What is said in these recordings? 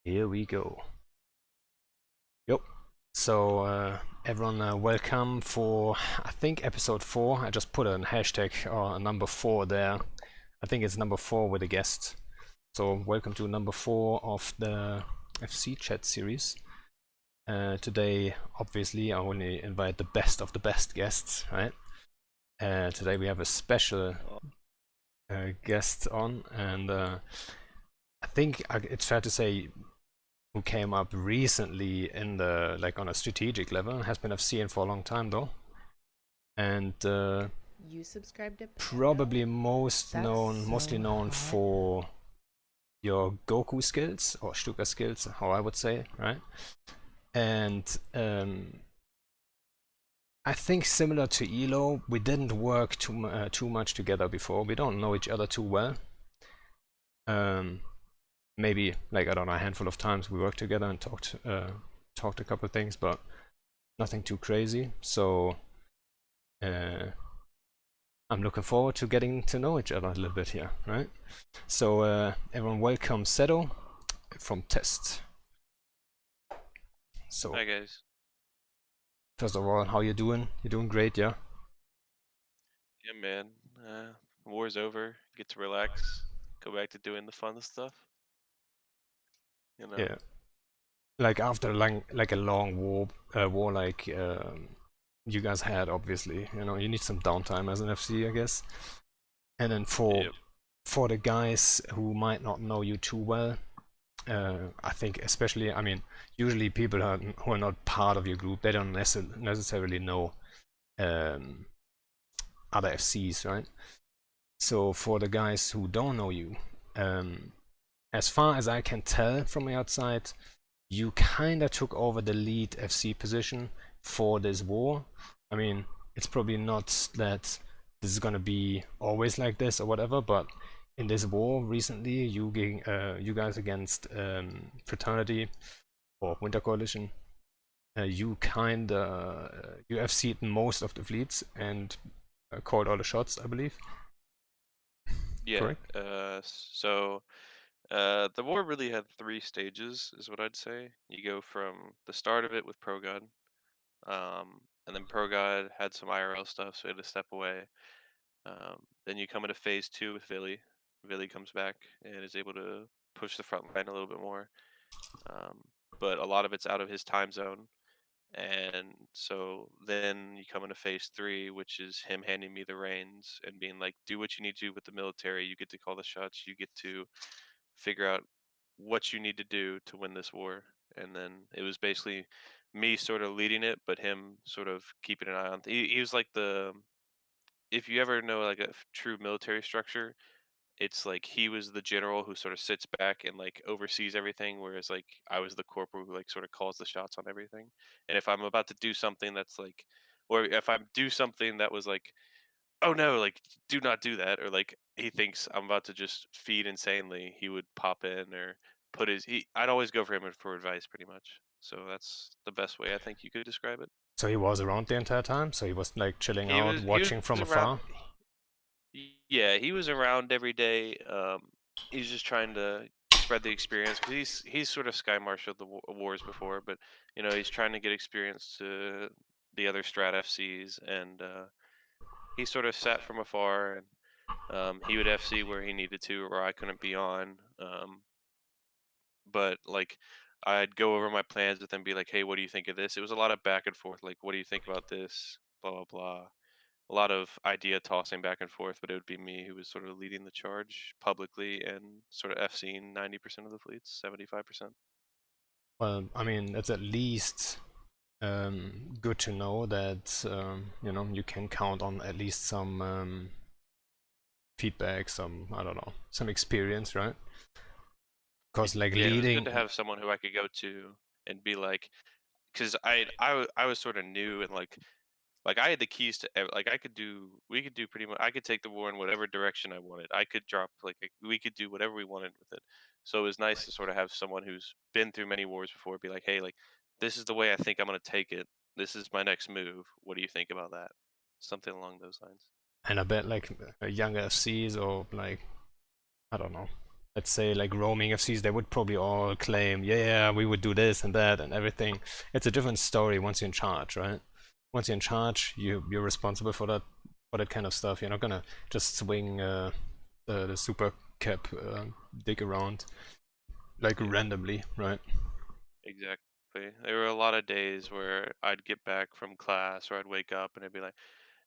Here we go. Yep. So everyone, welcome for I think episode 4. I just put a hashtag or a number 4 there. I think it's number 4 with a guest. So welcome to number 4 of the FC chat series. Today, obviously, I only invite the best of the best guests, right? Today we have a special guest on, and I think it's fair to say who came up recently in the on a strategic level, has been FC for a long time though, and You subscribe to probably mostly known for your Goku skills or Stuka skills, how I would say, right? And I think similar to Elo, we didn't work too much together before. We don't know each other too well. Maybe I don't know, a handful of times we worked together and talked a couple of things, but nothing too crazy. So I'm looking forward to getting to know each other a little bit here, right? So everyone, welcome Seddow from Test. So Hi guys. first of all, how you doing? You doing great, yeah? Yeah, man. War's over. Get to relax. Go back to doing the fun stuff. You know. Yeah. Like after a long war you guys had, obviously, you need some downtime as an FC, I guess. And then Yep. for the guys who might not know you too well, I think especially, I mean, usually people who are not part of your group, they don't necessarily know other FCs, right? So for the guys who don't know you, as far as I can tell from the outside, you kinda took over the lead FC position for this war. I mean, it's probably not that this is gonna be always like this or whatever, but in this war recently, you guys against Fraternity or Winter Coalition, you FC'd most of the fleets and called all the shots, I believe. Yeah. Correct? The war really had 3 stages, is what I'd say. You go from the start of it with Pro God, and then Pro God had some IRL stuff, so he had to step away. Then you come into phase 2 with Vili. Vili comes back and is able to push the front line a little bit more. Um, but a lot of it's out of his time zone. And so then you come into phase 3, which is him handing me the reins and being like, do what you need to with the military. You get to call the shots. You get to figure out what you need to do to win this war. And then it was basically me sort of leading it, but him sort of keeping an eye on. He was like if you ever know like a true military structure, it's like he was the general who sort of sits back and like oversees everything, whereas like I was the corporal who like sort of calls the shots on everything. And if I'm about to do something that's like, or if I do something that was like, oh no, like do not do that, or like he thinks I'm about to just feed insanely, he would pop in or I'd always go for him for advice pretty much. So that's the best way I think you could describe it. So he was around the entire time, so he was chilling out, He watching from was around. afar. Yeah, he was around every day. He's just trying to spread the experience because he's sort of sky marshaled the wars before, but he's trying to get experience to the other strat FCs, and he sort of sat from afar, and he would FC where he needed to, or I couldn't be on. But like I'd go over my plans with him, be like, "Hey, what do you think of this?" It was a lot of back and forth, like, "What do you think about this?" Blah blah blah, a lot of idea tossing back and forth, but it would be me who was sort of leading the charge publicly and sort of FCing 90% of the fleets, 75%. Well, I mean, it's at least good to know that you can count on at least some feedback, some, I don't know, some experience, right? Because Yeah, it was good to leading, have someone who I could go to and be like, because I was sort of new and like I had the keys to like we could do pretty much, I could take the war in whatever direction I wanted. I could drop we could do whatever we wanted with it. So it was nice to sort of have someone who's been through many wars before be like, hey, like this is the way I think I'm gonna take it. This is my next move. What do you think about that? Something along those lines. and I bet younger FCs or I don't know, let's say like roaming FCs, they would probably all claim, yeah, we would do this and that and everything. It's a different story once you're in charge, right? Once you're in charge, you're responsible for that kind of stuff. You're not gonna just swing the super cap dig around like Yeah, randomly, right? exactly. There were a lot of days where I'd get back from class or I'd wake up and I'd be like,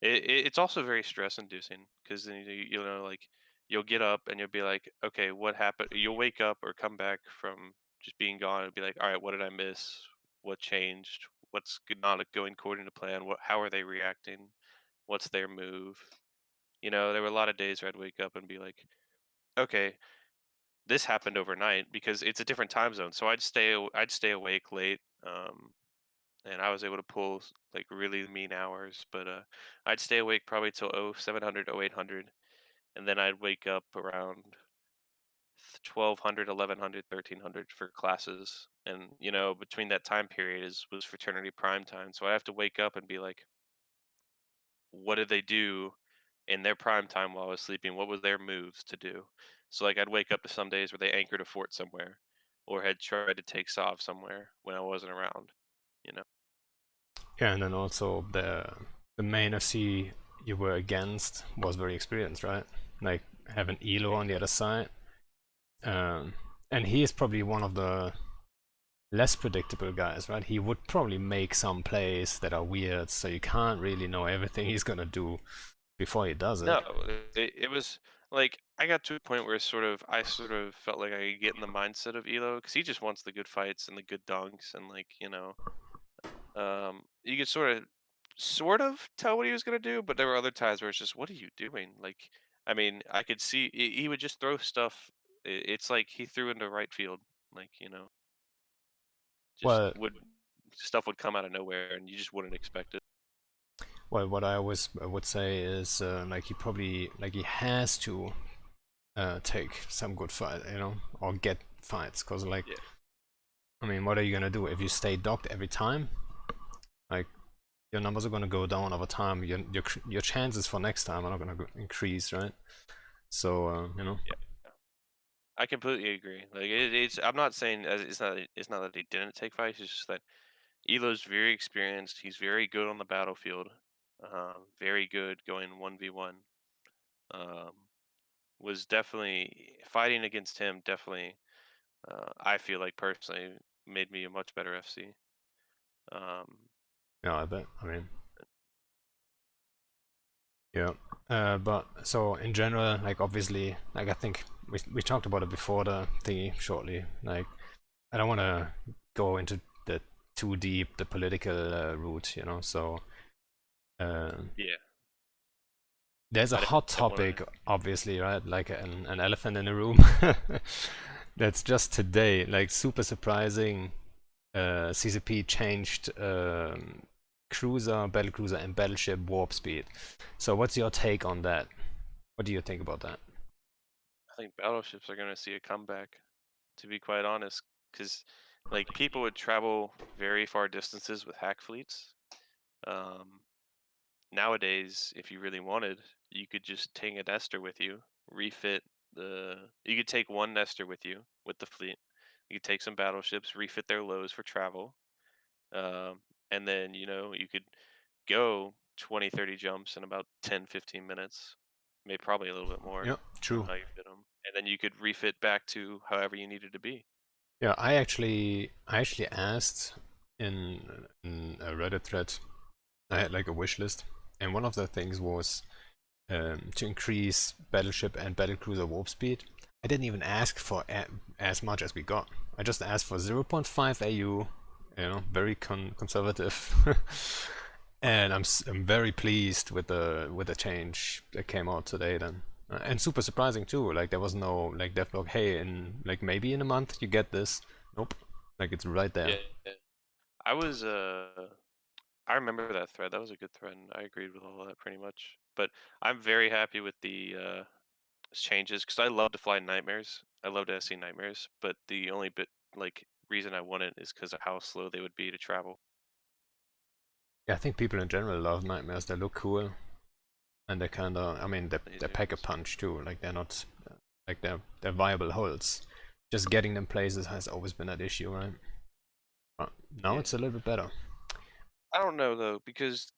it's also very stress inducing because then you know like you'll get up and you'll be like, okay, what happened? You'll wake up or come back from just being gone and be like, all right, what did I miss? What changed? What's not going according to plan? How are they reacting? What's their move? You know, there were a lot of days where I'd wake up and be like, okay, this happened overnight because it's a different time zone. So I'd stay awake late, and I was able to pull like really mean hours. But I'd stay awake probably till 0700, 0800, and then I'd wake up around 1200, 1100, 1300 for classes. And you know, between that time period is was fraternity prime time. So I have to wake up and be like, what did they do in their prime time while I was sleeping? What was their moves to do? So like I'd wake up to some days where they anchored a fort somewhere or had tried to take Sov somewhere when I wasn't around, you know. Yeah, and then also the main FC you were against was very experienced, right? Like having Elo on the other side. Um, and he is probably one of the less predictable guys, right? He would probably make some plays that are weird, so you can't really know everything he's gonna do before he does it. No, it was like I got to a point where I sort of felt like I could get in the mindset of Elo because he just wants the good fights and the good dunks and like you know, you could sort of tell what he was gonna do, but there were other times where it's just, what are you doing? Like, I mean, I could see he would just throw stuff. It's like he threw into right field, like you know, just Well, would stuff would come out of nowhere and you just wouldn't expect it. well, what I always would say is like he probably like he has to take some good fight, you know, or get fights, cause like Yeah, I mean, what are you gonna do if you stay docked every time? Like your numbers are gonna go down over time. Your chances for next time are not gonna increase, right? So you know, yeah. I completely agree. Like it's, I'm not saying it's not that he didn't take fights. It's just that Elo's very experienced. He's very good on the battlefield. Very good going 1v1. Um, was definitely fighting against him. Definitely, I feel like personally made me a much better FC. Um, yeah, I bet. I mean, yeah. But so in general, like obviously, like I think we talked about it before the thingy shortly. Like I don't want to go into the too deep the political route, you know. So uh, yeah, there's a I hot don't want topic, to. obviously, right? Like an elephant in the room. That's just today, like super surprising. CCP changed cruiser, battlecruiser, and battleship warp speed. So, what's your take on that? What do you think about that? I think battleships are going to see a comeback. To be quite honest, because like people would travel very far distances with hack fleets. Um, Nowadays, if you really wanted, you could just take a nester with you, refit you could take one nester with you with the fleet. You could take some battleships, refit their lows for travel, and then you know you could go 20, 30 jumps in about 10, 15 minutes, maybe probably a little bit more Yeah, on true. how you fit them, and then you could refit back to however you needed to be. Yeah, I actually asked in a Reddit thread. I had like a wish list, and one of the things was to increase battleship and battlecruiser warp speed. I didn't even ask for as much as we got. I just asked for zero point 0.5 AU, you know, very conservative. And I'm very pleased with the change that came out today then. And super surprising too. Like there was no like devlog, hey, in like maybe in a month you get this. Nope. Like it's right there. Yeah, I was I remember that thread. That was a good thread, and I agreed with all of that pretty much. But I'm very happy with the changes because I love to fly nightmares. I love to see nightmares, but the only bit like reason I want it is because of how slow they would be to travel. Yeah, I think people in general love nightmares. They look cool and they kinda I mean they pack a Lasers. punch too. Like they're not like they're viable holds. Just getting them places has always been that issue, right? But now Yeah. it's a little bit better. I don't know though, because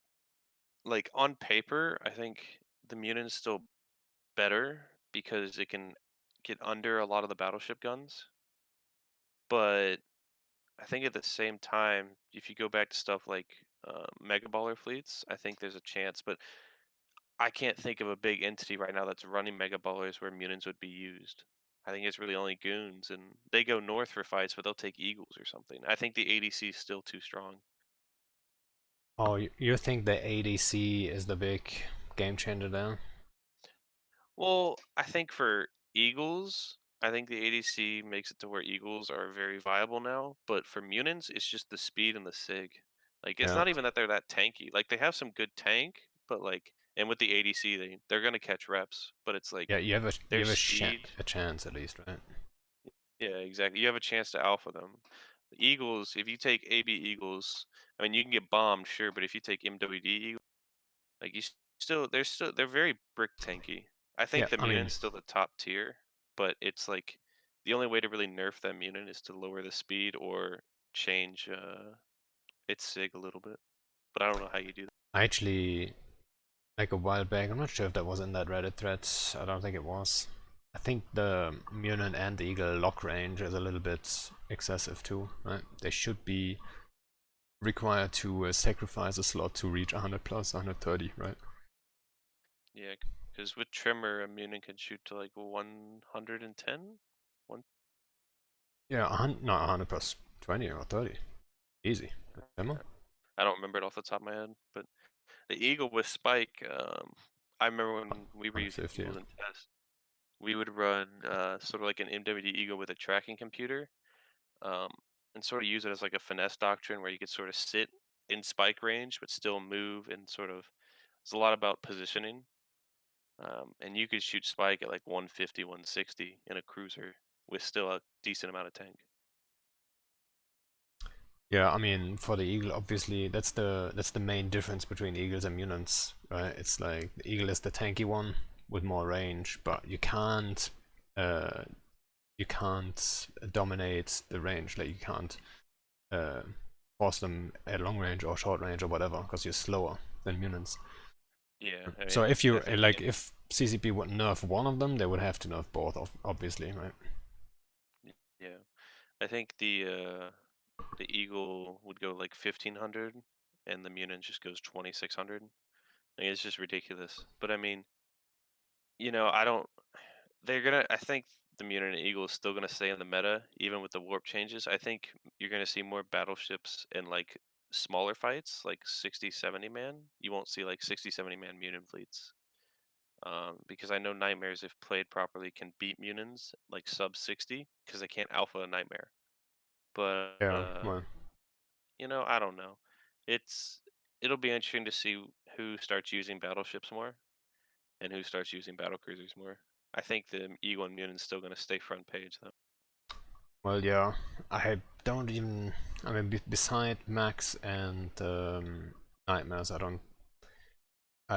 like on paper, I think the Munion's still better because it can get under a lot of the battleship guns. But I think at the same time, if you go back to stuff like mega baller fleets, I think there's a chance. But I can't think of a big entity right now that's running mega ballers where Munions would be used. I think it's really only goons, and they go north for fights, but they'll take eagles or something. I think the ADC is still too strong. Oh, you think the ADC is the big game changer there? Well, I think for eagles, I think the ADC makes it to where eagles are very viable now. But for Munions, it's just the speed and the sig. Like it's Yeah. not even that they're that tanky. Like they have some good tank, but like, and with the ADC, they're gonna catch reps. But it's Yeah, like you their have speed. a chance at least, right? Yeah, exactly. You have a chance to alpha them. The Eagles, if you take AB Eagles, I mean, you can get bombed, sure, but if you take MWD Eagles, like they're very brick tanky. I Yeah, think the I mean, Munion's still the top tier, but it's like the only way to really nerf that Munion is to lower the speed or change its sig a little bit. But I don't know how you do that. I actually, like a while back, I'm not sure if that was in that Reddit thread, I don't think it was. I think the Munin and Eagle lock range is a little bit excessive too, right? They should be required to sacrifice a slot to reach 100 plus 130, right? Yeah, because with Trimmer, a Munion can shoot to like 110. One. Yeah, 100, not 100 plus 20 or 30. Easy. Emma? I don't remember it off the top of my head, but the Eagle with Spike, I remember when we were using 150, yeah. Eagles in test, we would run sort of like an MWD Eagle with a tracking computer, um, and sort of use it as like a finesse doctrine where you could sort of sit in Spike range but still move and sort of. It's a lot about positioning, and you could shoot Spike at like 150, 160 in a cruiser with still a decent amount of tank. Yeah, I mean, for the Eagle, obviously, that's the main difference between Eagles and Munins, right? It's like the Eagle is the tanky one with more range, but uh, you can't dominate the range. Like you can't uh, force them at long range or short range or whatever, because you're slower than Munins. Yeah, I So mean, if you I think like, if CCP would nerf one of them, they would have to nerf both, obviously, right? yeah, I think the Eagle would go like 1500, and the Munin just goes 2600. I mean, it's just ridiculous. But I mean, I don't. They're gonna. I think the Munin and Eagle is still gonna stay in the meta, even with the warp changes. I think you're gonna see more battleships in like smaller fights, like 60, 70 man. You won't see like 60, 70 man Munin fleets. Because I know Nightmares, if played properly, can beat Munins like sub 60 because they can't alpha a Nightmare. But Yeah, well, I don't know. It'll be interesting to see who starts using battleships more and who starts using battle cruisers more. I think the E1 Munion's still going to stay front page though. yeah. I don't even. I mean, beside Max and Nightmares, I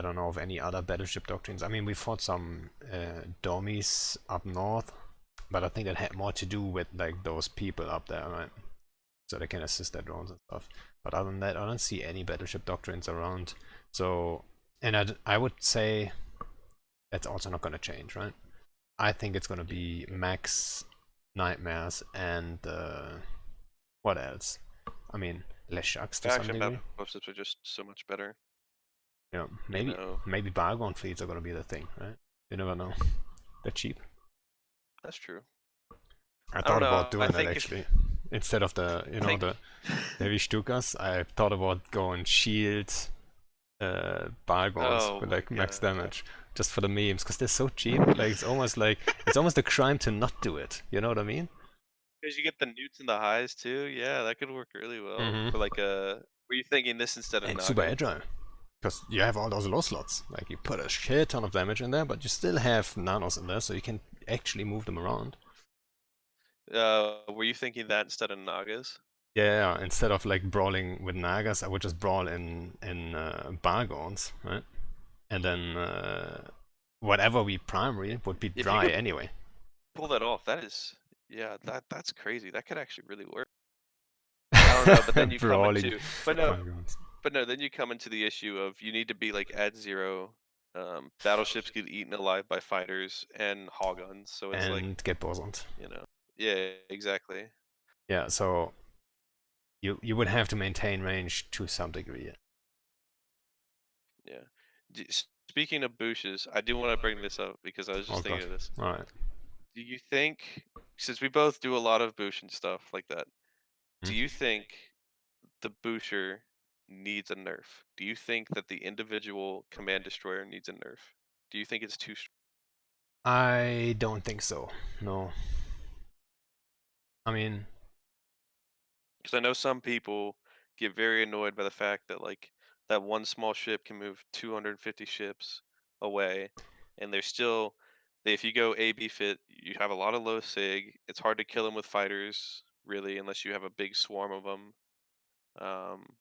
don't know of any other battleship doctrines. I mean, we fought some Dormies up north, but I think that had more to do with like those people up there, right? So they can assist their drones and stuff. But other than that, I don't see any battleship doctrines around. So, and I would say that's also not going to change, right? I think it's going to be Yeah. Max, Nightmares, and what else? I mean, Leshaks to some Faction degree. battleships are just so much better. Yeah, You know, maybe Bargon fleets are going to be the thing, right? You never know. They're cheap. that's true. I I don't thought know. about I doing that think actually. Instead of the, I think the heavy Stukas, I thought about going shield Bargons oh with my like max god. damage just for the memes because they're so cheap. Like it's almost a crime to not do it. You know what I mean? Because you get the newts and the highs too. Yeah, that could work really well Mm-hmm. for like a. Were you thinking this instead of And super Naga? agile because you have all those low slots. Like you put a shit ton of damage in there, but you still have nanos in there, so you can actually move them around. Were you thinking that instead of Nagas? Yeah, instead of like brawling with Nagas, I would just brawl in Bargons, right? And then whatever we primary would be If you dry could anyway. pull that off, that is, yeah, that's crazy. That could actually really work. I don't know, but then you come Brawling into, but no, polygons. then you come into the issue of you need to be like at 0. Battleships get eaten alive by fighters and hog guns, so it's like, And get bosoned. you know, yeah, exactly. Yeah, so you would have to maintain range to some degree. Yeah. Speaking of bushes, I do want to bring this up because I was Oh just thinking god. of this. Alright. Do you think, since we both do a lot of bush and stuff like that, Hmm. do you think the busher needs a nerf? Do you think that the individual command destroyer needs a nerf? Do you think it's too strong? I don't think so. No. I mean, Because I know some people get very annoyed by the fact that like that one small ship can move 250 ships away, and they're still, if you go A B fit, you have a lot of low sig. It's hard to kill them with fighters, really, unless you have a big swarm of them. Um,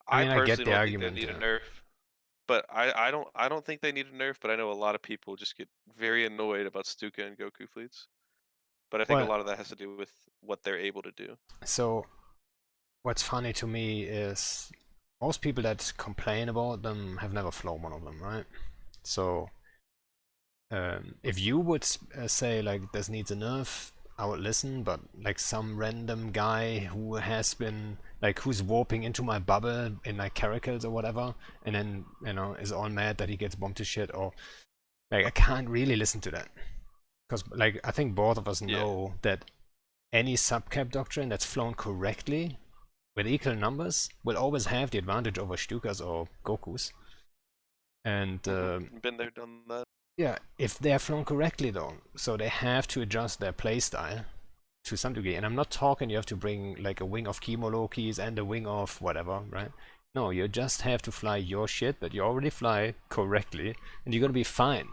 I I mean, I get personally the don't think they argument. need a Yeah. nerf, but I don't think they need a nerf. But I know a lot of people just get very annoyed about Stuka and Goku fleets. But I think a Well, lot of that has to do with what they're able to do. so what's funny to me is most people that complain about them have never flown one of them, right? So if you would say like this needs a nerf, I would listen. But like some random guy who has been like who's warping into my bubble in like caracals or whatever, and then is all mad that he gets bombed to shit, or like I can't really listen to that because like I think both of us Yeah. know that any subcap doctrine that's flown correctly with equal numbers will always have the advantage over Stukas or Gokus. And Been there, done that. yeah, if they're flown correctly though, so they have to adjust their playstyle to some degree. And I'm not talking you have to bring like a wing of Chemo Lokis and a wing of whatever, right? No, you just have to fly your shit that you already fly correctly, and you're gonna be fine.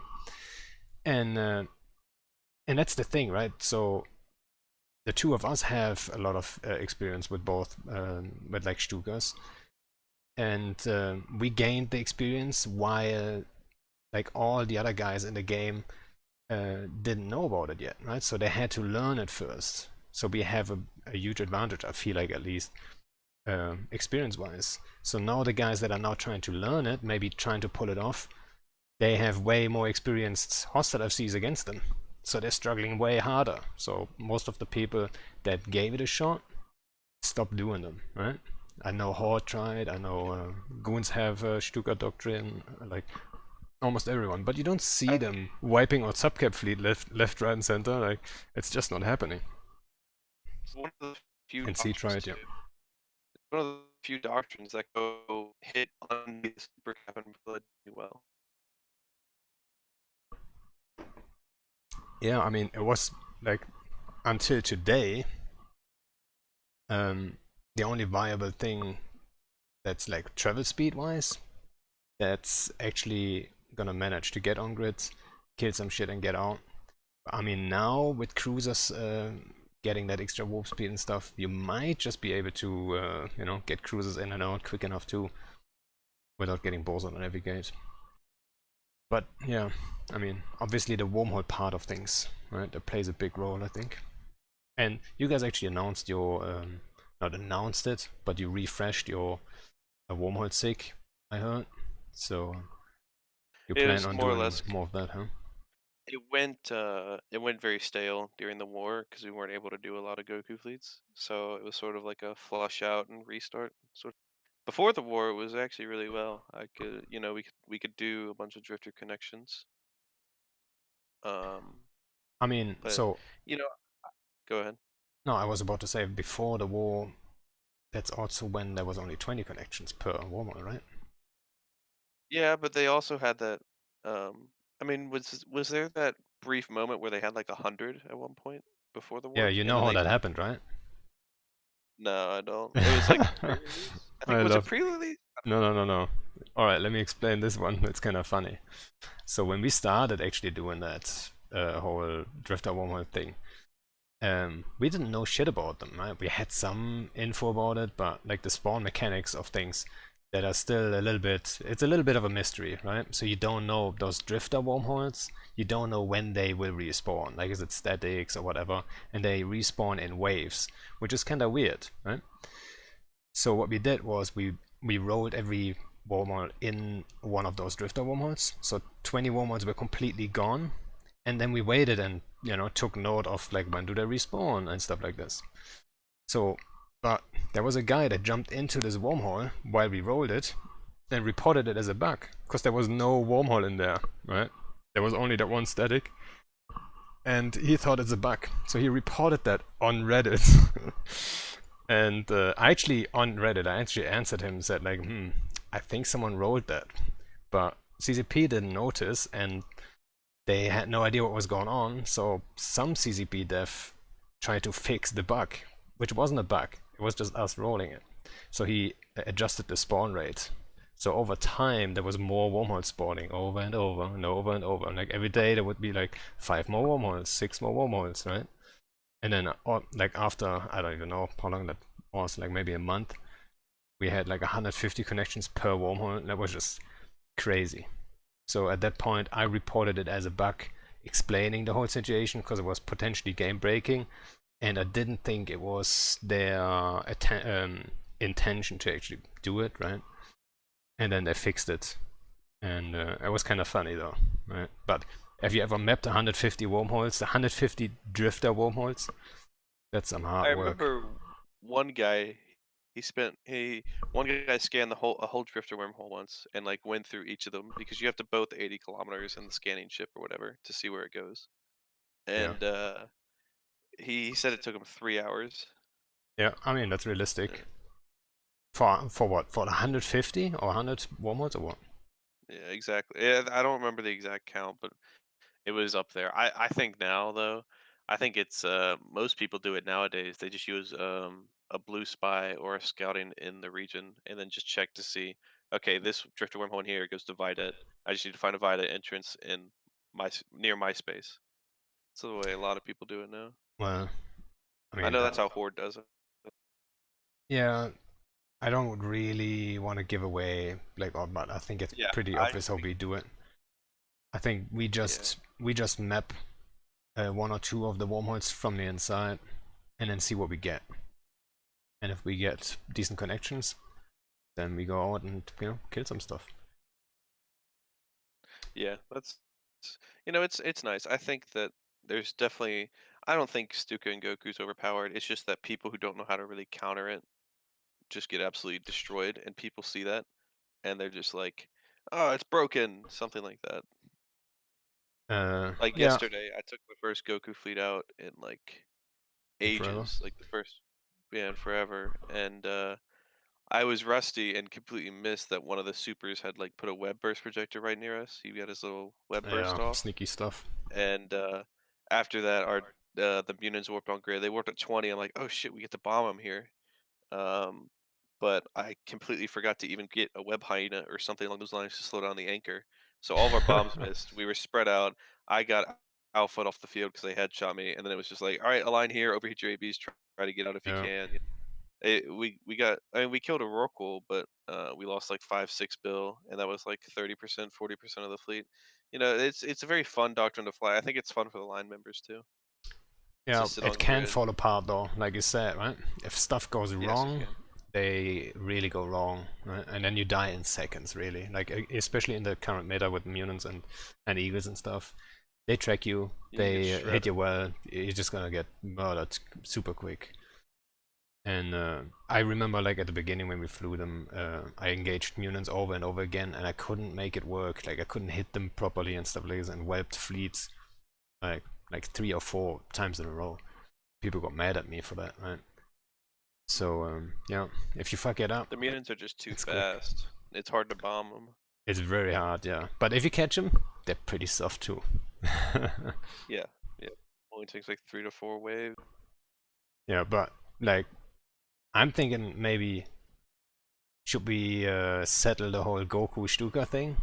And that's the thing, right? So the two of us have a lot of experience with both, with like Stukas, and we gained the experience while like all the other guys in the game didn't know about it yet, right? So they had to learn it first. So we have a huge advantage, I feel like, at least experience-wise. So now the guys that are now trying to learn it, maybe trying to pull it off, they have way more experienced hostile FCs against them. So they're struggling way harder. So most of the people that gave it a shot stopped doing them, right? I know Horde tried, I know Goons have Stuka Doctrine, like almost everyone, but you don't see I, them wiping out subcap fleet left, right, and center. Like it's just not happening. one of the few And C doctrines tried, yeah. too. One of the few doctrines that go hit on the super cabin really well. Yeah, I mean, it was like until today, the only viable thing that's like travel speed wise that's actually gonna manage to get on grids, kill some shit, and get out. I mean, now with cruisers getting that extra warp speed and stuff, you might just be able to, get cruisers in and out quick enough too, without getting boson on every gate. But yeah, I mean, obviously the wormhole part of things, right? That plays a big role, I think. And you guys actually announced your, not announced it, but you refreshed your wormhole sig, I heard. So you It plan was on more or doing less. more of that, huh? It went very stale during the war because we weren't able to do a lot of Goku fleets. So it was sort of like a flush out and restart. Sort before the war, it was actually really well. I could, we could do a bunch of drifter connections. Um, I mean, but so you know, go ahead. no, I was about to say before the war, that's also when there was only 20 connections per wormhole, right? Yeah, but they also had that. I mean, was there that brief moment where they had like 100 at one point before the Yeah, war, you and know then how they? that happened, right? No, I don't. It was like pre-release. I think I was it love. pre-release? No, no, no, no. All right, let me explain this one. It's kind of funny. So when we started actually doing that whole drifter wormhole thing, we didn't know shit about them, right? We had some info about it, but like the spawn mechanics of things, that are still a little bit, it's a little bit of a mystery, right? So you don't know those drifter wormholes, you don't know when they will respawn, like is it statics or whatever, and they respawn in waves, which is kind of weird, right? So what we did was we rolled every wormhole in one of those drifter wormholes, so 20 wormholes were completely gone, and then we waited and took note of like when do they respawn and stuff like this. So, but there was a guy that jumped into this wormhole while we rolled it and reported it as a bug because there was no wormhole in there, right? There was only that one static, and he thought it's a bug, so he reported that on Reddit. And I actually on Reddit, I actually answered him and said like, I think someone rolled that, but CCP didn't notice and they had no idea what was going on. So some CCP dev tried to fix the bug, which wasn't a bug. It was just us rolling it. So he adjusted the spawn rate. So over time, there was more wormholes spawning over and over and over and over. And like every day, there would be like 5 more wormholes, 6 more wormholes, right? And then like after, I don't even know how long that was, like maybe a month, we had like 150 connections per wormhole. That was just crazy. So at that point, I reported it as a bug, explaining the whole situation because it was potentially game breaking, and I didn't think it was their intention to actually do it, right? And then they fixed it, and it was kind of funny though, right? But have you ever mapped 150 wormholes, 150 drifter wormholes? That's some I hard work. remember one guy. One guy scanned a whole drifter wormhole once and like went through each of them because you have to both 80 kilometers in the scanning ship or whatever to see where it goes. Yeah, And he said it took him 3 hours. yeah. I mean that's Yeah, realistic. For what? For 150 or 100 wormholes or what? yeah, exactly. Yeah, I don't remember the exact count, but it was up there. I think now though, I think it's most people do it nowadays. They just use a blue spy or a scouting in the region and then just check to see, okay, this drifter wormhole in here goes to Videt. I just need to find a Videt entrance in near my space. That's the way a lot of people do it now. Well, I I mean, know that's how Horde does it. yeah, I don't really want to give away like all, but I think it's Yeah, pretty I obvious how we do it. I think yeah. we just map one or two of the wormholes from the inside and then see what we get. And if we get decent connections, then we go out and kill some stuff. Yeah, it's nice. I think that there's definitely I don't think Stuka and Goku's overpowered. It's just that people who don't know how to really counter it just get absolutely destroyed, and people see that and they're just like, "Oh, it's broken," something like that. Like Yeah, yesterday, I took my first Goku fleet out in like forever. ages, like the first yeah, in forever, and I was rusty and completely missed that one of the supers had like put a web burst projector right near us. He got his little web Yeah, burst off. sneaky stuff. And after that, the Munins warped on grid. They warped at 20. I'm like, oh shit, we get to bomb them here. Um, but I completely forgot to even get a web hyena or something along those lines to slow down the anchor. So all of our bombs missed. We were spread out. I got alpha off the field because they headshot me, and then it was just like, all right, align here, overheat your ABs, try to get out if you Yeah. can. We got. I mean, we killed a Rorqual, but we lost like 5-6 bill, and that was like 30%, 40% of the fleet. It's a very fun doctrine to fly. I think it's fun for the line members too to Yeah, sit it on can grid. fall apart though, like you said, right? If stuff goes Yes, it wrong, can. they really go wrong, right? And then you die in seconds, really. Like especially in the current meta with Munins and Eagles and stuff, they track you, You can get they hit shredded. you well. You're just gonna get murdered super quick. And I remember like at the beginning when we flew them, I engaged Munins over and over again, and I couldn't make it work. Like I couldn't hit them properly and stuff like this, and wiped fleets like 3 or 4 times in a row. People got mad at me for that, right? So yeah, if you fuck it up, The Munins are just too it's quick. fast. It's hard to bomb them. It's very hard, yeah. But if you catch them, they're pretty soft too. Yeah, yeah. Only takes like 3 to 4 waves. Yeah, but like I'm thinking maybe should we settle the whole Goku Stuka thing?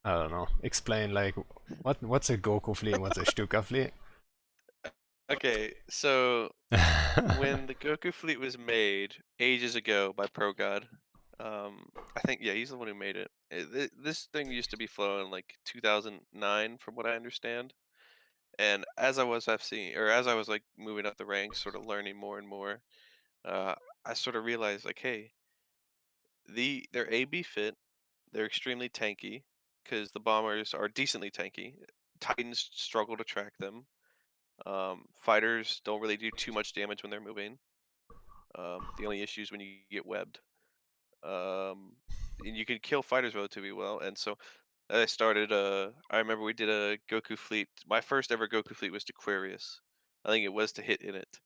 I don't know. Explain like what's a Goku fleet and what's a Stuka fleet? Okay, so when the Goku fleet was made ages ago by ProGod, I think yeah, he's the one who made it. This thing used to be flown in like 2009, from what I understand. And as I was FC, or as I was like moving up the ranks, sort of learning more and more, uh, I sort of realized like, hey, they're AB fit, they're extremely tanky because the bombers are decently tanky. Titans struggle to track them. Fighters don't really do too much damage when they're moving. The only issue is when you get webbed. Um, and you can kill fighters relatively well. And so I started. I remember we did a Goku fleet. My first ever Goku fleet was to Aquarius. I think it was to hit in it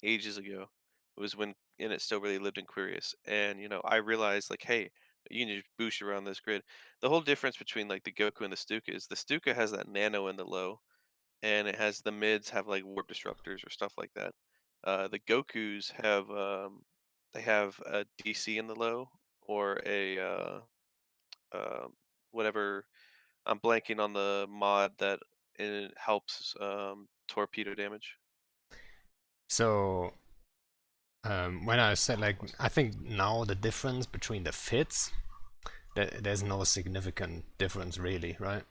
ages ago. It was when in it still really lived in Aquarius. And I realized like, hey, you can just boost around this grid. The whole difference between like the Goku and the Stuka is the Stuka has that nano in the low, and it has the mids have like warp disruptors or stuff like that. The Gokus have they have a DC in the low, or a uh, whatever. I'm blanking on the mod that it helps torpedo damage. So when I said like, I think now the difference between the fits, there's no significant difference really, right?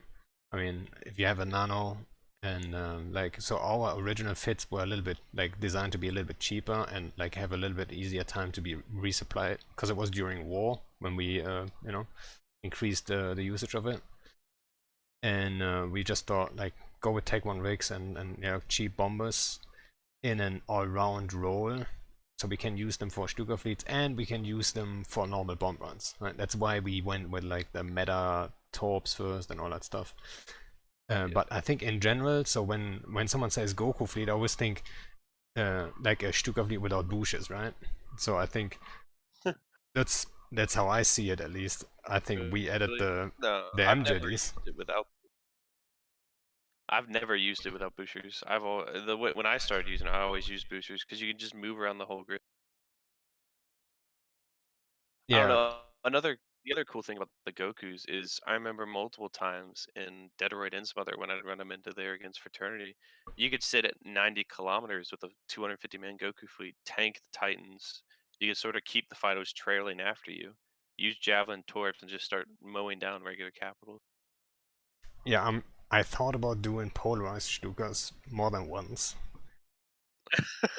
I mean, if you have a nano and like, so our original fits were a little bit like designed to be a little bit cheaper and like have a little bit easier time to be resupplied because it was during war when we increased the usage of it. And we just thought like go with Tech 1 rigs and cheap bombers in an all-round role, so we can use them for Stuka fleets and we can use them for normal bomb runs. Right? That's why we went with like the meta torps first and all that stuff. Yeah. But I think in general, so when someone says Goku fleet, I always think like a Stuka fleet without bushes, right? So I think that's how I see it at least. I think we added Really? the No, the I've never MJDs. used it without. I've never used it without boosters. When I started using it, I always used boosters because you can just move around the whole grid. I don't Yeah, know. The other cool thing about the Gokus is I remember multiple times in Deadroid and Smother when I'd run them into there against Fraternity, you could sit at 90 kilometers with a 250-man Goku fleet, tank the Titans. You could sort of keep the Fidos trailing after you. Use Javelin Torps and just start mowing down regular capitals. yeah. I thought about doing polarized Stukas more than once,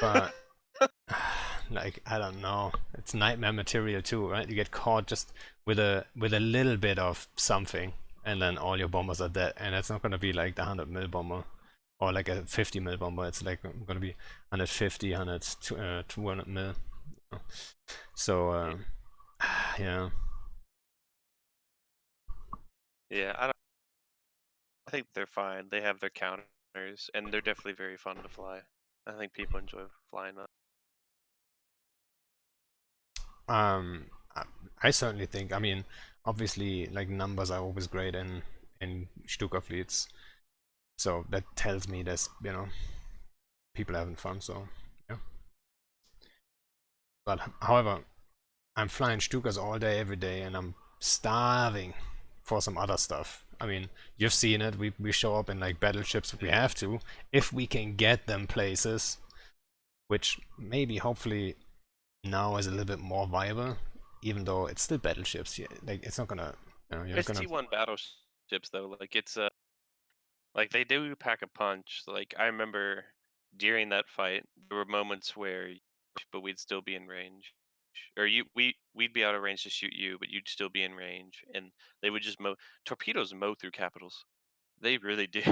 but like I don't know. It's nightmare material too, right? You get caught just with a little bit of something, and then all your bombers are dead. And it's not gonna be like the 100 mil bomber or like a 50 mil bomber. It's like gonna be 150, 100, 200 mil. So Yeah, yeah. yeah, I think they're fine. They have their counters, and they're definitely very fun to fly. I think people enjoy flying them. Um, I, I certainly think. I mean, obviously, like numbers are always great in Stuka fleets, so that tells me there's people having fun. So yeah. But however, I'm flying Stukas all day, every day, and I'm starving for some other stuff. I mean, you've seen it. We show up in like battleships if we have to, if we can get them places, which maybe hopefully now is a little bit more viable, even though it's still battleships. Yeah, like it's not gonna, you're not It's gonna. T1 battleships though. Like like they do pack a punch. Like I remember during that fight, there were moments where, but we'd still be in range, or we'd be out of range to shoot you, but you'd still be in range, and they would just mow. Torpedoes mow through capitals. They really do.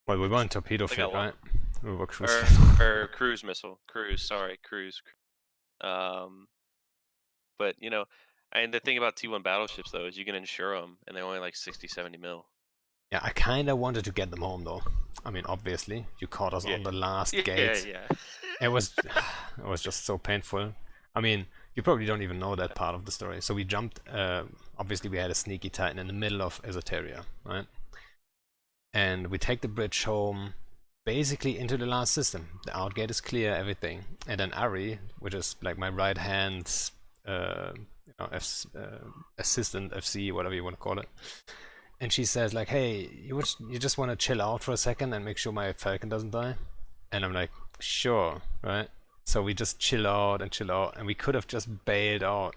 Well, we weren't torpedo Like a fit, lot. right? We were cruise Or fit. or cruise missile. Cruise, sorry, cruise. Um, but and the thing about T1 battleships though is you can insure them, and they're only like 60, 70 mil. Yeah, I kind of wanted to get them home though. I mean, obviously, you caught us Yeah, on the last yeah, gate. yeah. It was, it was just so painful. I mean, you probably don't even know that part of the story. So we jumped. Obviously, we had a sneaky Titan in the middle of Esoteria, right? And we take the bridge home, basically into the last system. The outgate is clear, everything. And then Ari, which is like my right hand, assistant FC, whatever you want to call it. And she says like, "Hey, you just want to chill out for a second and make sure my Falcon doesn't die?" And I'm like, "Sure, right?" So we just chill out, and we could have just bailed out.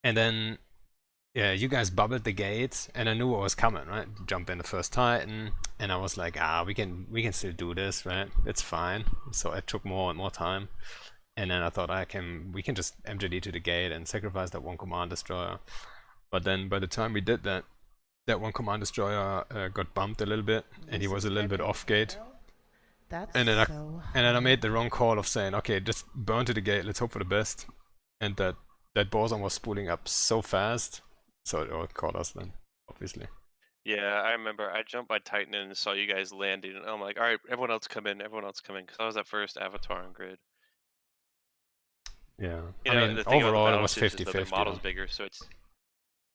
And then yeah, you guys bubbled the gate, and I knew what was coming, right? Jump in the first Titan, and I was like, we can still do this, right? It's fine. So it took more and more time, and then I thought we can just MJD to the gate and sacrifice that one command destroyer. But then by the time we did that, that one command destroyer got bumped a little bit, and he was a little bit off gate. That's And then I so made the wrong call of saying, okay, just burn to the gate. Let's hope for the best. And that boson was spooling up so fast. So it caught us then, obviously. Yeah, I remember I jumped my Titan and saw you guys landing, and I'm like, all right, everyone else come in, because I was that first Avatar on grid. Yeah. You I know, mean, the thing about the overall, it was battleships is that their 50-50 model's though. bigger, so it's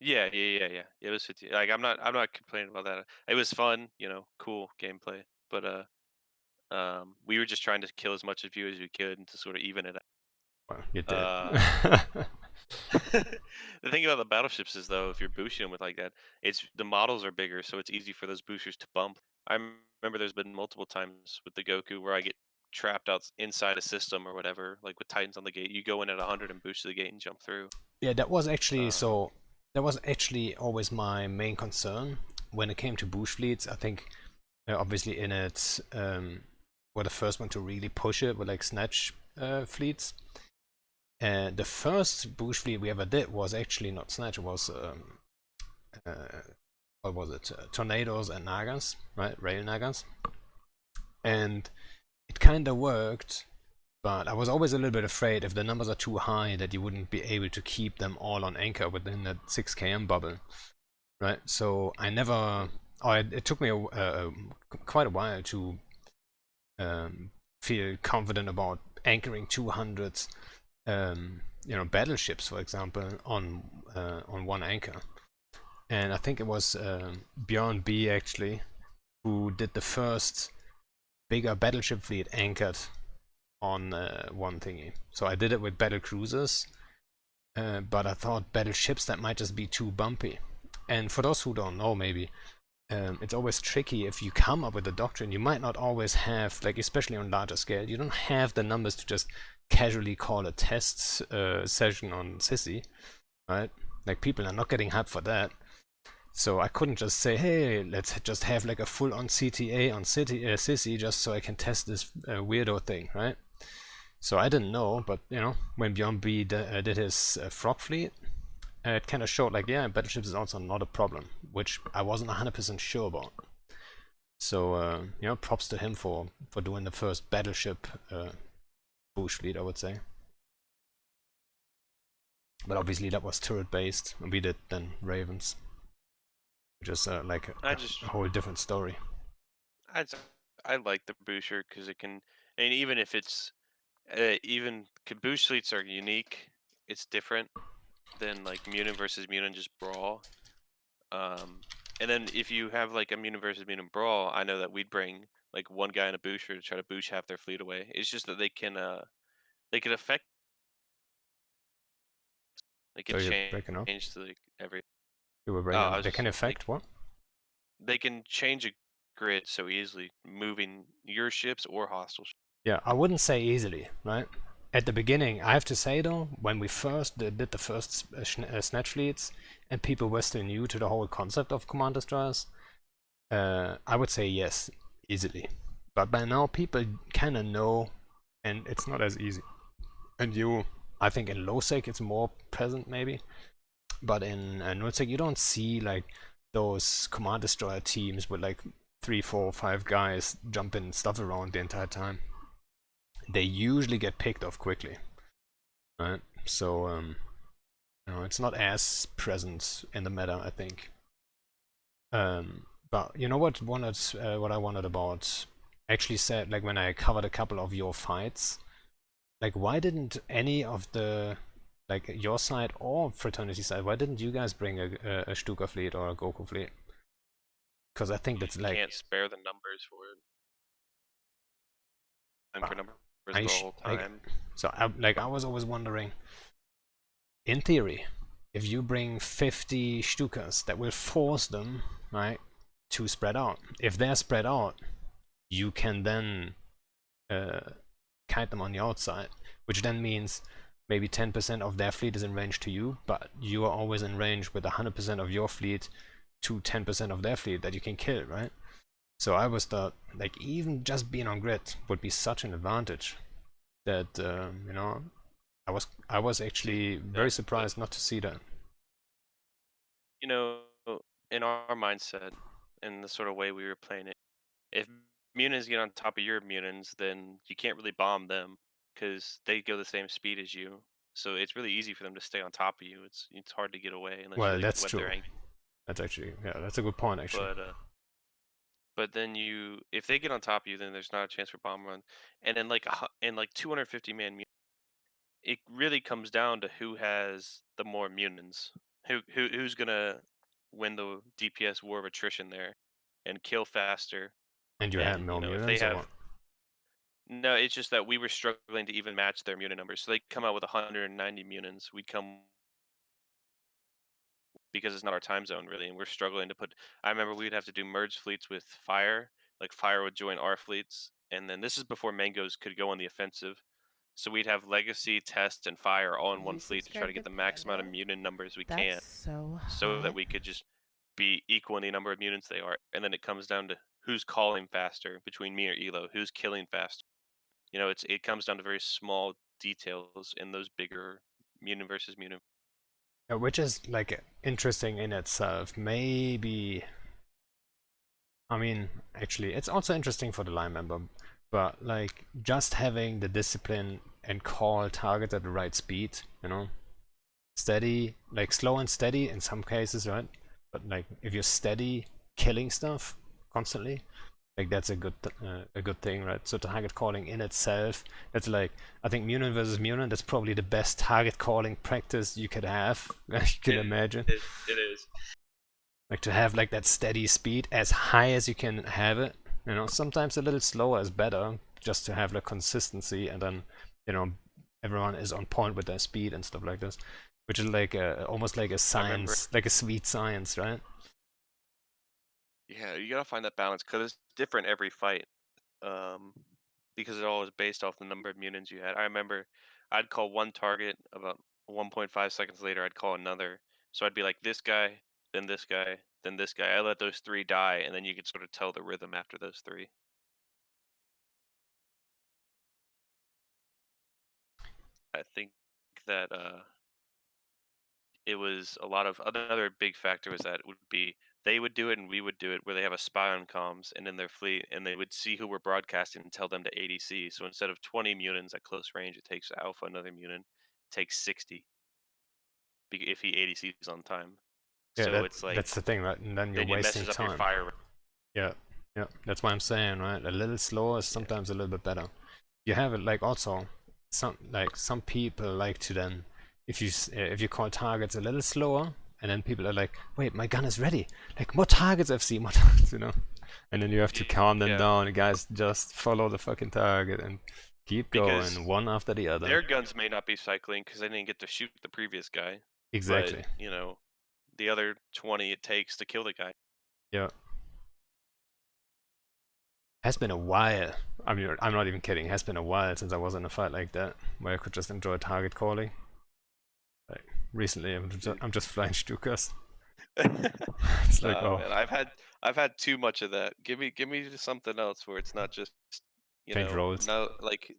yeah. It was 50. Like I'm not complaining about that. It was fun, cool gameplay, but we were just trying to kill as much of you as we could and to sort of even it Well, you out. did. The thing about the battleships is though, if you're boosting them with like that, the models are bigger, so it's easy for those boosters to bump. I remember there's been multiple times with the Goku where I get trapped out inside a system or whatever, like with Titans on the gate. You go in at 100 and boost to the gate and jump through. Yeah, that was actually Um, always my main concern when it came to bush fleets. I think obviously in it were the first one to really push it with like snatch fleets. The first bush fleet we ever did was actually not snatch. It was what was it? Tornadoes and Nagas, right? Rail Nagas, and it kind of worked. But I was always a little bit afraid if the numbers are too high that you wouldn't be able to keep them all on anchor within that 6 km bubble, right? So I never. Oh, it took me quite a while to feel confident about anchoring 200, battleships, for example, on one anchor. And I think it was Bjorn B actually who did the first bigger battleship fleet anchored on one thingy. So I did it with battle cruisers, but I thought battleships that might just be too bumpy. And for those who don't know, maybe it's always tricky if you come up with a doctrine. You might not always have, like especially on larger scale, you don't have the numbers to just casually call a test session on Sissy, right? Like people are not getting hyped for that. So I couldn't just say, hey, let's just have like a full-on CTA on Sissy just so I can test this weirdo thing, right? So I didn't know, but when Beyond B did his frog fleet, it kind of showed like, yeah, battleships is also not a problem, which I wasn't 100% sure about. So props to him for doing the first battleship bush fleet, I would say. But obviously that was turret based, and we did then Ravens, which is like a whole different story. I just, I like the booster because it can, and even if it's even boost fleets are unique, it's different than like mutant versus mutant just brawl. And then if you have like a mutant versus mutant brawl, I know that we'd bring like one guy in a booster to try to boost half their fleet away. It's just that they can affect, they can So you're breaking up. change to like every. You were Oh, breaking I up. was They just can saying affect what? they can change a grid so easily, moving your ships or hostile ships. Yeah, I wouldn't say easily, right? At the beginning, I have to say though, when we first did the first snatch fleets, and people were still new to the whole concept of command destroyers, I would say yes, easily. But by now, people kind of know, and it's not as easy. And I think in low sec it's more present maybe, but in null sec you don't see like those command destroyer teams with like 3, 4, 5 guys jumping stuff around the entire time. They usually get picked off quickly, right? So it's not as present in the meta, I think. But you know what what I wanted about actually said, like when I covered a couple of your fights, like why didn't any of the like your side or fraternity side, why didn't you guys bring a Stuka fleet or a Goku fleet? Because I think that's like Can't spare the numbers for it. And for numbers the whole time. So I was always wondering, in theory, if you bring 50 Stukas, that will force them, right, to spread out. If they're spread out, you can then kite them on the outside, which then means maybe 10% of their fleet is in range to you, but you are always in range with 100% of your fleet to 10% of their fleet that you can kill, right? So I was thought, like, even just being on grid would be such an advantage that, you know, I was See actually that, very but surprised not to see that. you know, in our mindset and the sort of way we were playing it, if Munins get on top of your Munins, then you can't really bomb them because they go the same speed as you. So it's really easy for them to stay on top of you. It's hard to get away unless you Well, like that's wet their true. ankle. That's actually, yeah, that's a good point, actually. But then if they get on top of you, then there's not a chance for bomb run. And then in like 250 man, it really comes down to who has the more Munins, who's gonna win the DPS war of attrition there, and kill faster. And you had And no if they mutants, or what? have no, it's just that we were struggling to even match their mutant numbers. So they come out with 190 mutants. We'd come because it's not our time zone really, and we're struggling to put. I remember we'd have to do merge fleets with fire. Like fire would join our fleets, and then this is before mangoes could go on the offensive. So we'd have legacy, test, and fire all in one You fleet to try to subscribe to get the max amount of Panda? mutant numbers we That's can, so so that hot. we could just be equal in the number of mutants they are. And then it comes down to who's calling faster between me or Elo, who's killing faster. It comes down to very small details in those bigger mutant versus mutant. Yeah, which is like interesting in itself. Maybe, I mean, actually, it's also interesting for the line member, but like just having the discipline and call targets at the right speed, you know, steady, like slow and steady in some cases, right? But like if you're steady killing stuff constantly, like that's a good thing, right? So target calling in itself, that's like, I think Munin versus Munin, that's probably the best target calling practice you could have. You can imagine, It is. like to have like that steady speed as high as you can have it. You know, sometimes a little slower is better, just to have the consistency, and then, you know, everyone is on point with their speed and stuff like this, which is like almost like a I remember. science, like a sweet science, right? Yeah, you gotta find that balance because it's different every fight. Um, because it all is based off the number of mutants you had. I remember I'd call one target about 1.5 seconds later. I'd call another. So I'd be like this guy, then this guy, then this guy. I let those three die, and then you could sort of tell the rhythm after those three. I think that it was a lot of another big factor was that it would be they would do it and we would do it where they have a spy on comms and in their fleet and they would see who we're broadcasting and tell them to ADC. So instead of 20 mutants at close range, it takes Alpha another mutant, takes 60 if he ADCs on time. Yeah, So it's that's like the thing, right? And then you're then it wasting messes up your time. fire. Yeah, yeah, that's what I'm saying, right? A little slower is Yeah. sometimes a little bit better. You have it like also some people like to then, if you call targets a little slower, and then people are like, wait, my gun is ready. Like more targets, FC, more targets, you know. And then you have to calm them Yeah, down. The guys just follow the fucking target and keep because going one after the other. their guns may not be cycling because they didn't get to shoot the previous guy, but Exactly. the other 20 it takes to kill the guy. Yeah. Has been a while. I mean, I'm not even kidding. It has been a while since I was in a fight like that where I could just enjoy target calling. Like recently, I'm just flying Stukas. It's like, Nah, oh, man, I've had too much of that. Give me just something else where it's not just change roles. no like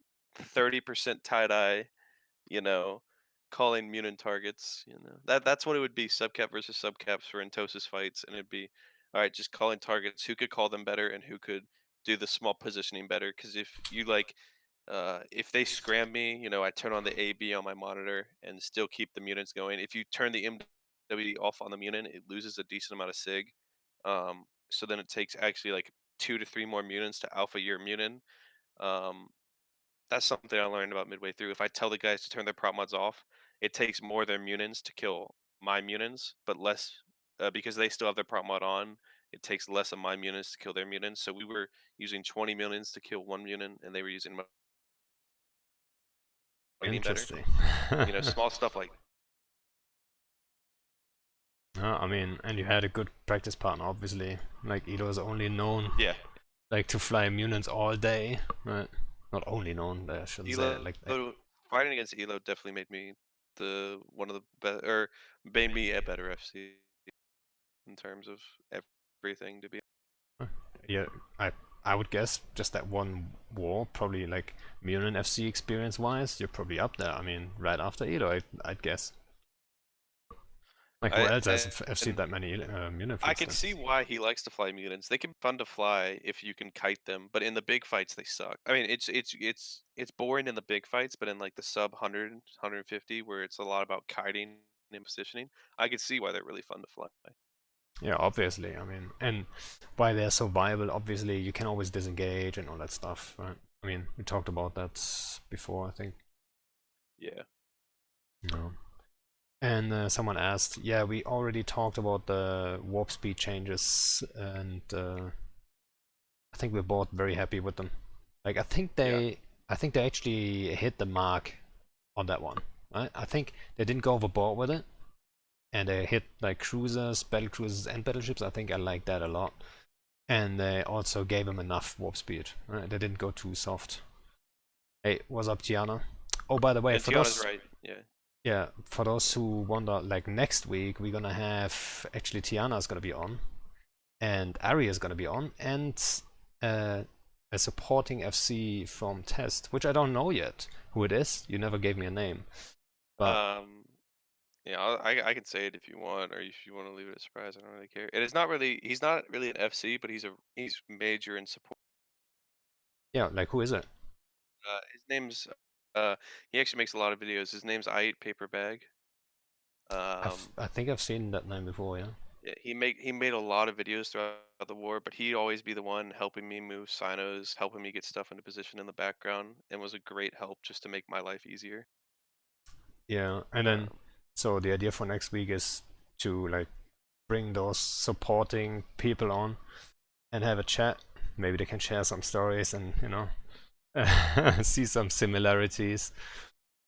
30% tie dye, you know, calling mutant targets. That's what it would be. Subcap versus subcaps for Entosis fights, and it'd be all right, just calling targets. Who could call them better, and who could do the small positioning better? Because if they scram me, I turn on the AB on my monitor and still keep the mutants going. If you turn the MWD off on the mutant, it loses a decent amount of sig. So then it takes actually like 2 to 3 more mutants to alpha your mutant. Um, that's something I learned about midway through. If I tell the guys to turn their prop mods off, it takes more of their mutants to kill my mutants, but less because they still have their prop mod on. It takes less of my mutants to kill their mutants. So we were using 20 mutants to kill one mutant, and they were using fighting better. Interesting. Small stuff like No, I mean, and you had a good practice partner, obviously. Like Ito is only known yeah. like to fly mutants all day, right? Not only known, I shouldn't say Elo it like that. fighting against Elo definitely made me one of the better, or made me a better FC in terms of everything. To be Yeah, I would guess just that one war, probably like Munin FC experience wise, you're probably up there. I mean, right after Edo, I'd guess. Like who I else has FC and that many Munin, for I can see instance? why he likes to fly mutants. They can be fun to fly if you can kite them, but in the big fights they suck. I mean, it's boring in the big fights, but in like the sub 100, 150, where it's a lot about kiting and positioning, I can see why they're really fun to fly. Yeah, obviously. I mean, and why they're so viable, obviously you can always disengage and all that stuff, right? I mean, we talked about that before, I think. Yeah. No. And someone asked, yeah, we already talked about the warp speed changes, and I think we're both very happy with them. Like, Yeah. I think they actually hit the mark on that one. Right? I think they didn't go overboard with it, and they hit like cruisers, battle cruisers, and battleships. I think I like that a lot. And they also gave them enough warp speed. Right? They didn't go too soft. Hey, what's up, Tiana? Oh, by the way, And for Tiana's those, right. Yeah. yeah, for those who wonder, like next week we're gonna have actually Tiana's gonna be on, and Ari is gonna be on, and uh, a supporting FC from Test, which I don't know yet who it is. You never gave me a name, but Um. Yeah. I can say it if you want, or if you want to leave it a surprise. I don't really care. It is not really. He's not really an FC, but he's major in support. yeah, like who is it? His name's. He actually makes a lot of videos. His name's I Eat Paper Bag. I think I've seen that name before. Yeah. Yeah, he made a lot of videos throughout the war, but he'd always be the one helping me move sinos, helping me get stuff into position in the background, and was a great help just to make my life easier. Yeah, and then Um, so the idea for next week is to like bring those supporting people on and have a chat. Maybe they can share some stories and see some similarities.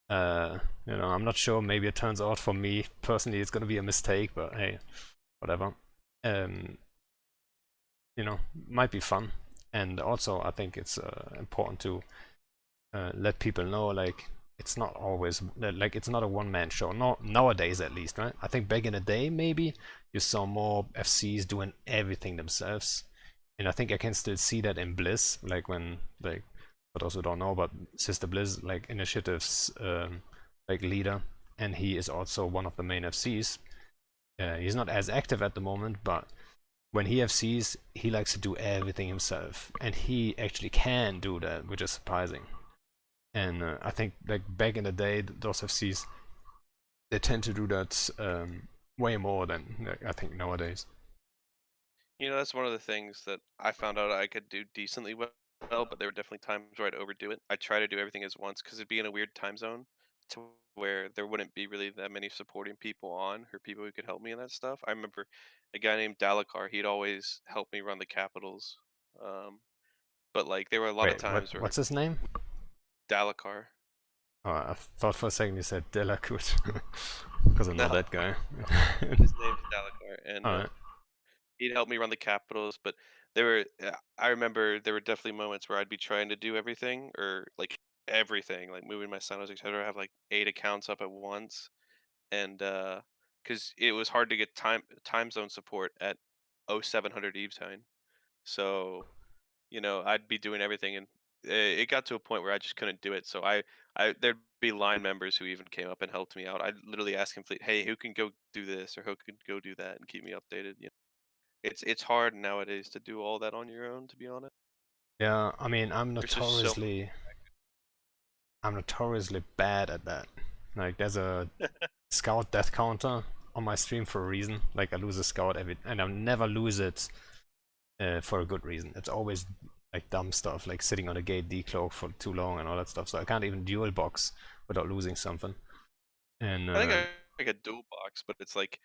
I'm not sure. Maybe it turns out for me personally it's gonna be a mistake, but hey, whatever. Um, might be fun. And also, I think it's important to let people know like it's not always like it's not a one-man show. Not nowadays, at least, right? I think back in the day, maybe you saw more FCs doing everything themselves, and I think I can still see that in Bliss, like when like for those who don't know, but Sister Bliss like initiatives like leader, and he is also one of the main FCs. He's not as active at the moment, but when he FCs, he likes to do everything himself, and he actually can do that, which is surprising. And I think like back in the day, those FCs they tend to do that way more than like, I think nowadays. that's one of the things that I found out I could do decently well, but there were definitely times where I'd overdo it. I try to do everything as once because it'd be in a weird time zone to where there wouldn't be really that many supporting people on or people who could help me in that stuff. I remember a guy named Dalakar, he'd always help me run the capitals. Um, but like there were a lot of Wait, times where what's his name? Dalakar. Oh, I thought for a second you said Delacourt because I'm not No, that guy. his name's Dalakar, and All right. he'd help me run the capitals. But I remember there were definitely moments where I'd be trying to do everything or like everything, like moving my sonos, etc. Have like 8 accounts up at once, and because it was hard to get time zone support at 0700 Eve time. So I'd be doing everything, and it got to a point where I just couldn't do it. So there'd be line members who even came up and helped me out. I'd literally ask him, "Hey, who can go do this or who can go do that?" and keep me updated. It's hard nowadays to do all that on your own, to be honest. Yeah, I mean, There's just so I'm notoriously bad at that. Like, there's a scout death counter on my stream for a reason. Like, I lose a scout and I never lose it for a good reason. It's always like dumb stuff, like sitting on a gate decloak for too long and all that stuff. So I can't even dual box without losing something. And I think I like a dual box, but it's like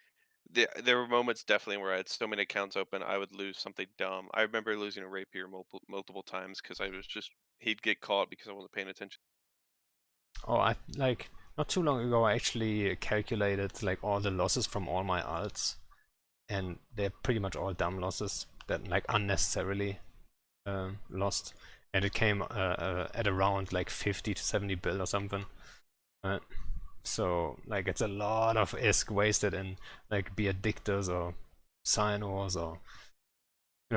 there were moments definitely where I had so many accounts open, I would lose something dumb. I remember losing a rapier multiple times because I was just he'd get caught because I wasn't paying attention. oh, I like not too long ago I actually calculated like all the losses from all my alts, and they're pretty much all dumb losses that like unnecessarily lost, and it came at around like 50 to 70 bill or something. right? So like it's a lot of ISK wasted in like be it dictors or cyanors or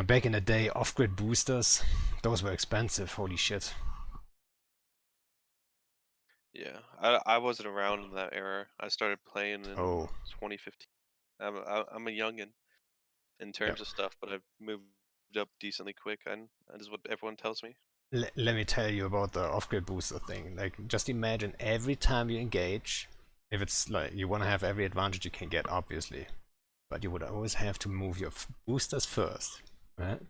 back in the day OffGrid Boosters. Those were expensive. Holy shit. Yeah, I wasn't around in that era. I started playing in Oh, 2015. I'm a youngin in yeah. terms of stuff, but I've moved up decently quick, and that is what everyone tells me. Let me tell you about the off-grid booster thing. Like, just imagine every time you engage, if it's like you want to have every advantage you can get, obviously, but you would always have to move your boosters first, right?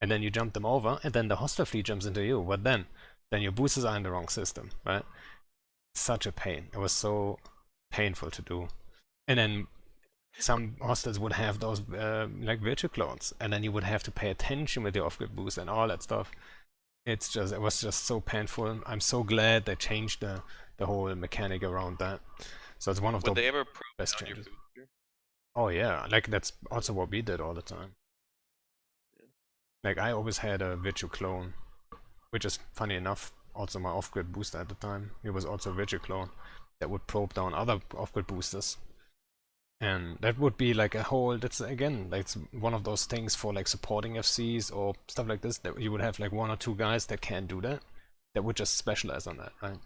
And then you jump them over, and then the hostile fleet jumps into you. What then? Then your boosters are in the wrong system, right? Such a pain. It was so painful to do. And then some hostiles would have those like virtual clones, and then you would have to pay attention with the off-grid boost and all that stuff. It was just so painful. I'm so glad they changed the whole mechanic around that. So it's one of Would the they ever probe best down your changes. booster? Oh yeah, like that's also what we did all the time. Yeah. Like I always had a virtual clone, which is funny enough also my off-grid booster at the time. It was also a virtual clone that would probe down other off-grid boosters. And that would be like a whole, that's again, that's one of those things for like supporting FCs or stuff like this, that you would have like one or two guys that can do that, that would just specialize on that, right?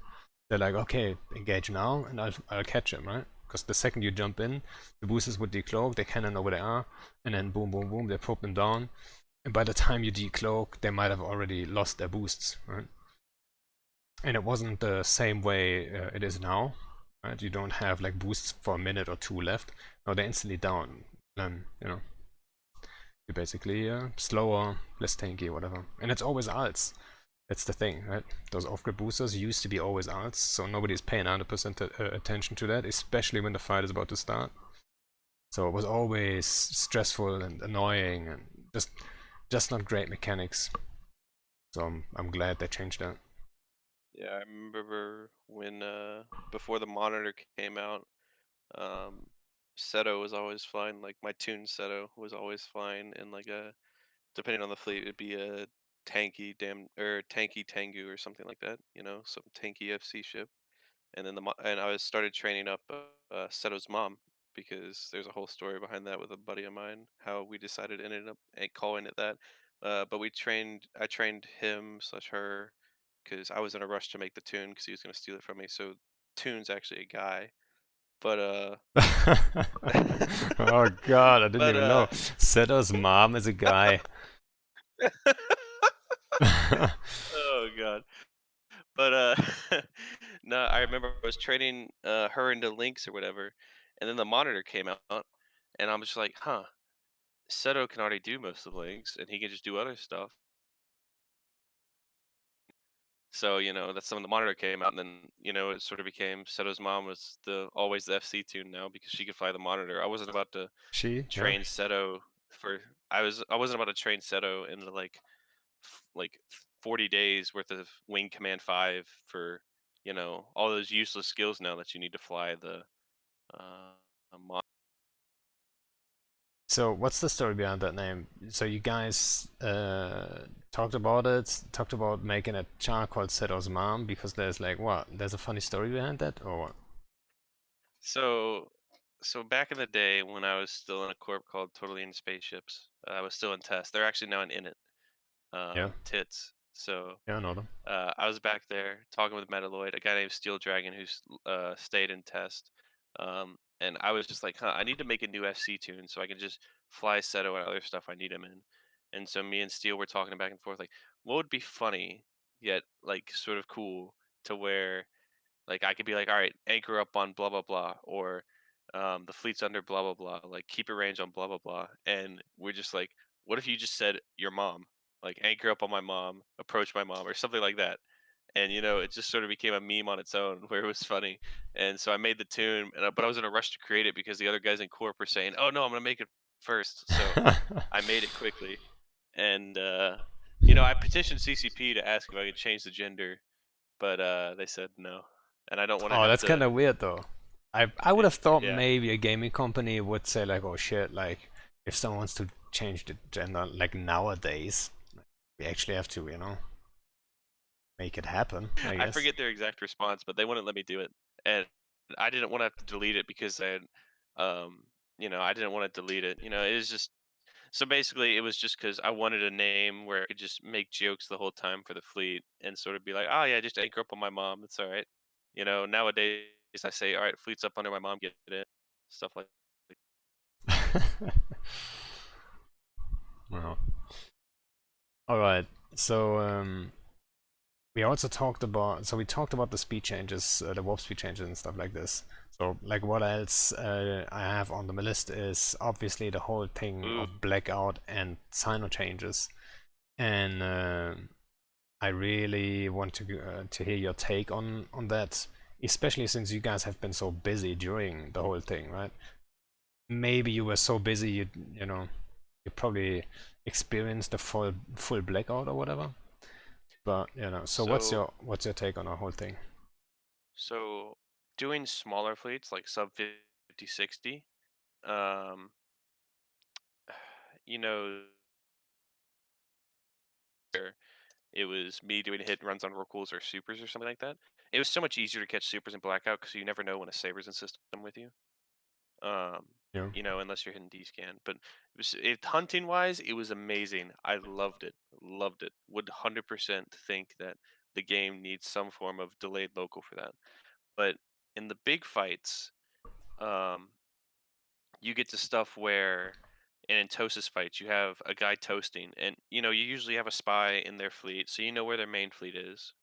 They're like, okay, engage now, and I'll catch him, right? Because the second you jump in, the boosters would decloak, they kind of know where they are, and then boom, boom, boom, they probe them down. And by the time you decloak, they might have already lost their boosts, right? And it wasn't the same way it is now, right? You don't have like boosts for a minute or two left. No, they're instantly down. You're basically slower, less tanky, whatever. And it's always alts. That's the thing, right? Those off-grid boosters used to be always alts, so nobody's paying 100% attention to that, especially when the fight is about to start. So it was always stressful and annoying and just not great mechanics. So I'm glad they changed that. Yeah, I remember when before the monitor came out, um, Seddow was always flying. Like my tune Seddow was always flying in like a depending on the fleet, it'd be a tanky damn or tanky Tengu or something like that. You know, some tanky FC ship. And then and I was started training up Seto's mom because there's a whole story behind that with a buddy of mine. How we decided ended up calling it that. But I trained him slash her because I was in a rush to make the tune because he was gonna steal it from me. So tune's actually a guy, but Oh god, I didn't but even know. Setos Mom is a guy. oh god. But no, I remember I was training her into links or whatever, and then the monitor came out, and I'm just like, huh, Seto can already do most of the links, and he can just do other stuff. So that's when the monitor came out, and then it sort of became Seto's mom was the always the FC tune now because she could fly the monitor. I wasn't about to She, yeah. train Seto for I wasn't about to train Seto into like 40 days worth of wing command 5 for all those useless skills now that you need to fly the mod. So what's the story behind that name? So you guys talked about it, talked about making a char called Setos Mom because there's like what? There's a funny story behind that, or what? So back in the day when I was still in a corp called Totally in Spaceships, I was still in test. They're actually now in it, Yeah, tits. So yeah, I know them. I was back there talking with Metalloid, a guy named Steel Dragon who's stayed in test. And I was just like, huh, I need to make a new FC tune so I can just fly Seto and other stuff I need him in. And so me and Steel were talking back and forth, like, what would be funny yet like sort of cool to where like I could be like, all right, anchor up on blah blah blah, or the fleet's under blah blah blah. Like keep your range on blah blah blah. And we're just like, what if you just said your mom, like anchor up on my mom, approach my mom, or something like that. And it just sort of became a meme on its own, where it was funny. And so I made the tune, but I was in a rush to create it because the other guys in corp were saying, "Oh no, I'm gonna make it first." So I made it quickly, and I petitioned CCP to ask if I could change the gender, but they said no, and I don't want to Oh, have that's kind to. of weird though. I would have thought Yeah, maybe a gaming company would say like, oh shit, like if someone wants to change the gender like nowadays, we actually have to, make it happen, I I guess. forget their exact response, but they wouldn't let me do it. and I didn't want to have to delete it because um, I didn't want to delete it. It was just so basically it was just because I wanted a name where I could just make jokes the whole time for the fleet and sort of be like, oh yeah, just anchor up on my mom. It's all right. Nowadays I say, all right, fleet's up under my mom, get it, stuff like. Well, all right. So we also talked about we talked about the speed changes, the warp speed changes and stuff like this. So like what else I have on the list is obviously the whole thing Ooh, of Blackout and Sino changes, and I really want to hear your take on that, especially since you guys have been so busy during the whole thing, right? Maybe you were so busy you probably experienced the full blackout or whatever. But so so what's your take on the whole thing? so doing smaller fleets like sub 50, 60, um, you know, it was me doing hit and runs on Rookools or supers or something like that. It was so much easier to catch supers in Blackout because you never know when a saber's in system with you. Um, Yeah. unless you're hitting D scan. But hunting wise, it was amazing. I loved it. Loved it. Would 100% think that the game needs some form of delayed local for that. But in the big fights, um, you get to stuff where in Tosis fights you have a guy toasting, and you usually have a spy in their fleet, so you know where their main fleet is.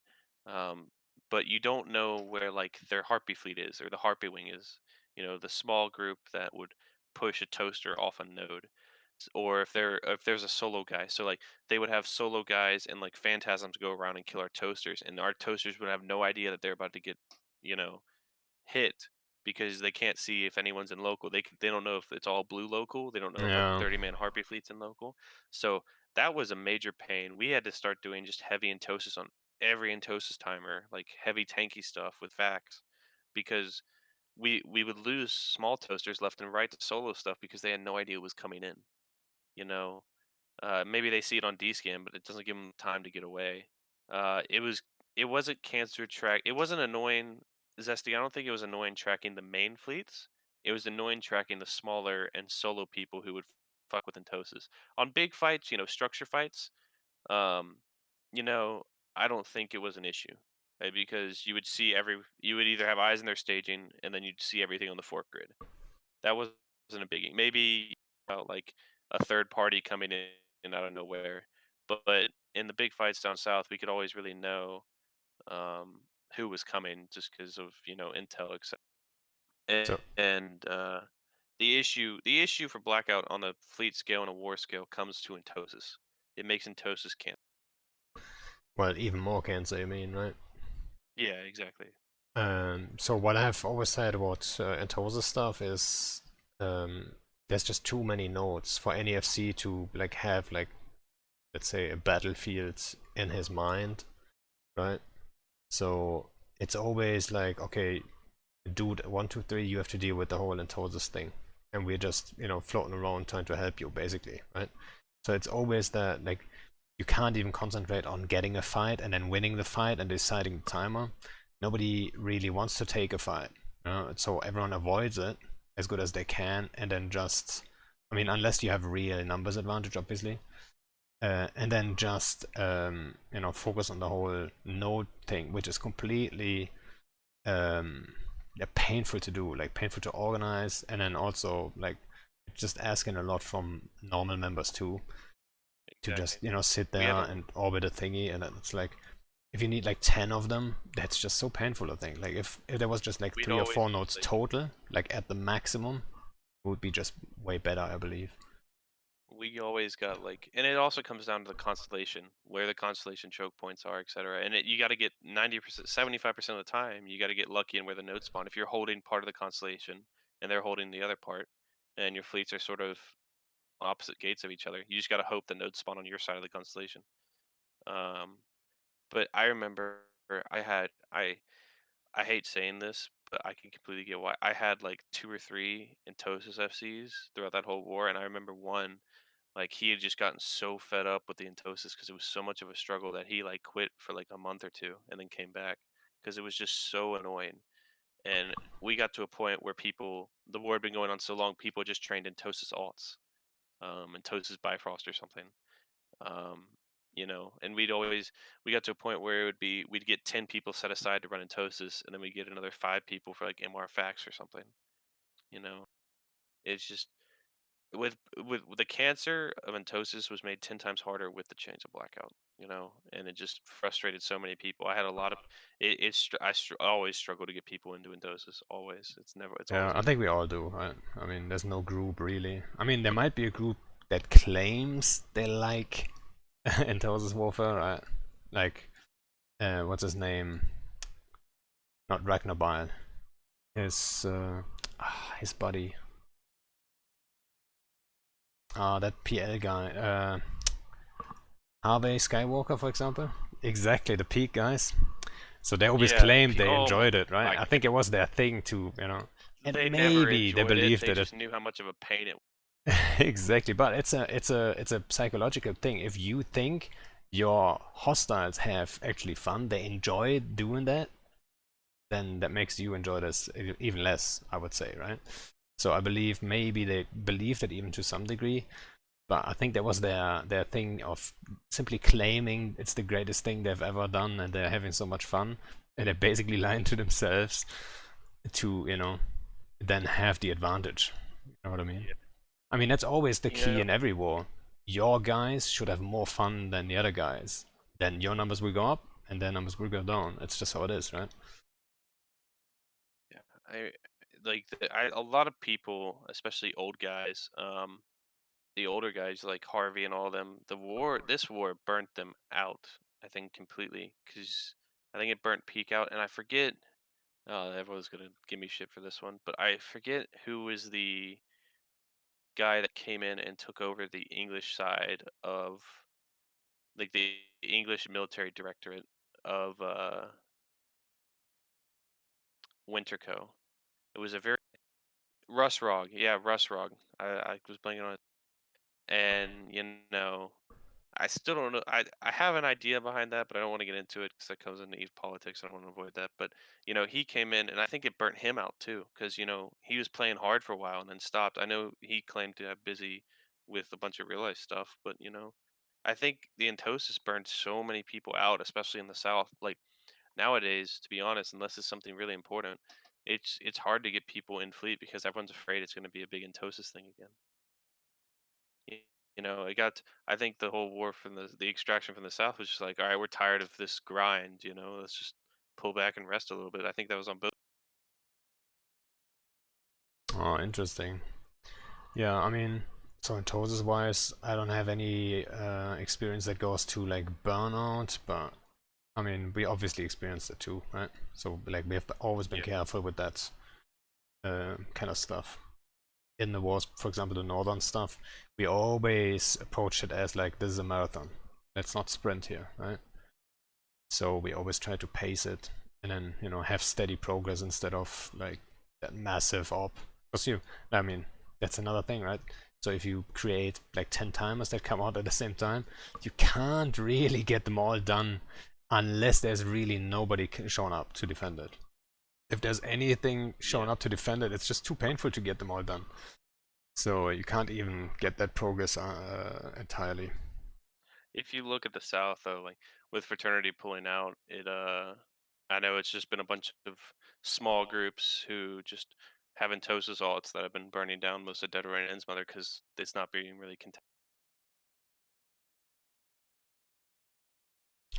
um, but you don't know where like their harpy fleet is or the harpy wing is. The small group that would push a toaster off a node, or if there's a solo guy. So like they would have solo guys and like phantasms go around and kill our toasters, and our toasters would have no idea that they're about to get you know hit because they can't see if anyone's in local. They don't know if it's all blue local. They don't know if like Yeah. 30-man harpy fleet's in local. So that was a major pain. We had to start doing just heavy entosis on every entosis timer, like heavy tanky stuff with vacs, because we would lose small toasters left and right to solo stuff because they had no idea it was coming in. You know, maybe they see it on D scan, but it doesn't give them time to get away. It wasn't cancer track. It wasn't annoying, Zesty. I don't think it was annoying tracking the main fleets. It was annoying tracking the smaller and solo people who would fuck with Entoses. On big fights, structure fights, um, you know, I don't think it was an issue. Because you would either have eyes in their staging and then you'd see everything on the fork grid. That wasn't a biggie. Maybe like a third party coming in out of nowhere, but in the big fights down south, we could always really know um, who was coming just because of intel, etc. And, So and the issue for Blackout on a fleet scale and a war scale comes to Entosis. It makes Entosis can. well, even more cancer, you mean, right? Yeah, exactly. So what I've always said about Antosa stuff is um, there's just too many nodes for any FC to like have like, let's say, a battlefield in his mind, right? So it's always like, okay, dude, 1, 2, 3, you have to deal with the whole Antosis thing, and we're just floating around trying to help you, basically, right? So it's always that like you can't even concentrate on getting a fight and then winning the fight and deciding the timer. Nobody really wants to take a fight, so everyone avoids it as good as they can, and then just, I mean, unless you have real numbers advantage, obviously, and then just focus on the whole node thing, which is completely yeah, painful to do, like painful to organize, and then also like just asking a lot from normal members too, to Exactly. just sit We there had a and orbit a thingy, and then it's like if you need like 10 of them, that's just so painful, I think. Like if there was just like we'd 3 or 4 always nodes like total, like at the maximum, it would be just way better, I believe. we always got like, and it also comes down to the constellation, where the constellation choke points are, etc. And you got to get 90%, 75% of the time, you got to get lucky in where the nodes spawn. If you're holding part of the constellation and they're holding the other part, and your fleets are sort of opposite gates of each other, you just got to hope the nodes spawn on your side of the constellation. Um, but I remember I hate saying this, but I can completely get why. I had like 2 or 3 Entosis FCs throughout that whole war, and I remember one, like he had just gotten so fed up with the Entosis because it was so much of a struggle that he like quit for like a month or two and then came back because it was just so annoying. and we got to a point where the war had been going on so long, people just trained in Tosis alts, and Tosis Bifrost or something. Um, and we got to a point where we'd get 10 people set aside to run in Tosis, and then we get another 5 people for like MR Fax or something. You know, it's just with the cancer of Entosis was made 10 times harder with the change of Blackout. And it just frustrated so many people. I had a lot of I always struggle to get people into Entosis. Always, it's Yeah, always I been think hard. we all do, right? I mean, there's no group really. I mean, there might be a group that claims they like Intelligence Warfare, right? Like, what's his name? Not Ragnarbile. His buddy. That PL guy. Harvey Skywalker, for example. Exactly, the peak guys. So they always Yeah, claimed they oh enjoyed it, right? my I god, think it was their thing to, you know. And they never maybe they enjoyed it. believed They it. just knew how much of a pain it. Exactly, but it's a psychological thing. If you think your hostiles have actually fun, they enjoy doing that, then that makes you enjoy this even less, I would say, right? So I believe maybe they believed it even to some degree, but I think that was their thing of simply claiming it's the greatest thing they've ever done and they're having so much fun, and they're basically lying to themselves to, then have the advantage. You know what I mean? Yeah. I mean, that's always the You key know, in every war. Your guys should have more fun than the other guys. Then your numbers will go up and their numbers will go down. It's just how it is, right? yeah. A lot of people, especially old guys, the older guys like Harvey and all of them, this war burnt them out. I think completely because I think it burnt Peak out, and I forget. Everyone's gonna give me shit for this one, but I forget who was the guy that came in and took over the English side of like the English military directorate of Winterco. It was a very Russ Rog, yeah, Russ Rog. I was blanking on it, and I still don't know. I have an idea behind that, but I don't want to get into it because that comes into Eve politics. I want to avoid that. But he came in, and I think it burnt him out too, because he was playing hard for a while and then stopped. I know he claimed to have busy with a bunch of real life stuff, but I think the Entosis burned so many people out, especially in the South. Like nowadays, to be honest, unless it's something really important, it's hard to get people in fleet because everyone's afraid it's going to be a big Entosis thing again. Y- it got. I think the whole war from the extraction from the south was just like, all right, we're tired of this grind. Let's just pull back and rest a little bit. I think that was on both. Oh, interesting. Yeah, I mean, so in Tosis wise, I don't have any experience that goes to like burnout, but I mean, we obviously experienced it too, right? So like we have always been Yeah, careful with that kind of stuff. In the wars, for example, the northern stuff, we always approach it as like this is a marathon. Let's not sprint here, right? So we always try to pace it and then have steady progress instead of like that massive op. Because I mean, that's another thing, right? So if you create like 10 timers that come out at the same time, you can't really get them all done unless there's really nobody showing up to defend it. If there's anything yeah. showing up to defend it, it's just too painful to get them all done. So you can't even get that progress entirely. If you look at the south though, like with fraternity pulling out, I know it's just been a bunch of small groups who just have Entosis alts that have been burning down most of Dead Rain End's mother because it's not being really contested.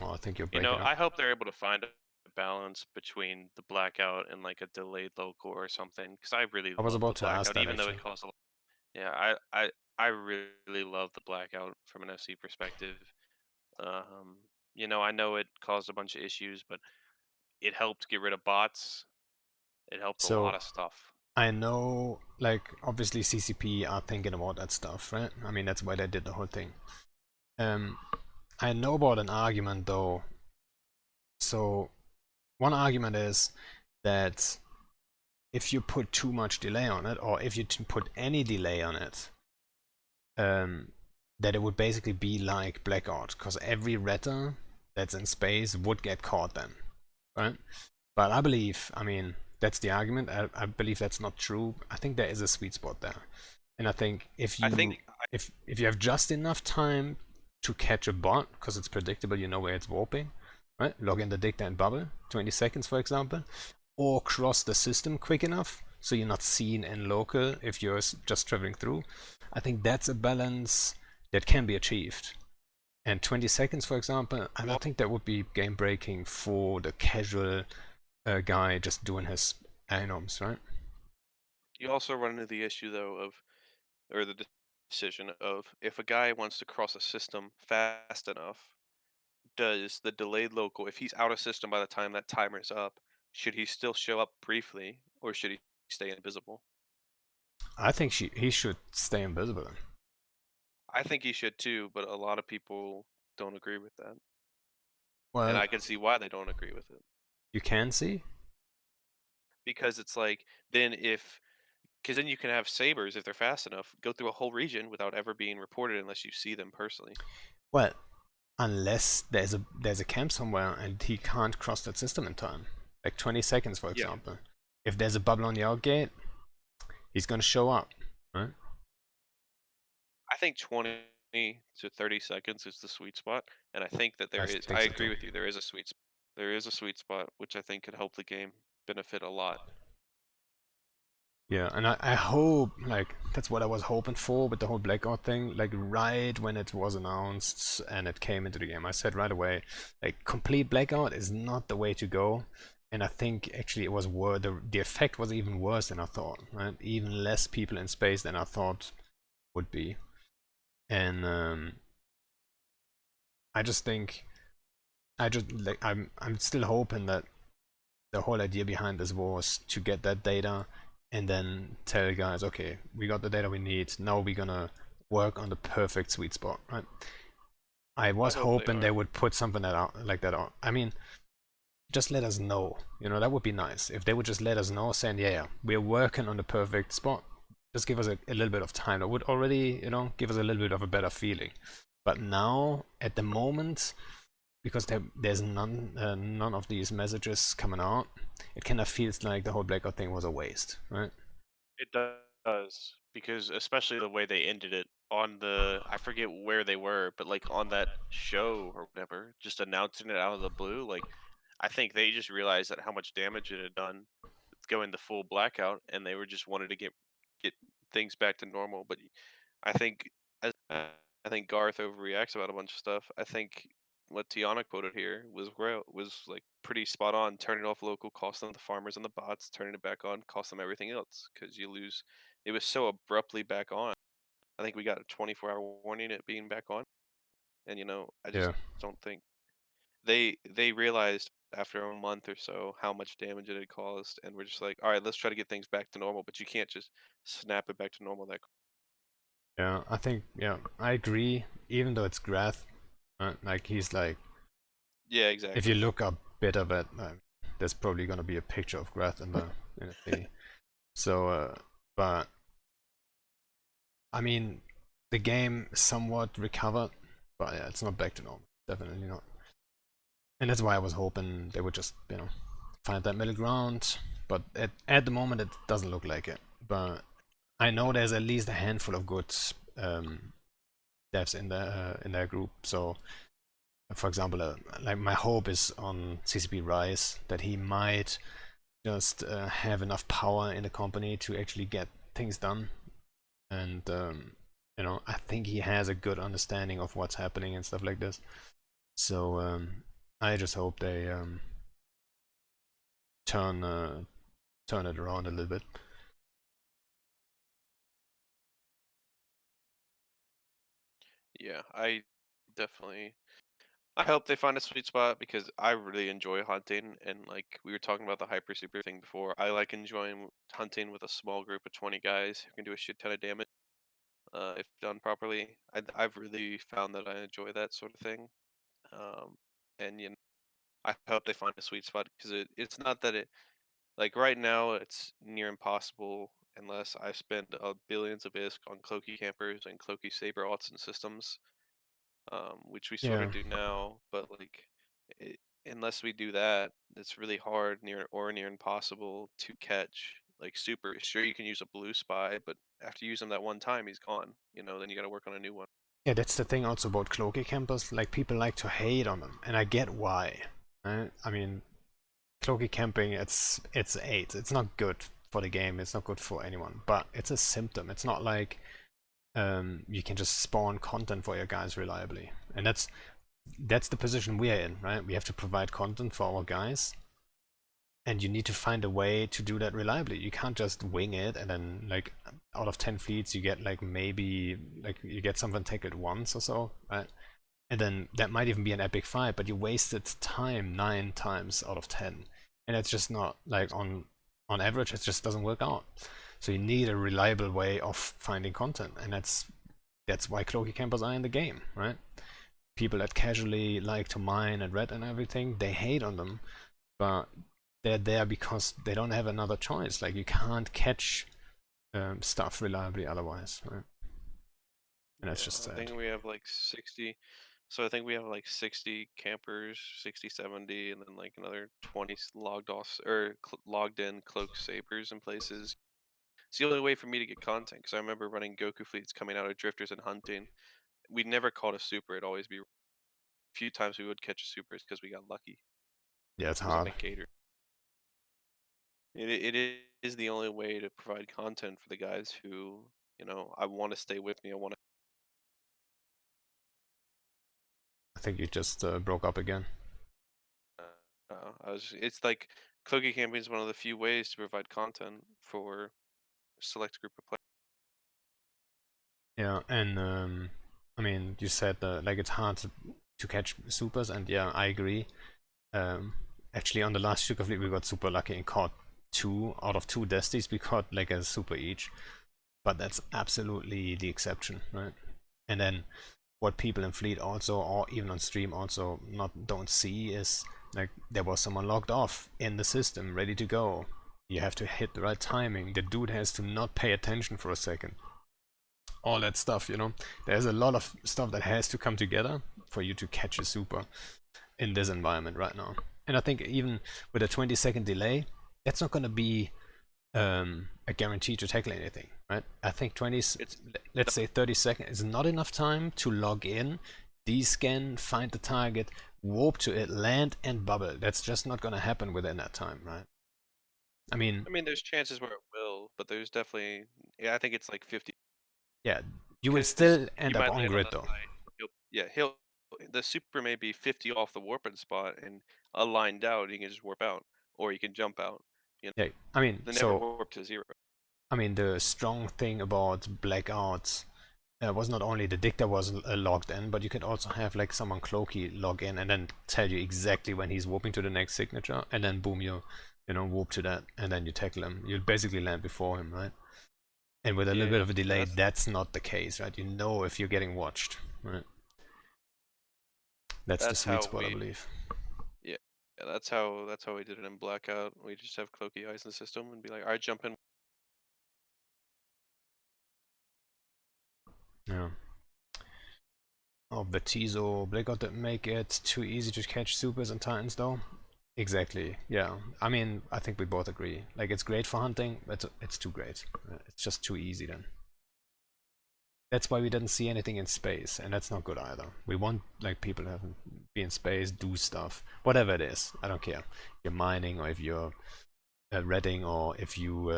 Oh, I think you're breaking up. I hope they're able to find a balance between the blackout and like a delayed local or something. Because I really I was love the about to ask blackout, that even though it actually. caused a lot. Yeah, I really love the blackout from an FC perspective. Um, I know it caused a bunch of issues, but it helped get rid of bots. It helped a lot So of stuff. I know, like, obviously CCP are thinking about that stuff, right? I mean, that's why they did the whole thing. Um, I know about an argument though. So one argument is that if you put too much delay on it, or if you put any delay on it, um, that it would basically be like Blackout, because every Retter that's in space would get caught then, right? But I believe, I mean, that's the argument. I believe that's not true. I think there is a sweet spot there, and I think I think if you have just enough time to catch a bot because it's predictable, you know where it's warping, right? Log in the dicta and bubble, 20 seconds for example, or cross the system quick enough so you're not seen in local if you're just traveling through. I think that's a balance that can be achieved. And 20 seconds, for example, I don't think that would be game breaking for the casual guy just doing his anoms, right? you also run into the issue though of, or the decision of, if a guy wants to cross a system fast enough, does the delayed local, if he's out of system by the time that timer is up, should he still show up briefly or should he stay invisible? I think he should stay invisible. I think he should too, but a lot of people don't agree with that. And Well, I can see why they don't agree with it. you can see. Because it's like, then if, because then you can have sabers, if they're fast enough, go through a whole region without ever being reported unless you see them personally. Well, unless there's a camp somewhere and he can't cross that system in time, like 20 seconds, for Yeah. example. If there's a bubble on the outgate, he's gonna show up, right? I think 20 to 30 seconds is the sweet spot. And I think that I I think so agree too. with you, there is a there is a sweet spot, which I think could help the game benefit a lot. Yeah, and I hope, like, that's what I was hoping for with the whole Blackout thing. Like, right when it was announced and it came into the game, I said right away, like, complete Blackout is not the way to go. And I think actually it was worse. The effect was even worse than I thought, right? Even less people in space than I thought would be. And I just think, I'm still hoping that the whole idea behind this was to get that data and then tell guys, okay, we got the data we need. Now we're gonna work on the perfect sweet spot, right? I I was hope they hoping they are. would put something that out like that out. I mean, just let us know. You know, that would be nice if they would just let us know, saying, yeah, we're working on the perfect spot. Just give us a little bit of time. That would already, give us a little bit of a better feeling. But now, at the moment, because there's none of these messages coming out, it kind of feels like the whole Blackout thing was a waste, right? It does, because especially the way they ended it on the, I forget where they were, but like on that show or whatever, just announcing it out of the blue, like I think they just realized that how much damage it had done going the full blackout, and they were just wanted to get things back to normal. But I think I think Garth overreacts about a bunch of stuff. I think what Tiana quoted here was like pretty spot on. Turning off local cost them the farmers and the bots. Turning it back on cost them everything else because you lose. It was so abruptly back on. I think we got a 24-hour warning it being back on, and I just Yeah, don't think they realized after a month or so how much damage it had caused, and we're just like, all right, let's try to get things back to normal. But you can't just snap it back to normal that. yeah, I think, yeah, I agree. Even though it's Grath, like he's like, Yeah, if you exactly. look up bit of it, there's probably gonna be a picture of Grath in the thing. So, but I mean, the game somewhat recovered, but yeah, it's not back to normal. Definitely not. And that's why I was hoping they would just, find that middle ground. But at the moment, it doesn't look like it. But I know there's at least a handful of good um, devs in their group. So, for example, like my hope is on CCP Rise that he might just have enough power in the company to actually get things done. And I think he has a good understanding of what's happening and stuff like this. So I just hope they turn turn it around a little bit. Yeah, definitely. I hope they find a sweet spot because I really enjoy hunting, and like we were talking about the hyper super thing before, I like enjoying hunting with a small group of 20 guys who can do a shit ton of damage if done properly. I've really found that I enjoy that sort of thing. Um, and I hope they find a sweet spot because it's not that it, like right now it's near impossible unless I spend billions of ISK on Cloaky campers and Cloaky saber aughts and systems, which we sort Yeah, of do now. But like, unless we do that, it's really hard, near impossible to catch like super. Sure, you can use a blue spy, but after you use him that one time, he's gone. Then you got to work on a new one. Yeah, that's the thing also about cloaky campers. Like, people like to hate on them, and I get why. Right? I mean, cloaky camping, it's 8. It's not good for the game. It's not good for anyone. But it's a symptom. It's not like you can just spawn content for your guys reliably, and that's the position we are in, right? We have to provide content for our guys, and you need to find a way to do that reliably. You can't just wing it and then, like, out of 10 fleets you get like maybe like you get something tackled once or so, right? And then that might even be an epic fight, but you wasted time 9 times out of 10, and it's just not like on average it just doesn't work out. So you need a reliable way of finding content, and that's why cloaky campers are in the game, right? People that casually like to mine and red and everything, they hate on them, but they're there because they don't have another choice. Like, you can't catch stuff reliably otherwise, right? And that's just I sad. think we have like 60. So I think we have like 60 campers, 60, 70, and then like another 20 logged off or logged in cloak sabers in places. It's the only way for me to get content because I remember running Goku fleets coming out of drifters and hunting. We never caught a super. It'd always be a few times we would catch a super because we got lucky. Yeah, it's It was a hard. negator. It is the only way to provide content for the guys who, I want to stay with me. I want to. I think you just broke up again. It's like cookie camping is one of the few ways to provide content for a select group of players. Yeah, and I mean, you said like it's hard to catch supers, and yeah, I agree. Um, Actually, on the last Sugar Fleet, we got super lucky and caught 2 out of 2 Desties. We caught like a super each, but that's absolutely the exception, right? And then what people in Fleet also, or even on stream also, don't see is like there was someone logged off in the system, ready to go. You have to hit the right timing. The dude has to not pay attention for a second. All that stuff, There's a lot of stuff that has to come together for you to catch a super in this environment right now. And I think even with a 20-second delay, that's not going to be a guarantee to tackle anything, right? I think let's say 30 seconds is not enough time to log in, descan, find the target, warp to it, land, and bubble. That's just not going to happen within that time, right? I mean, There's chances where it will, but there's definitely, yeah, I think it's like 50. yeah, you will Because still you end up might on land on grid the though. side. The super may be 50 off the warping spot and aligned out. You can just warp out, or you can jump out. Yeah, I mean, They never so warp to 0. the strong thing about Blackout was not only the dictator was logged in, but you could also have like someone cloaky log in and then tell you exactly when he's warping to the next signature, and then boom, you warp to that, and then you tackle him. You'll basically land before him, right? And with a little bit of a delay, that's not the case, right? You know if you're getting watched, right? That's the sweet spot, I believe. Yeah, that's how we did it in Blackout. We just have cloaky eyes in the system and be like, all right, jump in. Yeah. Oh, Batizo, Blackout didn't make it too easy to catch supers and titans though. Exactly. Yeah. I mean, I think we both agree. Like, it's great for hunting, but it's too great. It's just too easy then. That's why we didn't see anything in space, and that's not good either. We want like people to be in space, do stuff, whatever it is. I don't care. If you're mining, or if you're redding, or if you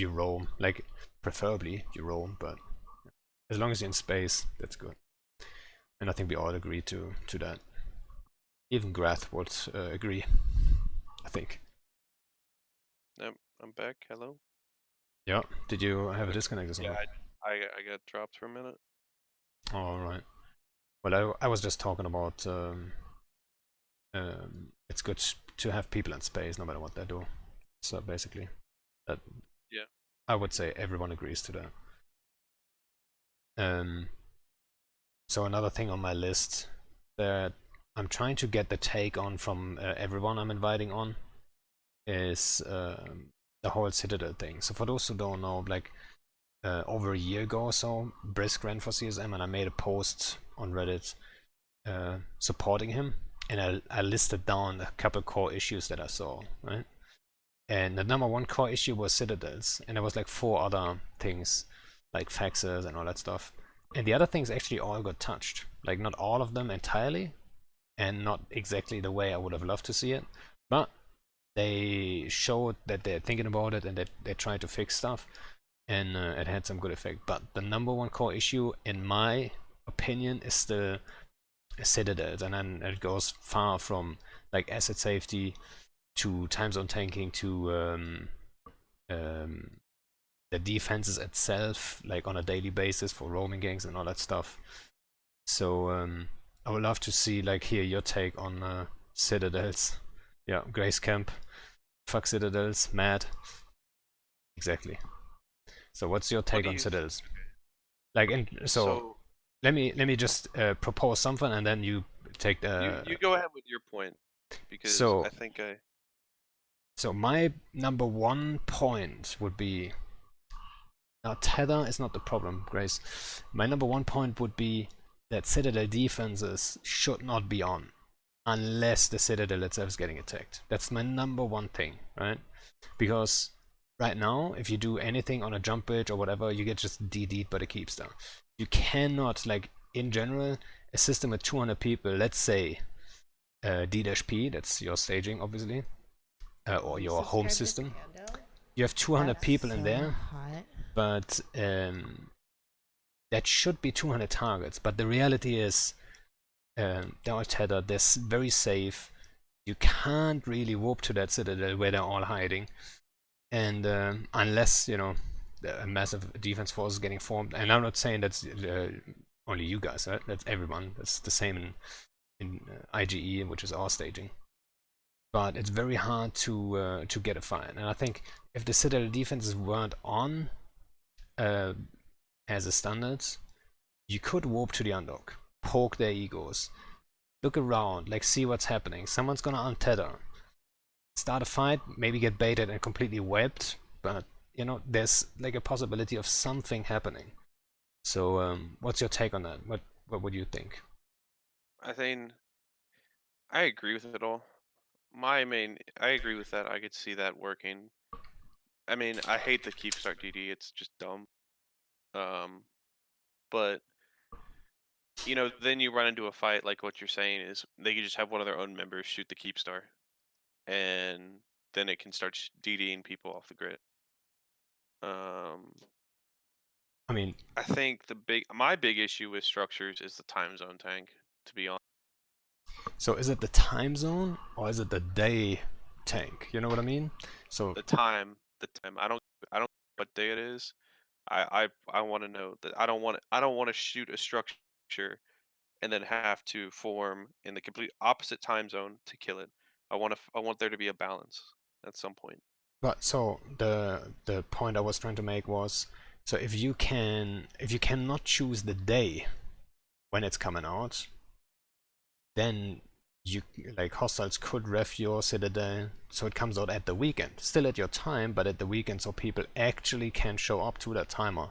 roam. Like, preferably you roam, but as long as you're in space, that's good. And I think we all agree to that. Even Grath would agree, I think. Yep, I'm back. Hello. Yeah. Did you have a disconnect or something? Yeah, I got dropped for a minute. All right. Well, I was just talking about it's good to have people in space no matter what they do. So basically, that Yeah. I would say everyone agrees to that. So another thing on my list that I'm trying to get the take on from everyone I'm inviting on is the whole Citadel thing. So for those who don't know, like over a year ago or so, Brisk ran for CSM, and I made a post on Reddit supporting him. and I listed down a couple core issues that I saw, right? And the number one core issue was citadels, and there was like 4 other things, like faxes and all that stuff. And the other things actually all got touched, like not all of them entirely, and not exactly the way I would have loved to see it, but they showed that they're thinking about it and that they're trying to fix stuff, and it had some good effect. But the number one core issue, in my opinion, is still citadels, and then it goes far from like asset safety to time zone tanking to the defenses itself, like on a daily basis for roaming gangs and all that stuff. So I would love to see, like, hear your take on citadels. Yeah, Grace Camp, fuck citadels, mad. Exactly. So what's your What take do on you? citadels? Like, and so So let me just propose something, and then you take the. you go ahead with your point because So I think I. so my number one point would be. Now, tether is not the problem, Grace. My number one point would be that Citadel defenses should not be on unless the Citadel itself is getting attacked. That's my number one thing, right? Because right now, if you do anything on a jump bridge or whatever, you get just DD'd by the Keepster. You cannot, like, in general, a system with 200 people, let's say D-P, that's your staging, obviously, or You your home subscribe to system. Pando? You have 200 That's people in so there, hot. but that should be 200 targets. But the reality is, they're all tethered, they're very safe. You can't really warp to that citadel where they're all hiding. And unless, you know, a massive defense force is getting formed. And I'm not saying that's only you guys, right? That's everyone. That's the same in IGE, which is our staging. But it's very hard to get a fight. And I think if the citadel defenses weren't on as a standard, you could warp to the undock, poke their egos, look around, like see what's happening. Someone's gonna untether, start a fight, maybe get baited and completely wiped, but you know, there's like a possibility of something happening. So what's your take on that? What would you think? I think I agree with it all. I agree with that. I could see that working. I mean, I hate the keep start DD. It's just dumb. Um, but then you run into a fight like what you're saying is they could just have one of their own members shoot the keep star, and then it can start DDing people off the grid. Um, I mean, I think my big issue with structures is the time zone tank. To be honest, so is it the time zone or is it the day tank? You know what I mean? So the time. I don't know what day it is. I want to know that I don't want to shoot a structure and then have to form in the complete opposite time zone to kill it. I want there to be a balance at some point. but so the point I was trying to make was, so if you cannot choose the day when it's coming out, then you, like, hostiles could ref your citadel so it comes out at the weekend, still at your time, but at the weekend, so people actually can show up to that timer,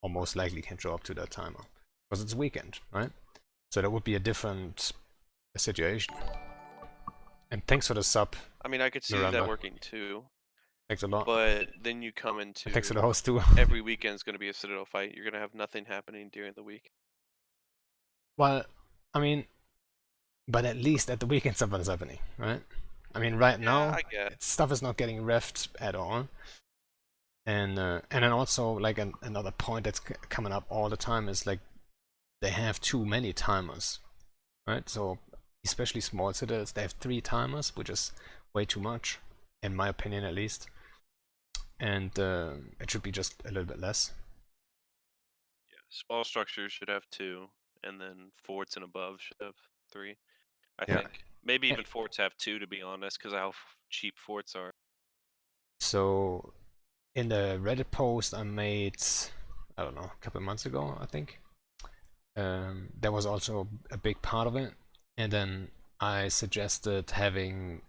or most likely can show up to that timer because it's weekend, right? So that would be a different situation. And thanks for the sub, I mean, I could see that Miranda. working too, Thanks a lot. but then you come And thanks for into the host too. every weekend's going to be a Citadel fight. You're going to have nothing happening during the week. Well, I mean, but at least at the weekend something's happening, right? I mean, right Yeah, now I guess. stuff is not getting refed at all. And then also, like, another point that's coming up all the time is, like, they have too many timers, right? So especially small citadels, they have 3 timers, which is way too much, in my opinion at least. And it should be just a little bit less. Yeah, small structures should have 2, and then forts and above should have 3. I Yeah. think maybe Eh, even forts have 2 to be honest, because of how cheap forts are. So in the Reddit post I made, I don't know, a couple of months ago, I think, there was also a big part of it, and then I suggested having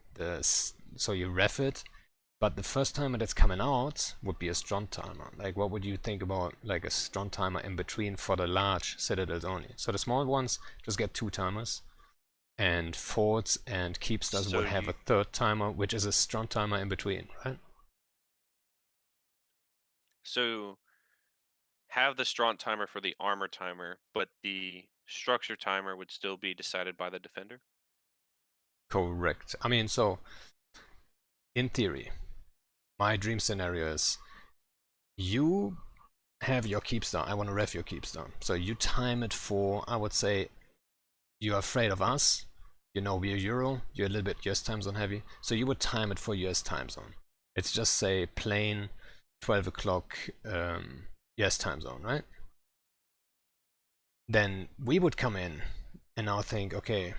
so you ref it, but the first timer that's coming out would be a strong timer. Like, what would you think about, like, a strong timer in between for the large citadels only? So the small ones just get 2 timers, and forts and keepsters So would have a third timer, which is a strong timer in between, right? So have the strong timer for the armor timer, but the structure timer would still be decided by the defender. Correct. I mean, so in theory, my dream scenario is you have your keepstar. I want to ref your keepstar. So you time it for, I would say, you're afraid of us. You know, we're Euro. You're a little bit US time zone heavy. So you would time it for US time zone. It's just say plain 12 o'clock US time zone, right? Then we would come in and now think, okay,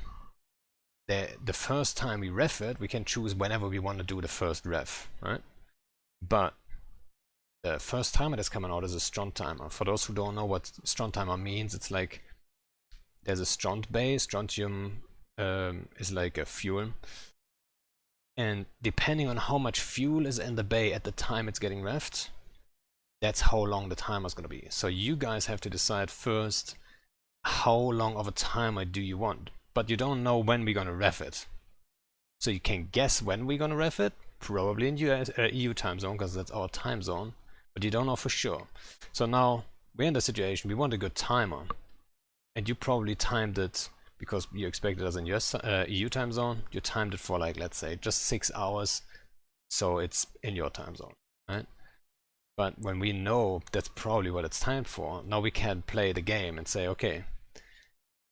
the first time we ref it, we can choose whenever we want to do the first ref, right? But the first timer that's coming out is a strong timer. For those who don't know what strong timer means, it's like there's a stront bay. Strontium is like a fuel. And depending on how much fuel is in the bay at the time it's getting refed, that's how long the timer's going to be. So you guys have to decide first how long of a timer do you want. But you don't know when we're going to ref it. So you can guess when we're going to ref it, probably in EU time zone, because that's our time zone. But you don't know for sure. So now we're in the situation, we want a good timer. And you probably timed it because you expected us in US, EU time zone. You timed it for like, let's say, just 6 hours. So it's in your time zone, right? But when we know that's probably what it's timed for, now we can play the game and say, okay,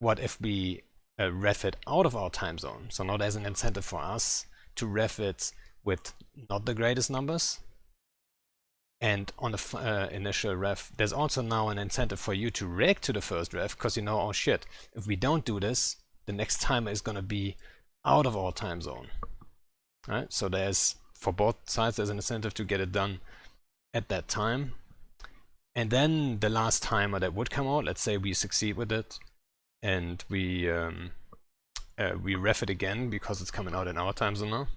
what if we ref it out of our time zone? So now there's an incentive for us to ref it with not the greatest numbers. And on the initial ref, there's also now an incentive for you to react to the first ref, because you know, oh shit, if we don't do this, the next timer is going to be out of our time zone. Right? So there's, for both sides, there's an incentive to get it done at that time. And then the last timer that would come out, let's say we succeed with it, and we ref it again because it's coming out in our time zone now.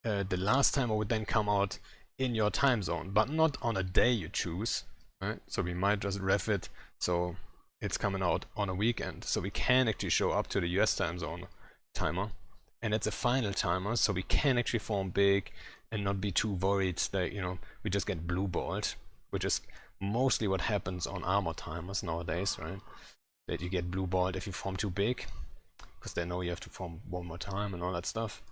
The last timer would then come out in your time zone, but not on a day you choose, right? So we might just ref it so it's coming out on a weekend, so we can actually show up to the US time zone timer, and it's a final timer, so we can actually form big and not be too worried that, you know, we just get blue balled, which is mostly what happens on armor timers nowadays, right? That you get blue balled if you form too big, because they know you have to form one more time and all that stuff.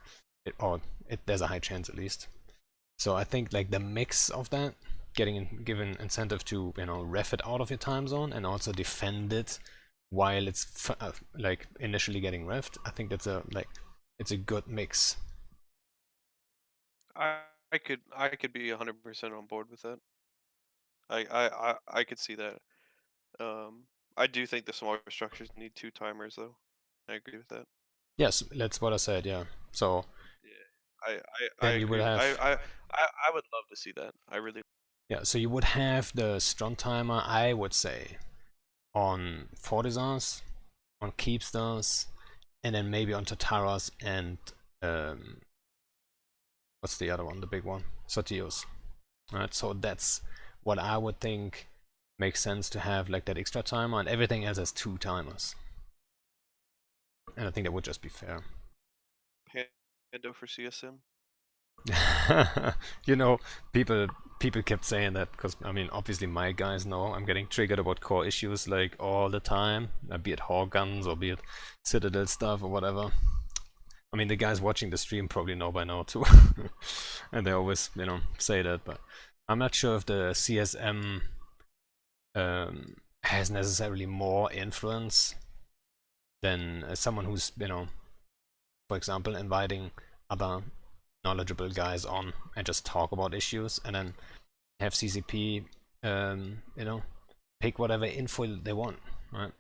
There's a high chance at least. So I think like the mix of that, given incentive to, you know, ref it out of your time zone and also defend it while it's like initially getting refed, I think that's it's a good mix. I could be 100% on board with that. I could see that. I do think the smaller structures need 2 timers though. I agree with that. Yes, that's what I said. Yeah. So Yeah, I then you would agree. have, I would love to see that. I really. yeah. So you would have the strong timer, I would say, on Fortisans, on Keepstars, and then maybe on Tataras and what's the other one, the big one? Sotios. Right, so that's what I would think makes sense to have, like that extra timer, and everything else has 2 timers. And I think that would just be fair. Pando for CSM. You know, people kept saying that because, I mean, obviously my guys know I'm getting triggered about core issues like all the time, be it Hawk guns or be it Citadel stuff or whatever. I mean, the guys watching the stream probably know by now too. And they always, you know, say that, but I'm not sure if the CSM has necessarily more influence than someone who's, you know, for example, inviting other knowledgeable guys on and just talk about issues, and then have CCP, you know, pick whatever info they want, right?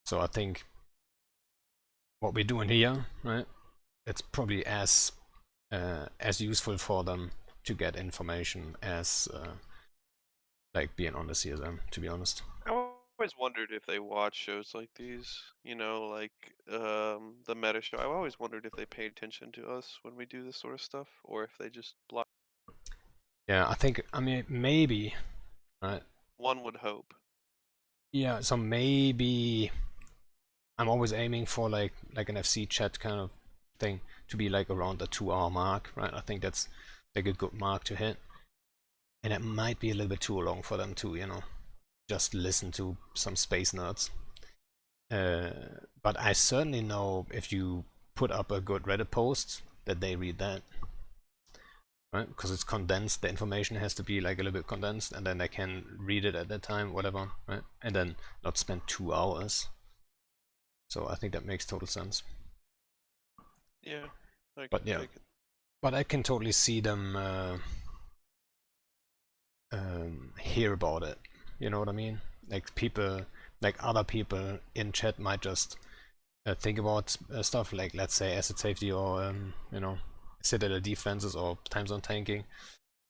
So I think what we're doing here, right, it's probably as useful for them to get information as like being on the CSM, to be honest. I always wondered if they watch shows like these, you know, like the meta show. I always wondered if they pay attention to us when we do this sort of stuff, or if they just block. Yeah, I think, I mean, maybe, right? One would hope. Yeah, so maybe I'm always aiming for like an FC chat kind of thing to be like around the 2 hour mark, right? I think that's like a good mark to hit. And it might be a little bit too long for them to, just listen to some space nerds. But I certainly know if you put up a good Reddit post that they read that, right? Because it's condensed, the information has to be like a little bit condensed, and then they can read it at that time, whatever, right? And then not spend 2 hours. So I think that makes total sense. Yeah. But yeah, but I can totally see them hear about it. You know what I mean? Like people, like other people in chat might just think about stuff like, let's say, asset safety or citadel defenses or time zone tanking,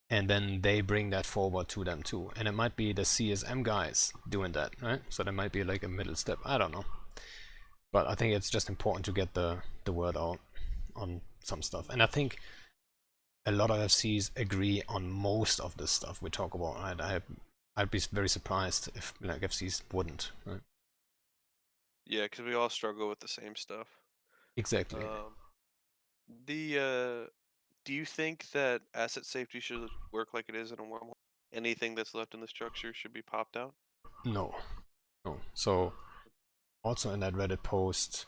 and then they bring that forward to them too. And it might be the CSM guys doing that, right? So there might be like a middle step. I don't know, but I think it's just important to get the word out on some stuff. And I think a lot of FCs agree on most of this stuff we talk about. Right? I'd be very surprised if like FCs wouldn't. Right? Yeah, because we all struggle with the same stuff. Exactly. Do you think that asset safety should work like it is in a wormhole? Anything that's left in the structure should be popped out? No, no. So also in that Reddit post,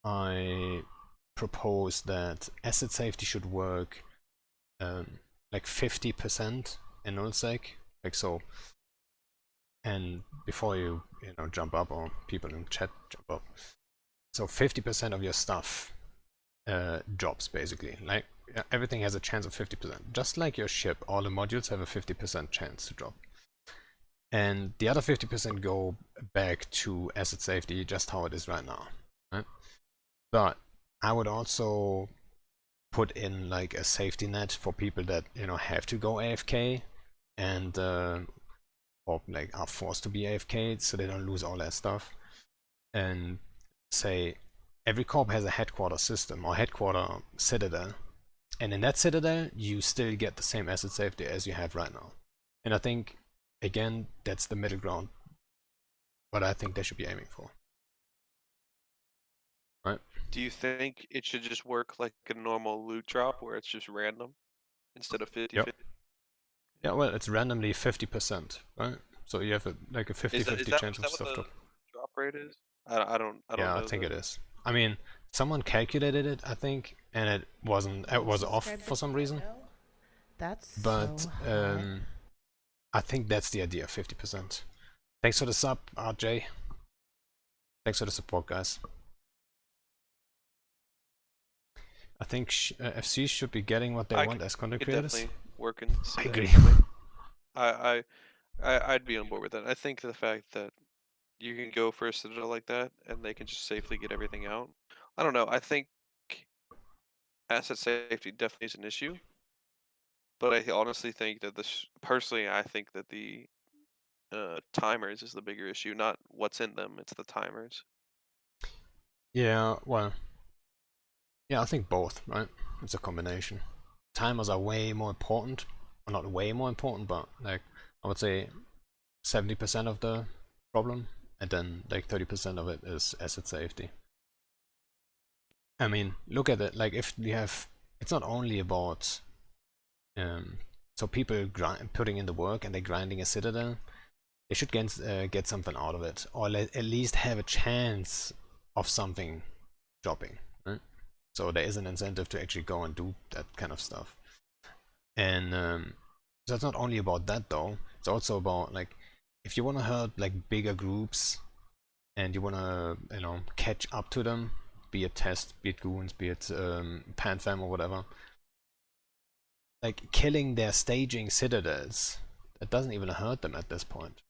I proposed that asset safety should work like 50% in nullsec, like so. And before you jump up, or people in chat jump up, so 50% of your stuff drops basically. Like everything has a chance of 50%, just like your ship. All the modules have a 50% chance to drop, and the other 50% go back to asset safety, just how it is right now, right? But I would also put in like a safety net for people that have to go AFK and or like are forced to be AFK, so they don't lose all their stuff. And say every corp has a headquarter system or headquarter citadel, and in that citadel you still get the same asset safety as you have right now. And I think again that's the middle ground, what I think they should be aiming for. Right? Do you think it should just work like a normal loot drop where it's just random instead of 50-50? Yep. Yeah, well, it's randomly 50%, right? So you have like a 50-50 chance Is of that what stuff the drop. drop rate is? I don't Yeah, I know think the. it is. I mean, someone calculated it, I think, and it was off Subscribe to for some reason. Seddow? That's But so hot. I think that's the idea, 50%. Thanks for the sub, RJ. Thanks for the support, guys. I think FC should be getting what they want as content Could creators. definitely work in I CM. agree. I'd be on board with that. I think the fact that you can go for a citadel like that and they can just safely get everything out. I don't know. I think asset safety definitely is an issue, but I honestly think that personally, I think that the timers is the bigger issue, not what's in them. It's the timers. Yeah, well, yeah, I think both, right? It's a combination. Timers are way more important, or not way more important, but like I would say 70% of the problem, and then like 30% of it is asset safety. I mean, look at it. Like if we have, it's not only about so people putting in the work and they're grinding a citadel. They should get something out of it, or at least have a chance of something dropping. Right? So there is an incentive to actually go and do that kind of stuff. And so it's not only about that though. It's also about like if you want to hurt like bigger groups and you want to catch up to them, be it test, be it goons, be it panfam or whatever. Like killing their staging citadels, that doesn't even hurt them at this point.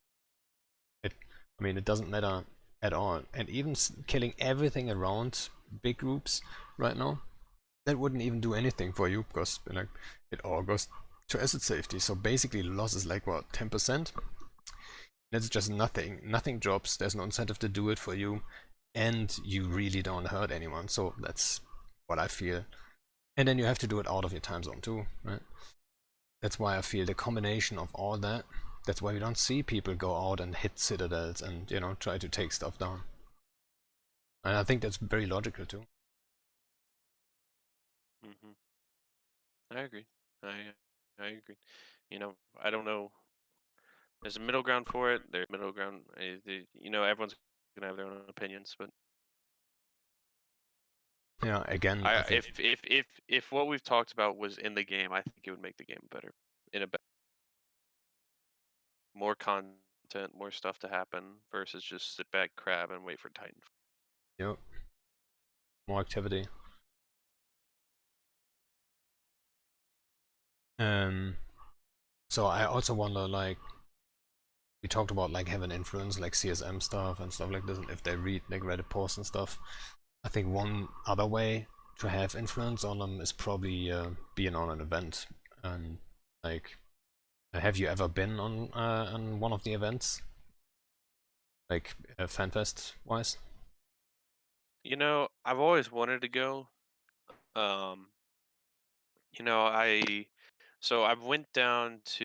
I mean, it doesn't matter at all. And even killing everything around big groups right now, that wouldn't even do anything for you because like it all goes to asset safety. So basically, loss is like what, 10%? That's just nothing. Nothing drops. There's no incentive to do it for you, and you really don't hurt anyone. So that's what I feel. And then you have to do it out of your time zone too, right? That's why I feel the combination of all that. That's why we don't see people go out and hit citadels and try to take stuff down. And I think that's very logical too. Hmm. I agree. I agree. I don't know. There's a middle ground for it. There's middle ground. Everyone's gonna have their own opinions, but Yeah, again, I I think if what we've talked about was in the game, I think it would make the game better. In a more content, more stuff to happen versus just sit back, crab, and wait for Titan. yep, more activity. Um, so I also wonder, like, we talked about like having influence, like CSM stuff and stuff like this, and if they read like Reddit posts and stuff. I think one other way to have influence on them is probably being on an event. And like, have you ever been on one of the events, like FanFest wise? I've always wanted to go. Um, you know, I so I went down to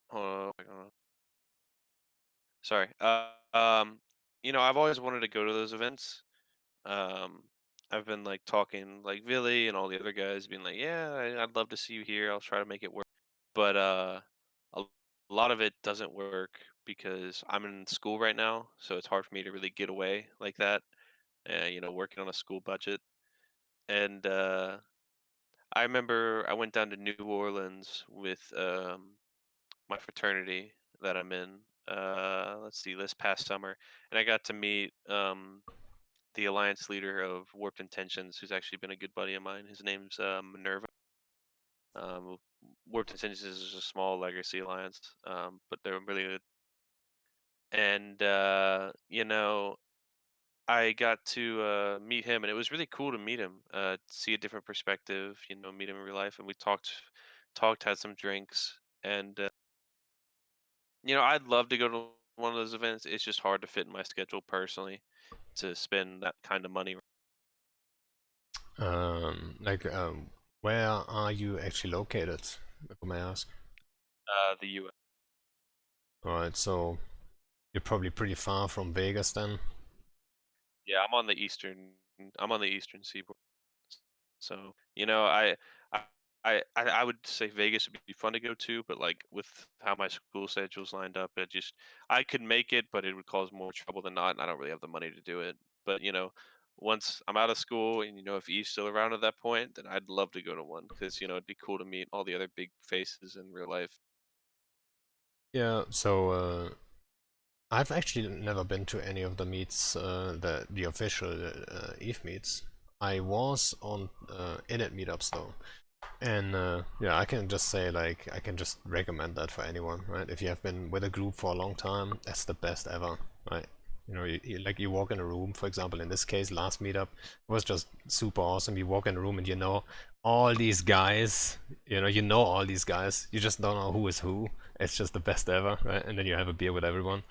hold on. Sorry. I've always wanted to go to those events. Um, I've been like talking like Billy and all the other guys, being like, "Yeah, I'd love to see you here. I'll try to make it work." But a lot of it doesn't work because I'm in school right now, so it's hard for me to really get away like that. Working on a school budget. And I remember I went down to New Orleans with my fraternity that I'm in. Let's see, this past summer, and I got to meet the alliance leader of Warped Intentions, who's actually been a good buddy of mine. His name's Minerva. Um, Warped Intentions is a small legacy alliance, but they're really good. And I got to meet him, and it was really cool to meet him, see a different perspective. Meet him in real life, and we talked, had some drinks, and I'd love to go to one of those events. It's just hard to fit in my schedule personally to spend that kind of money. Like, where are you actually located, if I may ask? The U.S. Alright, so you're probably pretty far from Vegas then. Yeah, I'm on the eastern seaboard. So, I would say Vegas would be fun to go to, but like with how my school schedule's lined up, I could make it, but it would cause more trouble than not, and I don't really have the money to do it. But once I'm out of school, and if Eve's still around at that point, then I'd love to go to one because it'd be cool to meet all the other big faces in real life. Yeah, so I've actually never been to any of the meets, the official Eve meets. I was on Init meetups though, and yeah, I can just say like I can just recommend that for anyone, right? If you have been with a group for a long time, that's the best ever, right? Like you walk in a room, for example, in this case, last meetup was just super awesome. You walk in a room and all these guys, you know all these guys. You just don't know who is who. It's just the best ever, right? And then you have a beer with everyone.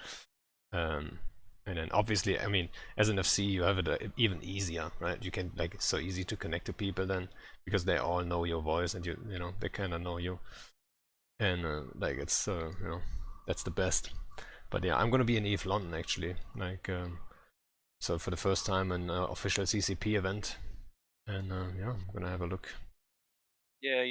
Um, and then obviously, I mean, as an FC, you have it even easier, right? You can like it's so easy to connect to people then because they all know your voice and they kind of know you, and like it's that's the best. But yeah, I'm gonna be in Eve London actually, like so for the first time an official CCP event, and yeah, I'm gonna have a look. Yeah,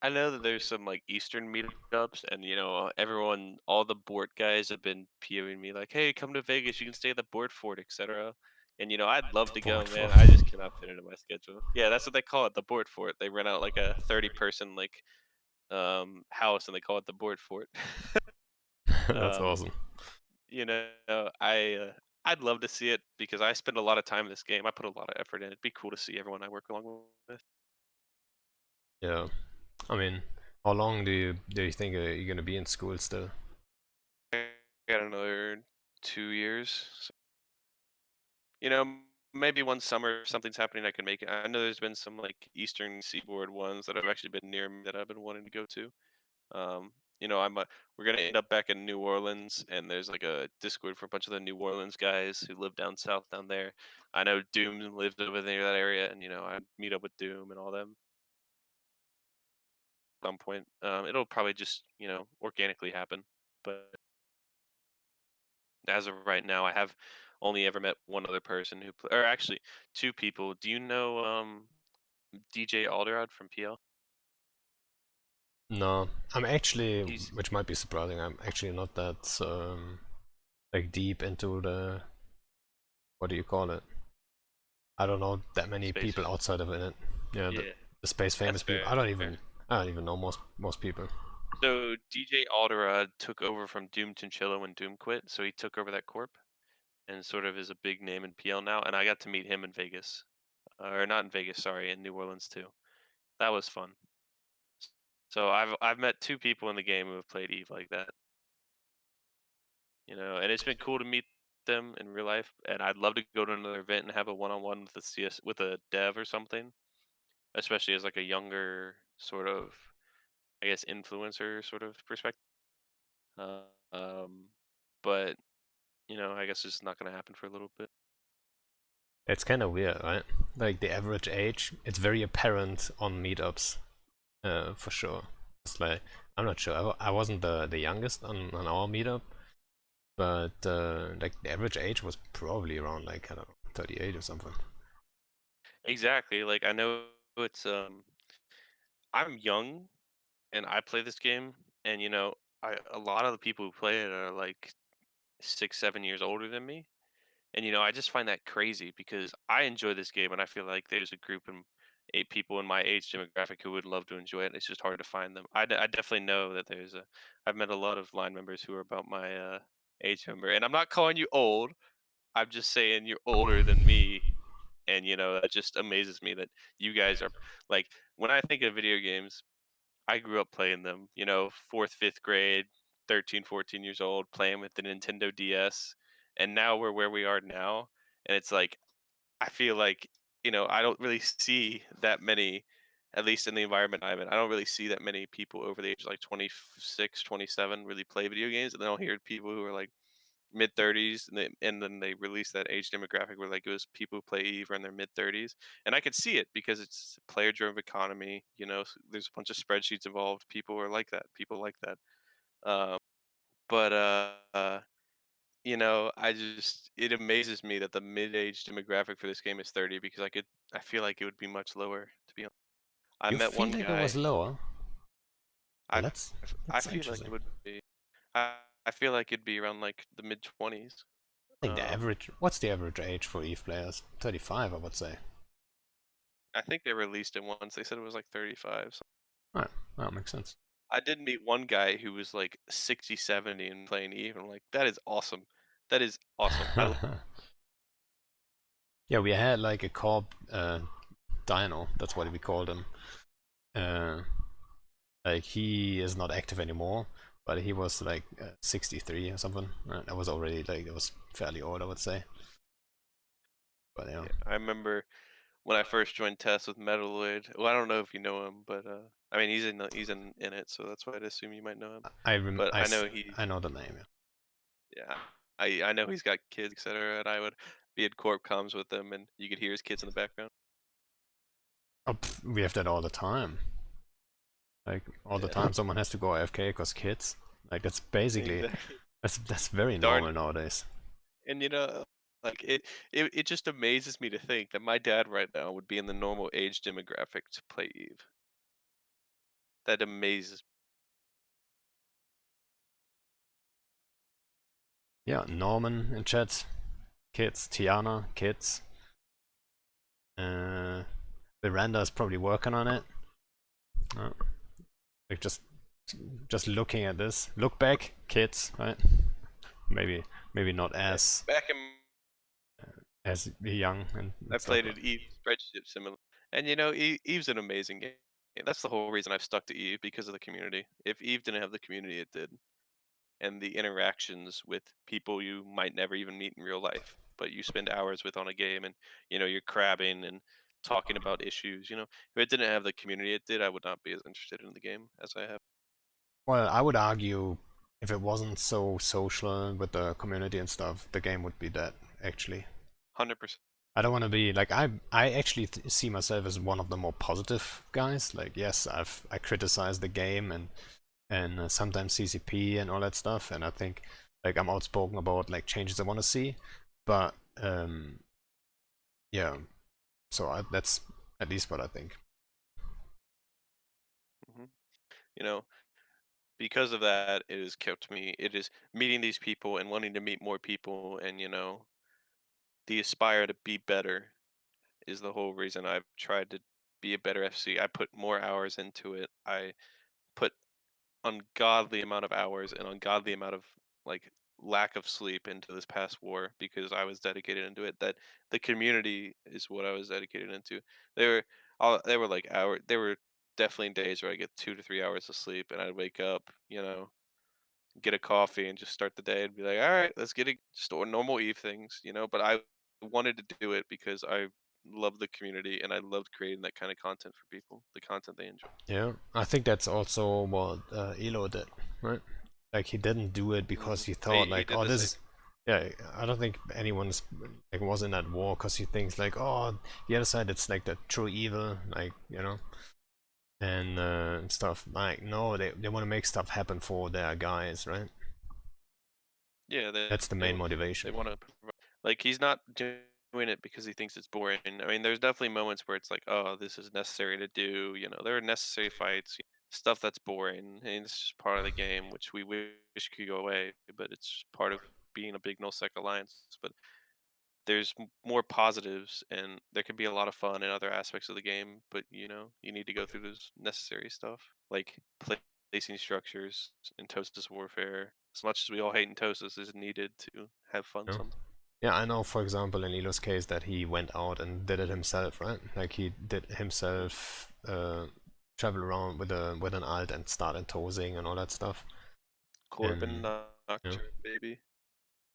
I know that there's some like Eastern meetups, and all the board guys have been POing me like, "Hey, come to Vegas. You can stay at the board fort, etc." And I'd love to go, Bored for. man. I just cannot fit into my schedule. Yeah, that's what they call it, the board fort. They rent out like a 30-person like house, and they call it the board fort. That's um, awesome. you know, I'd love to see it because I spend a lot of time in this game. I put a lot of effort in. It'd be cool to see everyone I work along with. Yeah, I mean, how long do you think you're gonna be in school still? I got another 2 years. So, you know, maybe one summer if something's happening, I can make it. I know there's been some like Eastern Seaboard ones that have actually been near me that I've been wanting to go to. Um, we're gonna end up back in New Orleans, and there's like a Discord for a bunch of the New Orleans guys who live down south down there. I know Doom lives over there that area, and I meet up with Doom and all them at some point. It'll probably just organically happen, but As of right now, I have only ever met one other person who, or actually two people. Do you know DJ Alderod from PL? No, I'm actually, He's which might be surprising, I'm actually not that like deep into the, what do you call it? I don't know that many space. people outside of it. Yeah, Yeah, the space that's famous people. fair. That's fair. I don't even know most people. So DJ Alderod took over from Doom Chinchilla when Doom quit, so he took over that corp and sort of is a big name in PL now. And I got to meet him in Vegas, or not in Vegas, sorry, in New Orleans too. That was fun. So I've met two people in the game who have played Eve like that, and it's been cool to meet them in real life. And I'd love to go to another event and have a one-on-one with a with a dev or something, especially as like a younger sort of, I guess, influencer sort of perspective. Uh, um, but I guess it's not going to happen for a little bit. It's kind of weird, right? Like the average age, it's very apparent on meetups, for sure. It's like I'm not sure. I wasn't the youngest on our meetup, but like the average age was probably around like I don't know 38 or something. Exactly. Like I know it's I'm young and I play this game, and a lot of the people who play it are like 6, 7 years older than me. And I just find that crazy because I enjoy this game, and I feel like there's a group of 8 people in my age demographic who would love to enjoy it. And it's just hard to find them. I definitely know that I've met a lot of line members who are about my age number, and I'm not calling you old. I'm just saying you're older than me, and that just amazes me that you guys are like. When I think of video games, I grew up playing them, fourth, fifth grade, 13, 14 years old, playing with the Nintendo DS. And now we're where we are now. And it's like, I feel like, I don't really see that many, at least in the environment I'm in, I don't really see that many people over the age of like 26, 27 really play video games. And then I'll hear people who are like mid 30s, and then they release that age demographic where like it was people who play Eve are in their mid 30s, and I could see it because it's a player driven economy. There's a bunch of spreadsheets involved. People are like that. People like that. Um, but I just it amazes me that the mid age demographic for this game is 30 because I feel like it would be much lower to be honest. I You met feel one like it was guy. lower? Well, I I that's feel like it interesting. would be. I feel like it'd be around like the mid 20s. I think the average. What's the average age for Eve players? 35, I would say. I think they released it once. They said it was like 35. So Right, that makes sense. I did meet one guy who was like 60, 70 and playing Eve. I'm like, that is awesome. That is awesome. Yeah, we had like a corp dino. That's what we called him. Uh, like he is not active anymore, but he was like 63 or something. That was already like it was fairly old, I would say. But yeah, Yeah, I remember when I first joined Test with Metaloid. Well, I don't know if you know him, but I mean he's in it, so that's why I'd assume you might know him. But I know I know the name. Yeah. yeah, I know he's got kids, etc. And I would be at corp comms with him, and you could hear his kids in the background. Oh, we have that all the time. Like all the Yeah, time, someone has to go AFK because kids. Like that's basically exactly. that's very Darn. normal nowadays. And like it just amazes me to think that my dad right now would be in the normal age demographic to play Eve. That amazes. Yeah, Norman in chat, kids. Tiana, kids. Uh, Miranda is probably working on it. Uh, like just looking at this. Look back, kids, right? Maybe not Yeah. Back in as young and I stuff. played at Eve spreadsheet similar, and Eve's an amazing game. That's the whole reason I've stuck to Eve because of the community. If Eve didn't have the community it did, and the interactions with people you might never even meet in real life, but you spend hours with on a game, and you're crabbing and talking about issues. If it didn't have the community it did, I would not be as interested in the game as I have. Well, I would argue if it wasn't so social with the community and stuff, the game would be dead. Actually, 100%. I don't want to be like I actually see myself as one of the more positive guys. Like yes, I criticize the game and sometimes CCP and all that stuff, and I think Like I'm outspoken about like changes I want to see, but yeah. So that's at least what I think. hmm You know, because of that, it has kept me. It is meeting these people and wanting to meet more people, and the aspire to be better is the whole reason I've tried to be a better FC. I put more hours into it. I put ungodly amount of hours and ungodly amount of like lack of sleep into this past war because I was dedicated into it. That the community is what I was dedicated into. They were they were like they were definitely days where I get 2 to 3 hours of sleep and I'd wake up, get a coffee and just start the day and be like, all right, let's get it just normal Eve things, But I wanted to do it because I love the community and I loved creating that kind of content for people, the content they enjoy. Yeah, I think that's also what Elo did, right? Like he didn't do it because he thought He like, did oh, the this same. is, yeah. I don't think anyone's like was in that war because he thinks like, oh, the other side it's like the true evil, like and stuff. Like no, they want to make stuff happen for their guys, right? Yeah, That's the main motivation. they want to like he's not doing it because he thinks it's boring. I mean, there's definitely moments where it's like, oh, this is necessary to do. There are necessary fights, stuff that's boring, and it's just part of the game, which we wish could go away, but it's just part of being a big nullsec alliance. But there's more positives, and there can be a lot of fun in other aspects of the game. But you need to go through this necessary stuff, like placing structures in Toaster's Warfare. As much as we all hate Toasters, is needed to have fun Yeah. sometimes. Yeah, I know, for example, in Elo's case, that he went out and did it himself, right? Like he did himself travel around with an alt and started toasing and all that stuff. Corbin And yeah. Nocturne, baby.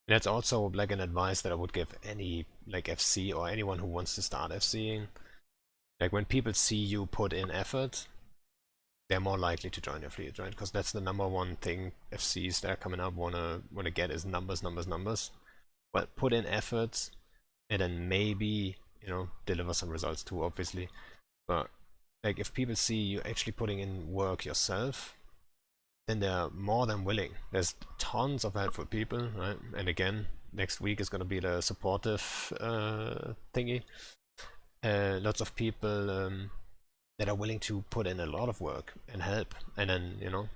That's also like an advice that I would give any like FC or anyone who wants to start FCing. Like when people see you put in effort, they're more likely to join your fleet, right? Because that's the number one thing FCs that are coming up wanna get is numbers, numbers, numbers. But put in efforts and then maybe deliver some results too, obviously. But like if people see you actually putting in work yourself, then they're more than willing. There's tons of helpful people, right? And again, next week is going to be the supportive thingy. Lots of people that are willing to put in a lot of work and help, and then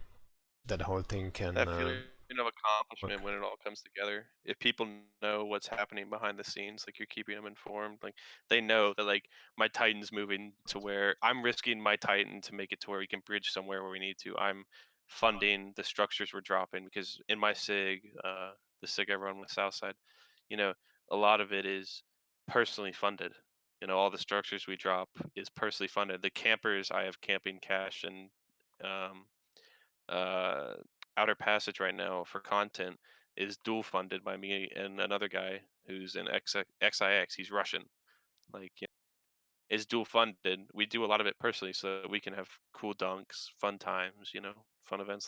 that whole thing can That feeling of work. accomplishment when it all comes together. If people know what's happening behind the scenes, like you're keeping them informed, like they know that like my Titan's moving to where I'm risking my Titan to make it to where we can bridge somewhere where we need to. I'm funding the structures we're dropping because in my SIG, the SIG I run with Southside, you know, a lot of it is personally funded. All the structures we drop is personally funded. The campers I have camping cash and um, uh, Outer Passage right now for content is dual funded by me and another guy who's in XIX. He's Russian. Like, is dual funded. We do a lot of it personally so that we can have cool dunks, fun times, fun events.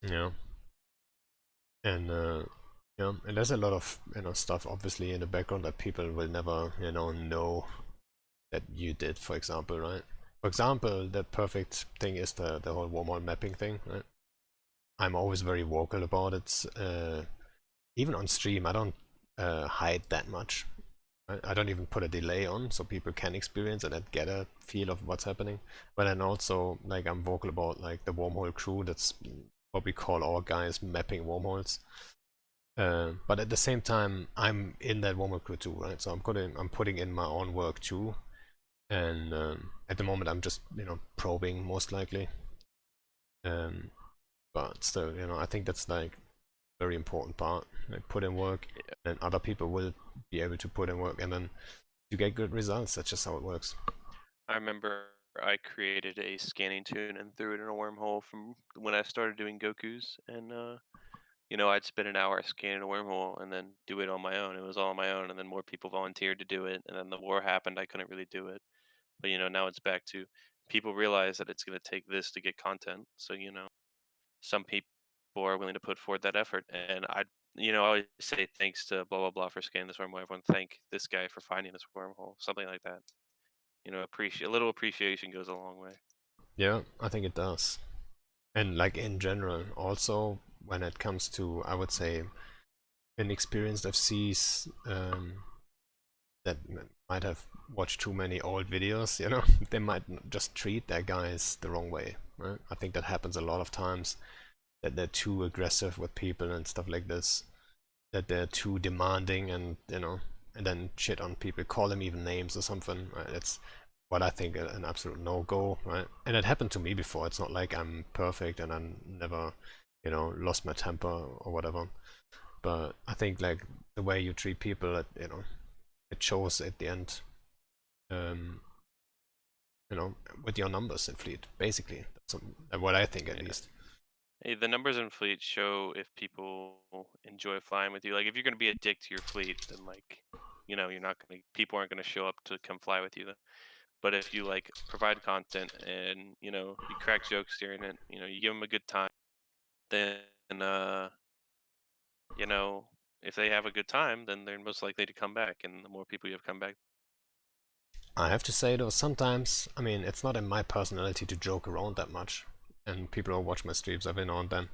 Yeah, and and there's a lot of stuff obviously in the background that people will never know that you did, for example, right? For example, the perfect thing is the whole wormhole mapping thing, right? I'm always very vocal about it. Even on stream, I don't hide that much. Right? I don't even put a delay on so people can experience and get a feel of what's happening. But then also, like, I'm vocal about like the wormhole crew. That's what we call our guys mapping wormholes. But at the same time, I'm in that wormhole crew too, right? So I'm putting in my own work too. And at the moment, I'm just probing most likely. Um, but still, I think that's like very important part. Like put in work, Yeah. and other people will be able to put in work, and then you get good results. That's just how it works. I remember I created a scanning tune and threw it in a wormhole from when I started doing Goku's. And, I'd spend an hour scanning a wormhole and then do it on my own. It was all on my own. And then more people volunteered to do it. And then the war happened. I couldn't really do it. But now it's back to people realize that it's going to take this to get content. So some people are willing to put forward that effort, and I always say thanks to blah blah blah for scanning this wormhole. Everyone thank this guy for finding this wormhole, something like that. Appreciate a little appreciation goes a long way. Yeah, I think it does. And like in general, also when it comes to, I would say, inexperienced FCs that might have watched too many old videos, you know, they might just treat their guys the wrong way, right? I think that happens a lot of times, that they're too aggressive with people and stuff like this, that they're too demanding, and you know, and then shit on people, call them even names or something, right? It's what I think an absolute no-go, right? And it happened to me before. It's not like I'm perfect and I'm never, you know, lost my temper or whatever. But I think like the way you treat people, you know, it shows at the end, um, you know, with your numbers in fleet, basically. That's what I think, at Yeah. least. Hey, the numbers in fleet show if people enjoy flying with you. Like if you're gonna be a dick to your fleet, then like, you know, you're not gonna people aren't gonna show up to come fly with you then. But if you like provide content and you know you crack jokes during it, you know you give them a good time, then you know if they have a good time, then they're most likely to come back. And the more people you have come back, I have to say though, sometimes, I mean, it's not in my personality to joke around that much. And people who watch my streams every now and then,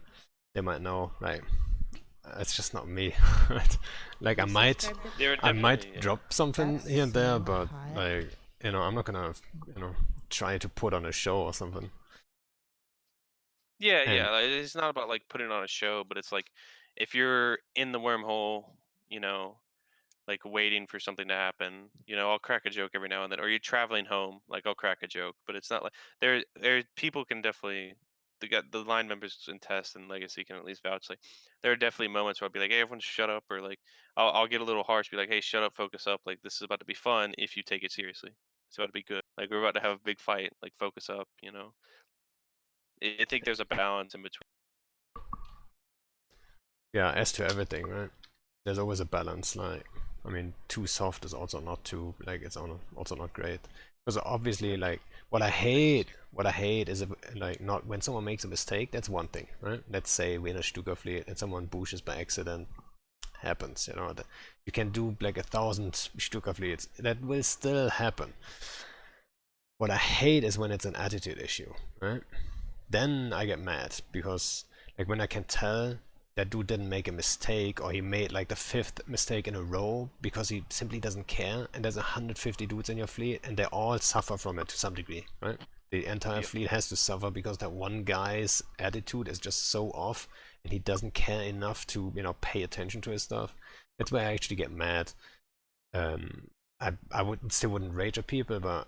they might know, like, it's just not me. Right? Like, You subscribe to they're I might definitely drop something That's here and there, so but hot. like, you know, I'm not gonna, you know, try to put on a show or something. yeah, And yeah. Like, it's not about like putting on a show, but it's like if you're in the wormhole, you know, like waiting for something to happen. You know, I'll crack a joke every now and then. Or you're traveling home, like I'll crack a joke, but it's not like there people can definitely the line members in Test and Legacy can at least vouch. Like there are definitely moments where I'll be like, hey, everyone shut up, or like I'll get a little harsh, be like, hey, shut up, focus up. Like this is about to be fun if you take it seriously. It's about to be good. Like we're about to have a big fight. Like focus up. You know, I think there's a balance in between. yeah, as to everything, right? There's always a balance. Like, I mean, too soft is also not too, like, it's also not great. Because obviously, like, what I hate is if, like, not when someone makes a mistake. That's one thing, right? Let's say we're in a Stuka fleet and someone bushes by accident. Happens, you know. That you can do like 1,000 Stuka fleets. That will still happen. What I hate is when it's an attitude issue, right? Then I get mad because like when I can tell that dude didn't make a mistake, or he made like the 5th mistake in a row because he simply doesn't care, and there's 150 dudes in your fleet and they all suffer from it to some degree, right? The entire Yep. fleet has to suffer because that one guy's attitude is just so off and he doesn't care enough to, you know, pay attention to his stuff. That's where I actually get mad. I would still wouldn't rage at people, but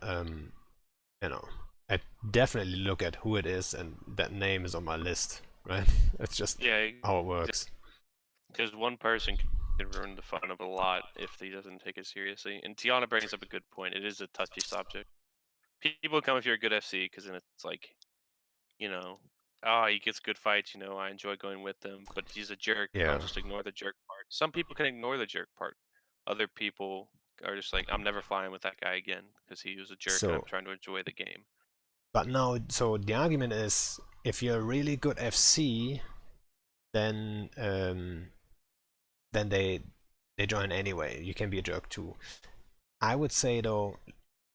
you know, I definitely look at who it is, and that name is on my list, right? It's just Yeah. how it works. Because one person can ruin the fun of a lot if he doesn't take it seriously. And Tiana brings up a good point. It is a touchy subject. People come if you're a good FC because then it's like, you know, he gets good fights. You know, I enjoy going with him, but he's a jerk. I'll Yeah. just ignore the jerk part. Some people can ignore the jerk part. Other people are just like, I'm never flying with that guy again because he was a jerk and I'm So, trying to enjoy the game. but now, so the argument is, if you're a really good FC, then then they join anyway. You can be a jerk too. I would say though,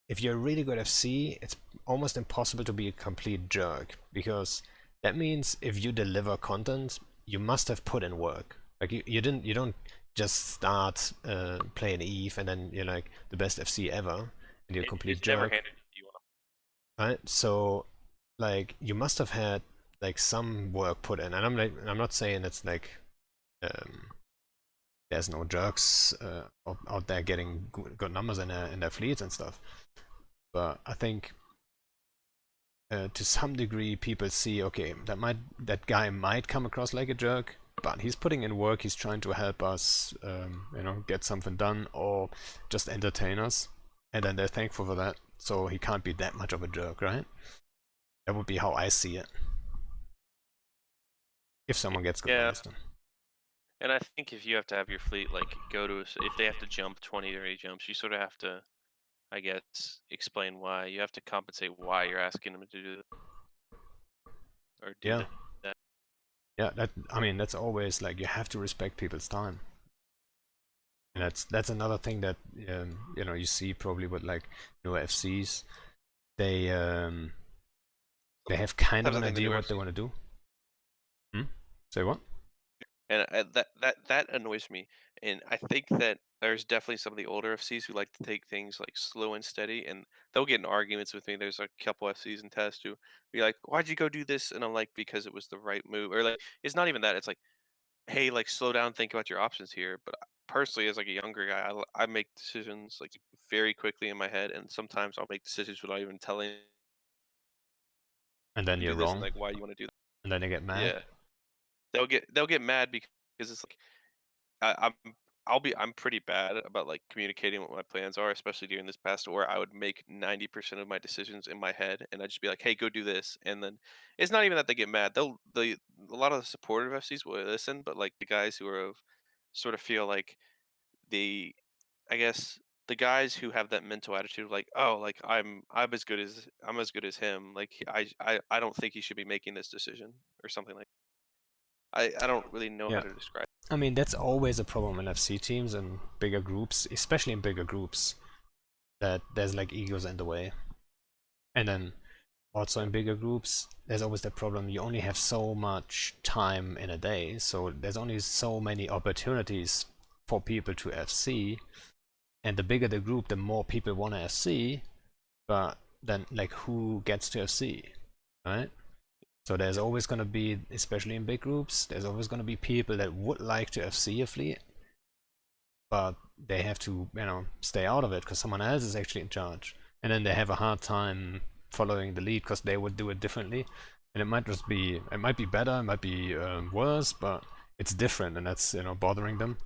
if you're a really good FC, it's almost impossible to be a complete jerk, because that means if you deliver content, you must have put in work. Like you don't just start playing Eve and then you're like the best FC ever and you're a complete It's never jerk, handed to you. right? So like you must have had like some work put in, and I'm not saying it's like um, there's no jerks out there getting good numbers in their fleets and stuff, but I think to some degree people see, okay, that guy might come across like a jerk, but he's putting in work, he's trying to help us you know, get something done or just entertain us, and then they're thankful for that, so he can't be that much of a jerk, right? That would be how I see it, if someone gets good Yeah. numbers done. And I think if you have to have your fleet like go to if they have to jump 20 or 30 jumps, you sort of have to, I guess, explain why. You have to compensate why you're asking them to do that or do Yeah, that. yeah, that, I mean, that's always like, you have to respect people's time. And that's another thing that you know, you see probably with like newer FCs, they they have kind of Sometimes I an think the idea newer what they FC, want to do. Hmm? Say what? and that annoys me. And I think that there's definitely some of the older FCs who like to take things like slow and steady, and they'll get in arguments with me. There's a couple FCs in test who be like, "Why'd you go do this?" And I'm like, "Because it was the right move." Or like, it's not even that. It's like, "Hey, like slow down, think about your options here." But personally, as like a younger guy, I make decisions like very quickly in my head, and sometimes I'll make decisions without even telling And then them you're do this and wrong, like why you want to do that. and then you get mad. Yeah, they'll get mad because it's like I'm pretty bad about like communicating what my plans are, especially during this past where I would make 90% of my decisions in my head and I'd just be like, "Hey, go do this." And then it's not even that they get mad. A lot of the supportive FCs will listen, but like the guys who are of sort of feel like the I guess the guys who have that mental attitude of like, "Oh, like I'm as good as him. Like I don't think he should be making this decision," or something like. I don't really know how Yeah. to describe. I mean, that's always a problem in FC teams and bigger groups, especially in bigger groups, that there's like egos in the way. And then also in bigger groups, there's always the problem you only have so much time in a day, so there's only so many opportunities for people to FC, and the bigger the group, the more people want to FC, but then like who gets to FC, right? So there's Yep. always going to be, especially in big groups, there's always going to be people that would like to FC a fleet, but they have to, stay out of it because someone else is actually in charge. And then they have a hard time following the lead because they would do it differently. And it might be better, it might be worse, but it's different, and that's bothering them.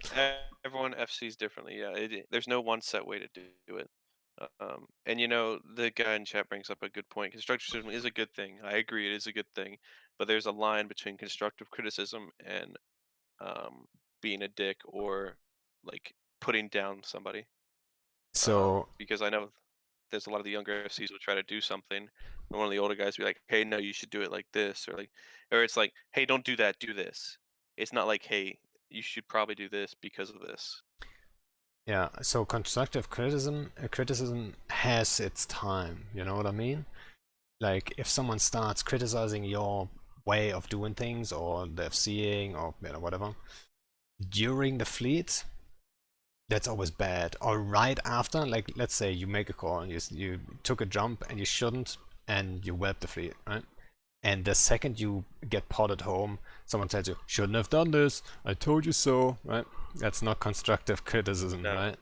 Everyone FCs differently. Yeah, there's no one set way to do it. And the guy in chat brings up a good point. Constructive criticism is a good thing. I agree, it is a good thing. But there's a line between constructive criticism and being a dick or like putting down somebody. So Because I know there's a lot of the younger FCs will try to do something, and one of the older guys will be like, "Hey, no, you should do it like this," or it's like, "Hey, don't do that, do this." It's not like, "Hey, you should probably do this because of this." yeah, so constructive criticism has its time. You know what I mean? Like if someone starts criticizing your way of doing things or the FCing or whatever during the fleet, that's always bad. Or right after, like let's say you make a call and you took a jump and you shouldn't, and you web the fleet, right? And the second you get potted home, someone tells you, shouldn't have done this, I told you so, right? That's not constructive criticism, No. right?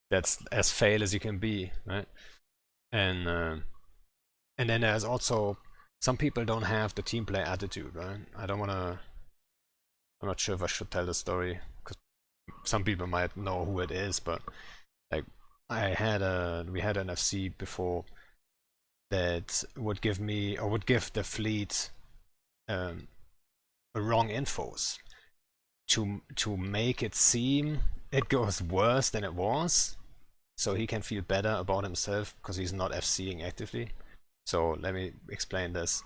That's as fail as you can be, right? And and then there's also some people don't have the team play attitude, right? I'm not sure if I should tell the story because some people might know who it is, but like we had an FC before that would give me or would give the fleet um, wrong infos to make it seem it goes worse than it was, so he can feel better about himself because he's not FCing actively. So let me explain this.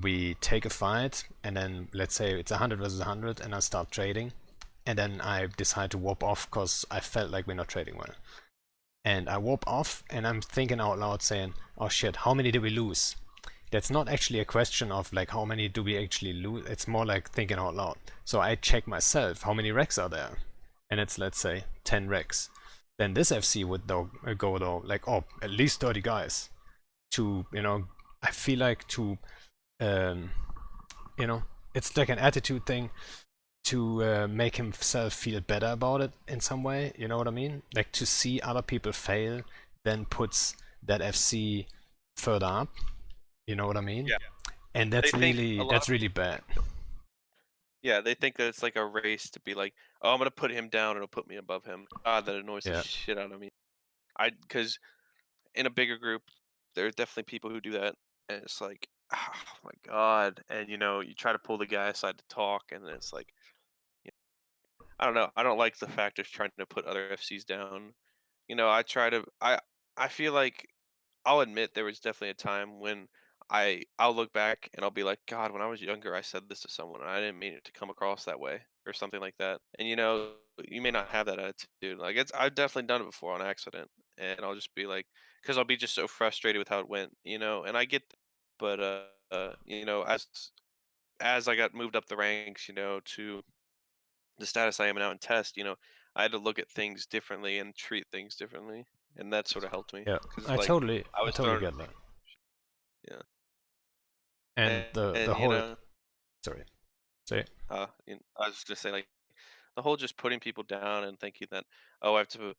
We take a fight, and then let's say it's 100 versus 100, and I start trading, and then I decide to warp off because I felt like we're not trading well. And I warp off, and I'm thinking out loud saying, oh shit, how many did we lose? That's not actually a question of like how many do we actually lose. It's more like thinking out loud. So I check myself, how many wrecks are there? And it's, let's say, 10 wrecks. Then this FC would go though like, oh, at least 30 guys. To, I feel like to, um, it's like an attitude thing to make himself feel better about it in some way. You know what I mean? Like to see other people fail then puts that FC further up. You know what I mean? Yeah. And They think a lot that's of really people bad. think yeah, they think that it's like a race to be like, "Oh, I'm gonna put him down, it'll put me above him." God, that annoys the Yeah. shit out of me. Because in a bigger group, there are definitely people who do that, and it's like, oh my god. And you try to pull the guy aside to talk, and then it's like, I don't know. I don't like the fact of trying to put other FCs down. I try to. I feel like I'll admit there was definitely a time when I'll look back and I'll be like, God, when I was younger, I said this to someone, and I didn't mean it to come across that way or something like that. And you may not have that attitude. Like I've definitely done it before on accident, and I'll just be like, because I'll be just so frustrated with how it went. And I get, but as I got moved up the ranks, to the status I am now in test, I had to look at things differently and treat things differently, and that sort of helped me Yeah, because I like totally, I I was totally thrown, get that. yeah, And the and whole, sorry, say, I was just saying like the whole just putting people down and thinking that, oh, I have to,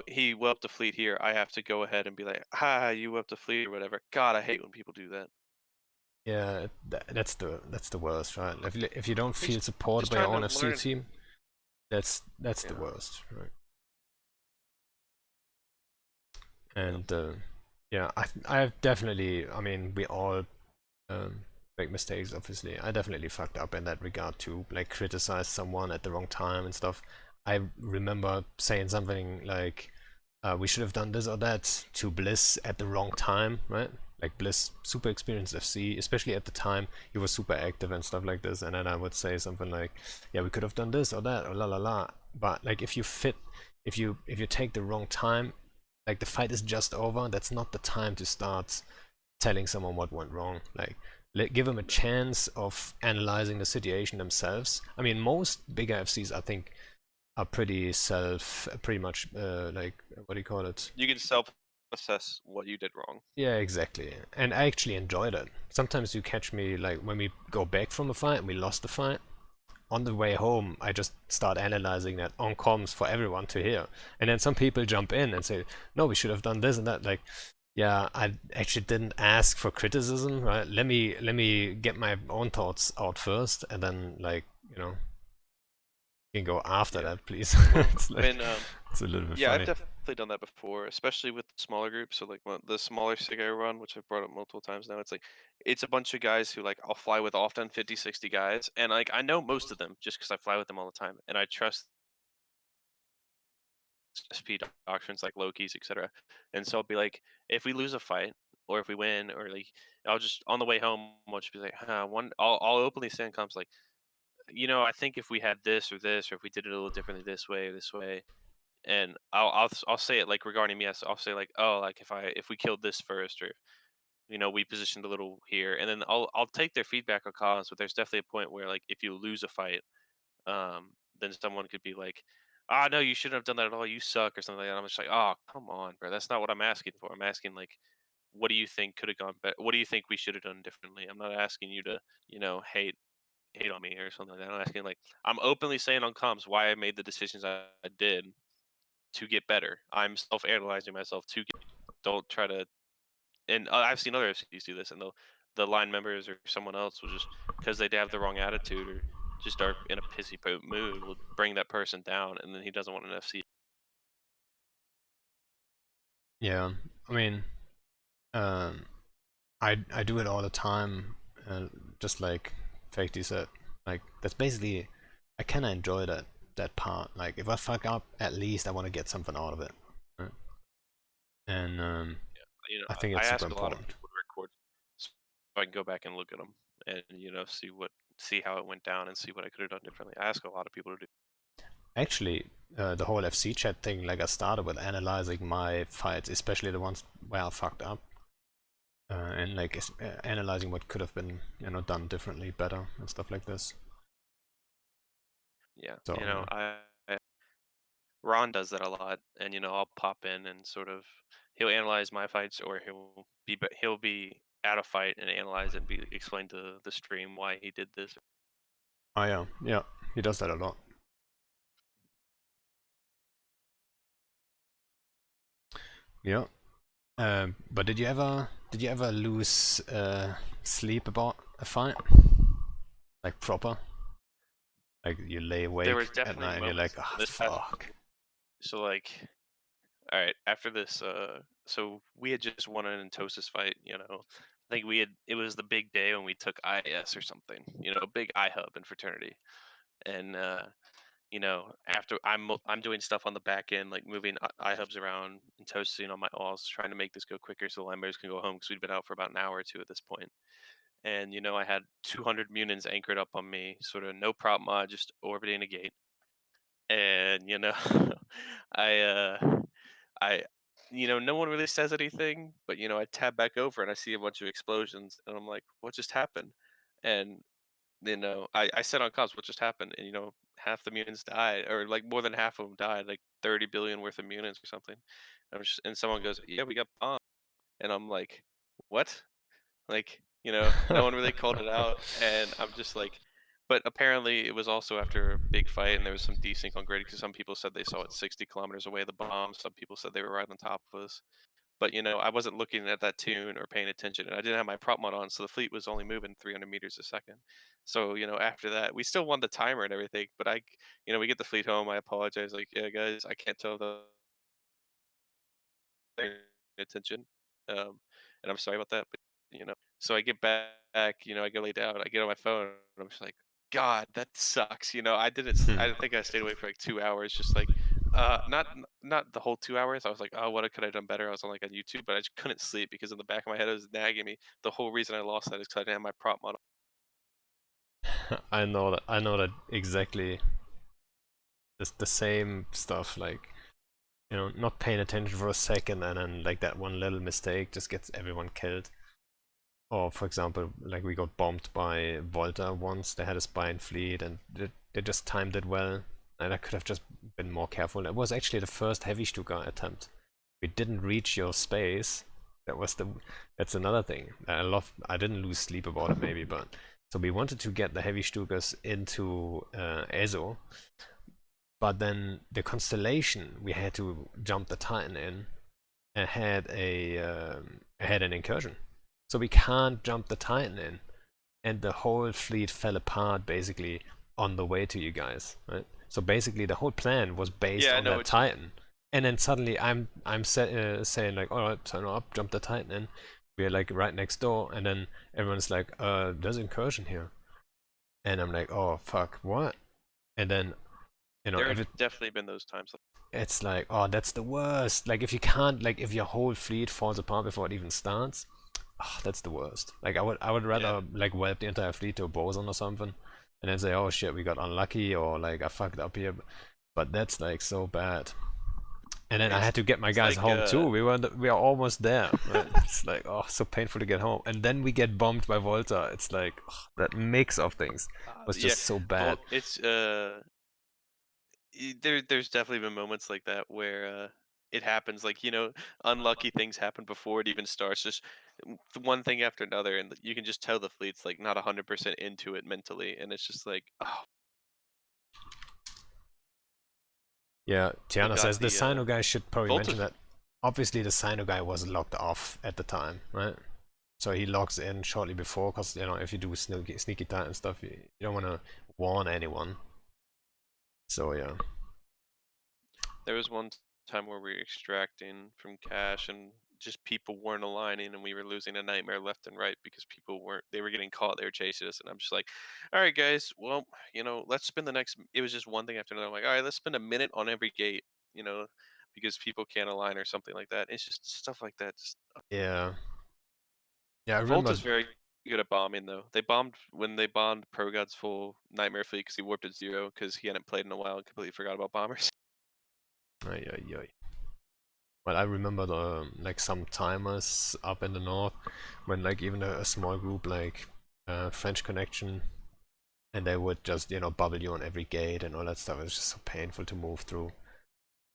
he whelped a fleet here, I have to go ahead and be like, ha, you whelped a fleet or whatever. God, I hate when people do that. yeah, that's the worst, right? If you don't feel He's supported just by your trying to own FC learn. team, that's the Yeah, worst, right? yeah, And yeah, I've definitely, I mean, we all um, make mistakes, obviously. I definitely fucked up in that regard too, like criticize someone at the wrong time and stuff. I remember saying something like, we should have done this or that to Bliss at the wrong time, right? Like Bliss, super experienced FC, especially at the time, he was super active and stuff like this. And then I would say something like, yeah, we could have done this or that or la la la. But like if you take the wrong time, like the fight is just over, that's not the time to start telling someone what went wrong. Like, give them a chance of analyzing the situation themselves. I mean, most bigger FCs, I think, are pretty much like, what do you call it? you can self-assess what you did wrong. Yeah, exactly. And I actually enjoyed it. Sometimes you catch me like when we go back from a fight and we lost the fight. On the way home, I just start analyzing that on comms for everyone to hear. And then some people jump in and say, no, we should have done this and that. Like, yeah, I actually didn't ask for criticism, right? Let me get my own thoughts out first, and then like, you can go after Yeah. that, please. When It's like when it's a little bit yeah, I've funny. definitely done that before, especially with smaller groups. So like the smaller SIG I run, which I've brought up multiple times now, it's like it's a bunch of guys who like I'll fly with often 50, 60 guys, and like I know most of them just because I fly with them all the time, and I trust SP doctrines like Loki's, etc. And so I'll be like, if we lose a fight or if we win, or like I'll just on the way home, I'll just be like, one. I'll openly say in comms like, I think if we had this or this, or if we did it a little differently this way or this way, and I'll say it like regarding me. I'll say like, oh, like if we killed this first, or we positioned a little here, and then I'll take their feedback on comms. But there's definitely a point where like if you lose a fight, then someone could be like, "Ah, no, you shouldn't have done that at all. You suck," or something like that. I'm just like, "Oh, come on, bro. That's not what I'm asking for. I'm asking like, what do you think could have gone better? What do you think we should have done differently? I'm not asking you to, hate on me or something like that. I'm asking like, I'm openly saying on comms why I made the decisions I did to get better. I'm self-analyzing myself to get. Don't try to. And I've seen other FCs do this, and the line members or someone else will just because they have the wrong attitude or just are in a pissy mood will bring that person down, and then he doesn't want an FC. Yeah, I mean, um, I do it all the time, just like Fakey said. Like that's basically, I kind of enjoy that part. Like if I fuck up, at least I want to get something out of it, right? And I think I it's super ask a lot of important. people to record so I can go back and look at them and see how it went down and see what I could have done differently. I ask a lot of people to do. Actually, the whole FC chat thing, like I started with analyzing my fights, especially the ones where I fucked up, and like analyzing what could have been, done differently, better, and stuff like this. Yeah, So yeah. Ron does that a lot, and I'll pop in and sort of he'll analyze my fights, or he'll be at a fight and analyze it and be explain to the stream why he did this. Oh yeah, yeah, he does that a lot. Yeah. But did you ever lose sleep about a fight? Like proper? Like you lay There was awake at definitely night and you're like, moments ah, this past. fuck. So like, all right, after this, so we had just won an Entosis fight. I think it was the big day when we took IS or something. Big I hub in fraternity, and after I'm doing stuff on the back end, like moving iHubs around and toasting on my alls, trying to make this go quicker so the line members can go home because we'd been out for about an hour or two at this point. And I had 200 Munins anchored up on me, sort of no prop mod, just orbiting a gate. And I I no one really says anything, but I tab back over and I see a bunch of explosions, and I'm like, what just happened? And I said on comms, what just happened? And half the mutants died, or like more than half of them died, like 30 billion worth of mutants or something. And someone goes, "Yeah, we got bombed," and I'm like, "What?" Like, no one really called it out, and I'm just like, but apparently it was also after a big fight, and there was some desync on grid because some people said they saw it 60 kilometers away, the bomb. Some people said they were right on top of us. But I wasn't looking at that tune or paying attention, and I didn't have my prop mod on, so the fleet was only moving 300 meters a second. So after that, we still won the timer and everything. But we get the fleet home. I apologize, like, yeah, guys, I can't tell the paying attention, and I'm sorry about that. But so I get back, I go lay down, I get on my phone, and I'm just like, God, that sucks. I think I stayed awake for like 2 hours, just like, not the whole 2 hours. I was like, oh, what could I have done better? I was on like on YouTube, but I just couldn't sleep because in the back of my head it was nagging me. The whole reason I lost that is because I didn't have my prop model. I know that. I know that exactly. It's the same stuff. Like, not paying attention for a second, and then like that one little mistake just gets everyone killed. Or for example, like we got bombed by Volta once. They had a spy in fleet, and they just timed it well. And I could have just been more careful. It was actually the first heavy Stuka attempt. We didn't reach your space. That's another thing. I didn't lose sleep about it maybe, but so we wanted to get the heavy Stukas into ESO, but then the constellation we had to jump the Titan in had an incursion, so we can't jump the Titan in, and the whole fleet fell apart basically on the way to you guys, right? So basically the whole plan was based Yeah, I on know that what you. Titan, and then suddenly saying like, all right, turn up, jump the Titan in. We're like right next door, and then everyone's like, there's incursion here, and I'm like, oh fuck, what? And then There if have definitely been those times. it's like, oh, that's the worst. Like if you can't, like if your whole fleet falls apart before it even starts, oh, that's the worst. Like I would Yeah. rather like wipe the entire fleet to a boson or something, and then say, oh shit, we got unlucky, or like I fucked up here. But that's like so bad. And then I It's had to get my it's guys like home too. We are almost there. Right? It's like, oh, so painful to get home. And then we get bombed by Volta. It's like, that mix of things was yeah. just so bad. It's there's definitely been moments like that where it happens, like, unlucky things happen before it even starts, just one thing after another, and you can just tell the fleet's like not 100% into it mentally, and it's just like, oh, Yeah, we Tiana got says the the Sino guy should probably mention voltage. that. Obviously, the Sino guy was locked off at the time, right? So he logs in shortly before, because if you do sneaky Titan stuff, you don't want to warn anyone. So yeah. There was one time where we were extracting from cache and just people weren't aligning, and we were losing a nightmare left and right because people weren't they were getting caught, they were chasing us, and I'm just like, all right guys, well, let's spend the next it was just one thing after another. I'm like, all right, let's spend a minute on every gate, you know because people can't align or something like that. It's just stuff like that. Just, Yeah. Yeah, I Volt remember. is very good at bombing, though. They bombed ProGod's full nightmare fleet because he warped at 0 because he hadn't played in a while and completely forgot about bombers. Ay, ay, ay. But I remember like some timers up in the north when like even a small group like French Connection, and they would just bubble you on every gate and all that stuff. It was just so painful to move through.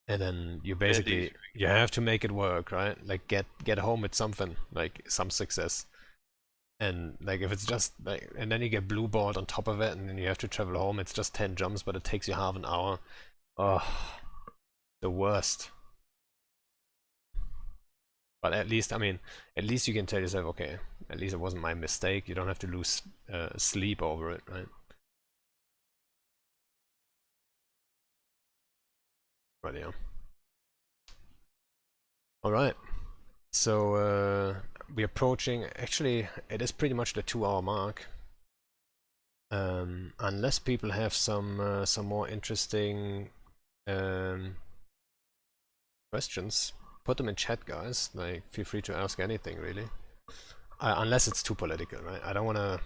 And then Yeah, these. you have to make it work, right? Like get home with something, like some success. And like if it's just like, and then you get blue balled on top of it, and then you have to travel home. It's just 10 jumps, but it takes you half an hour. Oh, the worst. But at least, I mean, at least you can tell yourself, okay, at least it wasn't my mistake. You don't have to lose sleep over it, right? But yeah. All right. So we're approaching. Actually, it is pretty much the 2-hour mark. Unless people have some more interesting questions, put them in chat, guys. Like, feel free to ask anything, really. Unless it's too political, right? I don't want to.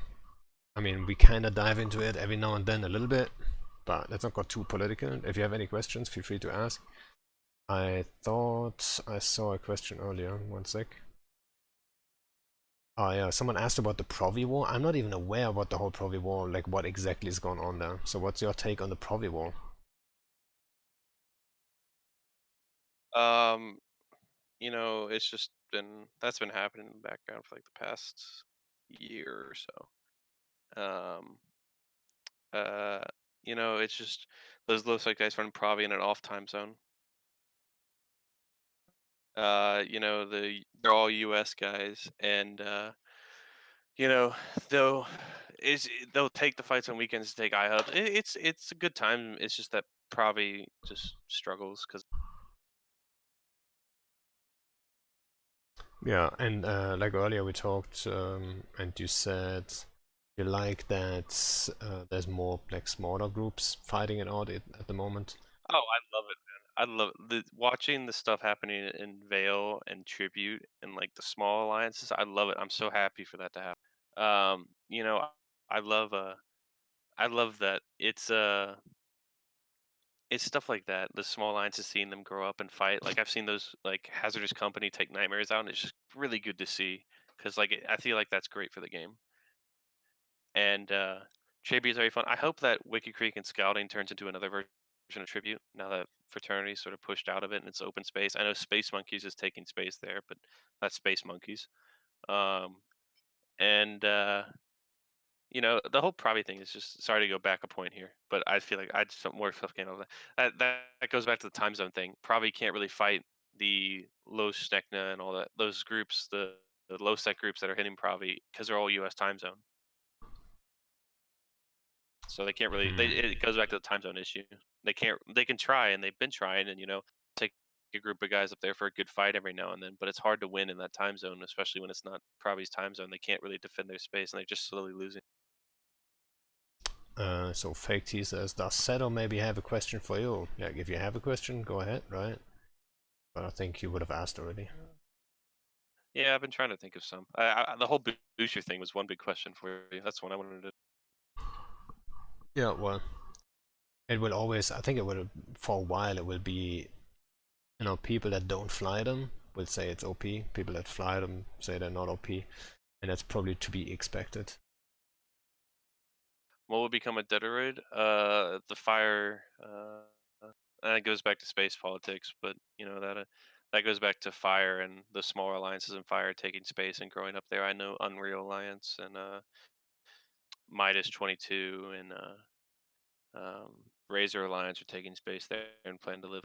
I mean, we kind of dive into it every now and then a little bit, but let's not go too political. If you have any questions, feel free to ask. I thought I saw a question earlier. One sec. Oh yeah, someone asked about the Provi war. I'm not even aware about the whole Provi war, like what exactly is going on there. So what's your take on the Provi war? Um, it's just that's been happening in the background for like the past year or so. Um, uh, it's just those low sec guys run Provi in an off time zone. They're all US guys, and you know, they'll they'll take the fights on weekends to take iHubs. It's a good time. It's just that Provi just struggles because Yeah, and like earlier we talked, and you said you like that there's more like smaller groups fighting it out at the moment. oh, I love it, man. I love watching the stuff happening in Vale and Tribute and like the small alliances. I love it. I'm so happy for that to happen. I love I love that it's stuff like that. The small alliances, seeing them grow up and fight. Like I've seen those like Hazardous Company take Nightmares out, and it's just really good to see because I feel like that's great for the game. And Tribute is very fun. I hope that Wiki Creek and Scouting turns into another version of Tribute now that Fraternity sort of pushed out of it and it's open space. I know Space Monkeys is taking space there, but not Space Monkeys. Um, and the whole Provi thing is just, sorry to go back a point here, but I feel like I just want more stuff came out of that. That goes back to the time zone thing. Provi can't really fight the low Snecna and all that those groups, the low sec groups that are hitting Provi because they're all US time zone. So they can't really. Hmm. It goes back to the time zone issue. They can't. They can try, and they've been trying, and take a group of guys up there for a good fight every now and then. But it's hard to win in that time zone, especially when it's not Provi's time zone. They can't really defend their space, and they're just slowly losing. So Fake T says, does Seddow maybe have a question for you? Yeah, if you have a question, go ahead, right? But I think you would have asked already. Yeah, I've been trying to think of some. The whole booster thing was one big question for you. That's one I wanted to. Yeah, well, it will always, I think it will, for a while, it will be, people that don't fly them will say it's OP. People that fly them say they're not OP. And that's probably to be expected. What will become a Dedoroid? The fire. That goes back to space politics, but that goes back to fire and the smaller alliances in fire taking space and growing up there. I know Unreal Alliance and Midas 22 and Razor Alliance are taking space there and plan to live.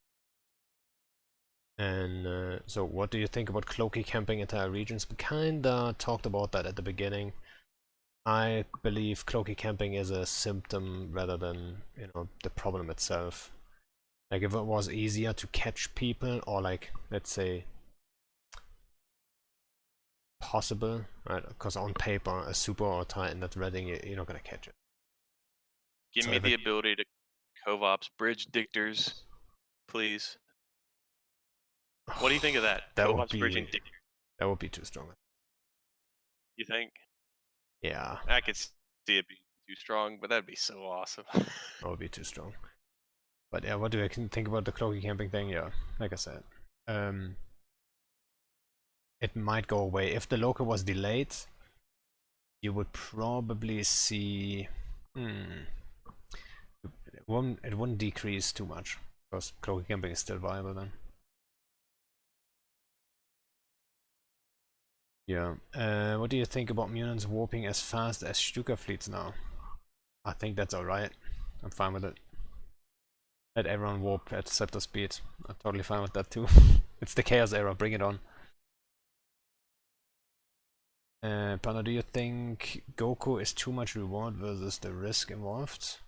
And so what do you think about cloaky camping entire regions? We kinda talked about that at the beginning. I believe cloaky camping is a symptom rather than, the problem itself. Like if it was easier to catch people, or like, let's say, possible, right? Because on paper, a super or titan that's redding, you're not gonna catch it. Give So me if the it, ability to co-ops, bridge dictors, please. What do you think of that? that would Co-ops be bridging dictors. that would be too strong. You think? Yeah, I could see it being too strong, but that'd be so awesome. that would be too strong. But yeah, what do I think about the cloaky camping thing? Yeah, like I said, um, it might go away if the local was delayed. You would probably see. It wouldn't decrease too much because cloaky camping is still viable then. Yeah. What do you think about mutants warping as fast as Stuka fleets now? I think that's alright. I'm fine with it. Let everyone warp at scepter speed. I'm totally fine with that too. It's the chaos era, bring it on. Panda, do you think Goku is too much reward versus the risk involved?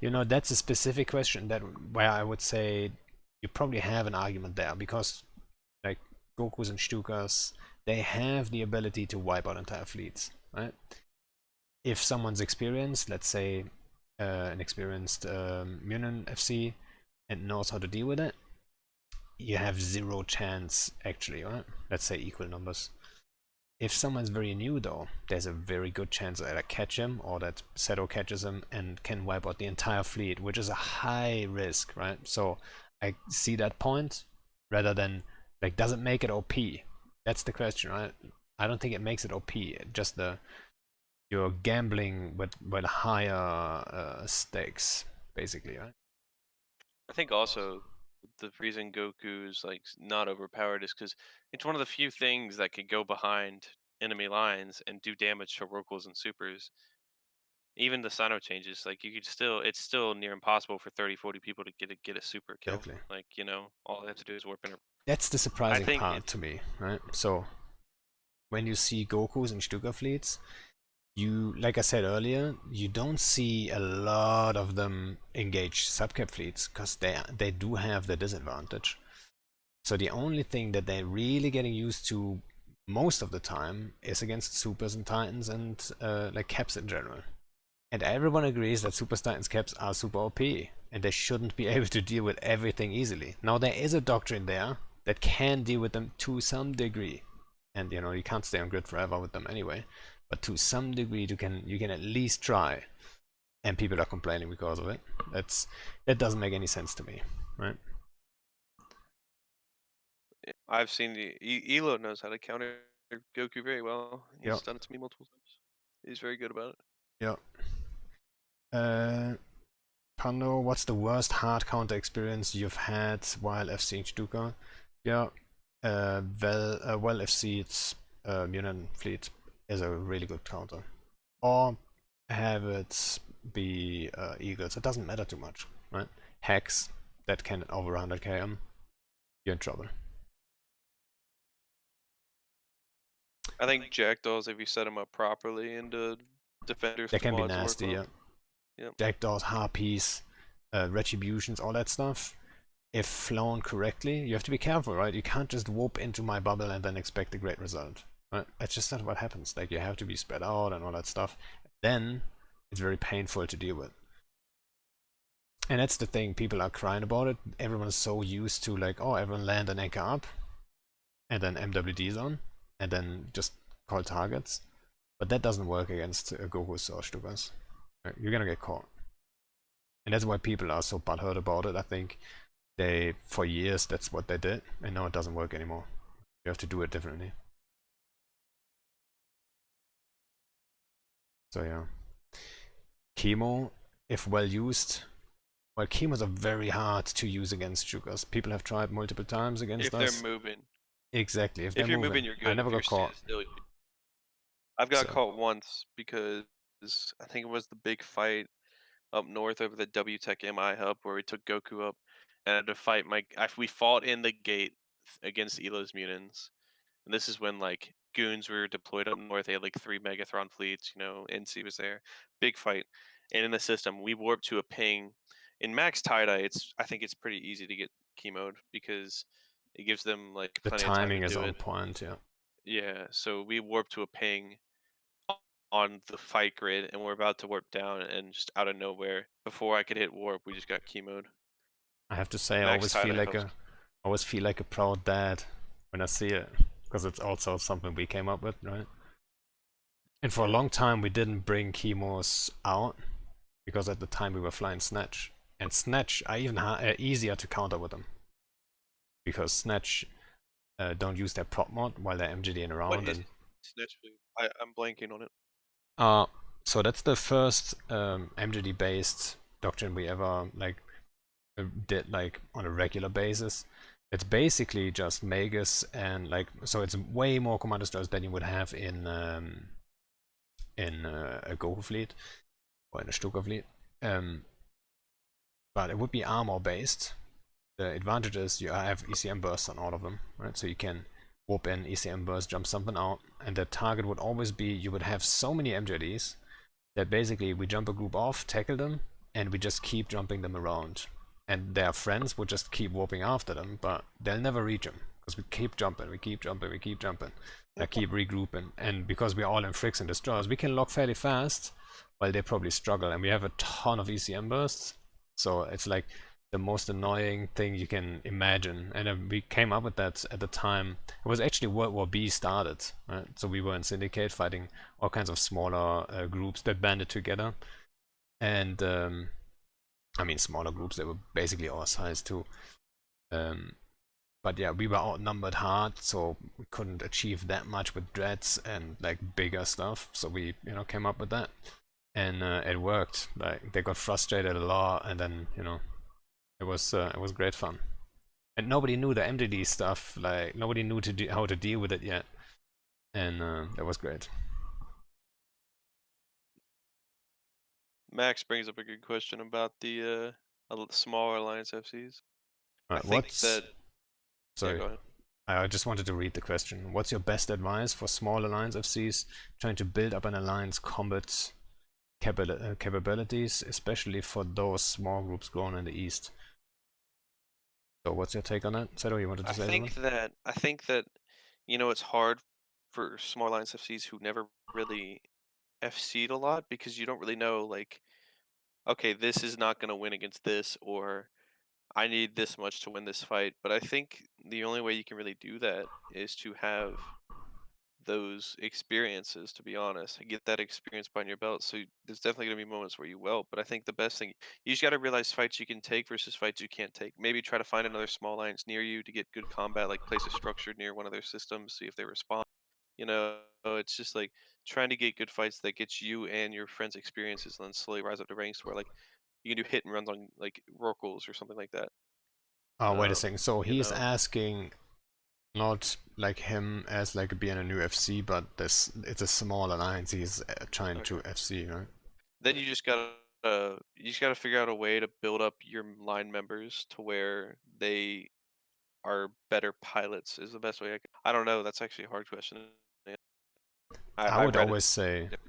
That's a specific question that where I would say you probably have an argument there because like Gokus and Stukas, they have the ability to wipe out entire fleets, right? If someone's experienced, let's say an experienced Munin FC and knows how to deal with it, you have zero chance actually, right? Let's say equal numbers. If someone's very new though, there's a very good chance that I catch him or that Seddow catches him and can wipe out the entire fleet, which is a high risk, right? So I see that point rather than like doesn't make it OP. That's the question, right? I don't think it makes it OP. Just you're gambling with higher stakes, basically, right? I think also the reason Goku's like not overpowered is because it's one of the few things that can go behind enemy lines and do damage to Rokuls and supers. Even the Sino changes, like you could still, it's still near impossible for 30, 40 people to get a super kill. Exactly. Like, all they have to do is warp in. That's the I surprising think part it's to me, right? So when you see Gokus and Stuka fleets, you, like I said earlier, you don't see a lot of them engage subcap fleets because they do have the disadvantage. So the only thing that they're really getting used to most of the time is against supers and titans and like caps in general. And everyone agrees that super titans caps are super OP and they shouldn't be able to deal with everything easily. Now there is a doctrine there that can deal with them to some degree, and you can't stay on grid forever with them anyway. But to some degree, you can at least try, and people are complaining because of it. That doesn't make any sense to me, right? I've seen Elo knows how to counter Goku very well. Yeah, He's done it to me multiple times. He's very good about it. yeah. Pando, what's the worst hard counter experience you've had while FCing Stuka? Yeah, well FC'd Munin Fleet is a really good counter. Or have it be Eagles. It doesn't matter too much, right? Hacks that can over 100 km, you're in trouble. I think Jackdaws, if you set him up properly into defender They can be squads, work nasty, well. yeah. Yep. Jackdaws, harpies, retributions, all that stuff. If flown correctly, you have to be careful, right? You can't just warp into my bubble and then expect a great result. Right? That's just not what happens. Like, you have to be spread out and all that stuff. Then it's very painful to deal with. And that's the thing, people are crying about it. Everyone's so used to like, oh, everyone land and anchor up, and then MWD zone, and then just call targets. But that doesn't work against Goku's or Stukas. You're gonna get caught. And that's why people are so butthurt about it. I think for years, that's what they did, and now it doesn't work anymore. You have to do it differently. So yeah. Chemo, if well used, well, chemos are very hard to use against Stukas. People have tried multiple times against If us. they're moving. Exactly, if If they're you're moving. moving, you're I good. never If you're got caught. still, I've got So caught once because I think it was the big fight up north over the WTech MI hub where we took Goku up, and I had to fight we fought in the gate against Elo's Mutants, and this is when like goons were deployed up north. They had like 3 Megathron fleets. NC was there, big fight, and in the system we warped to a ping. In max tie-dye, I think it's pretty easy to get chemoed because it gives them like the plenty of time to timing is do on it. point, yeah. Yeah, so we warped to a ping on the fight grid, and we're about to warp down, and just out of nowhere, before I could hit warp, we just got chemoed. I have to say, Max tie-dye helps. I always feel like a proud dad when I see it, because it's also something we came up with, right? And for a Yeah. long time, we didn't bring chemos out because at the time we were flying Snatch, and Snatch are even easier to counter with them because Snatch don't use their prop mod while they're MGDing What around. is And Snatch Fleet? I'm blanking on it. so that's the first MGD based doctrine we ever did like on a regular basis. It's basically just Magus and so it's way more commander styles than you would have in a Goku fleet or in a Stuka fleet. But it would be armor based. The advantage is you have ECM bursts on all of them, right? So you can warp in, ECM burst, jump something out, and the target would always be, you would have so many MJDs that basically we jump a group off, tackle them, and we just keep jumping them around. And their friends would just keep warping after them, but they'll never reach them because we keep jumping, we keep jumping, we keep jumping. They keep regrouping, and because we're all in fricks and destroyers, we can lock fairly fast, while they probably struggle. And we have a ton of ECM bursts, so it's like the most annoying thing you can imagine. And we came up with that at the time. It was actually World War B started, right? So we were in Syndicate fighting all kinds of smaller groups that banded together. And I mean, smaller groups that were basically our size too. But yeah, we were outnumbered hard, so we couldn't achieve that much with dreads and like bigger stuff. So we, came up with that, and it worked. Like they got frustrated a lot, and then it was great fun. And nobody knew the MDD stuff. Like nobody knew how to deal with it yet, and that was great. Max brings up a good question about the smaller Alliance FCs. I think What's that yeah, sorry? go ahead. I just wanted to read the question. What's your best advice for small alliance FCs trying to build up an alliance combat capabilities, especially for those small groups growing in the east? So, what's your take on that, Seto? You wanted to say something? I think that it's hard for small Alliance FCs who never really FC'd a lot because you don't really know like, okay, this is not gonna win against this, or I need this much to win this fight. But I think the only way you can really do that is to have those experiences, to be honest, and get that experience behind your belt. So there's definitely going to be moments where you will, but I think the best thing, you just got to realize fights you can take versus fights you can't take. Maybe try to find another small alliance near you to get good combat, like place a structure near one of their systems, see if they respond. It's just like trying to get good fights that gets you and your friends experiences, and then slowly rise up the ranks where like you can do hit and runs on like Rorquals or something like that. Oh, wait a Um, second. So you he's know, asking not like him as like being a new FC, but this it's a small alliance he's trying okay. to FC, right? Then you just gotta figure out a way to build up your line members to where they are better pilots is the best way I don't know, that's actually a hard question. Yeah. I I would read it. always say, Yep.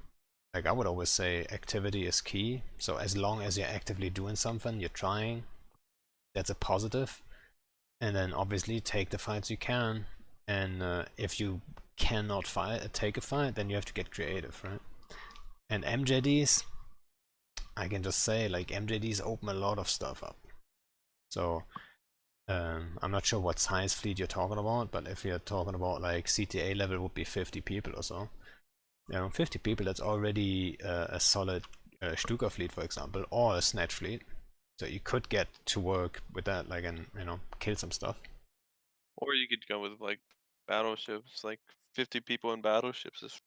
activity is key. So as long as you're actively doing something, you're trying, that's a positive. And then obviously take the fights you can. And if you cannot take a fight, then you have to get creative, right? And MJDs, I can just say, like MJDs open a lot of stuff up. So I'm not sure what size fleet you're talking about, but if you're talking about like CTA level would be 50 people or so. 50 people, that's already a solid Stuka fleet, for example, or a Snatch fleet. So you could get to work with that, like, and kill some stuff. Or you could go with like battleships, like 50 people in battleships is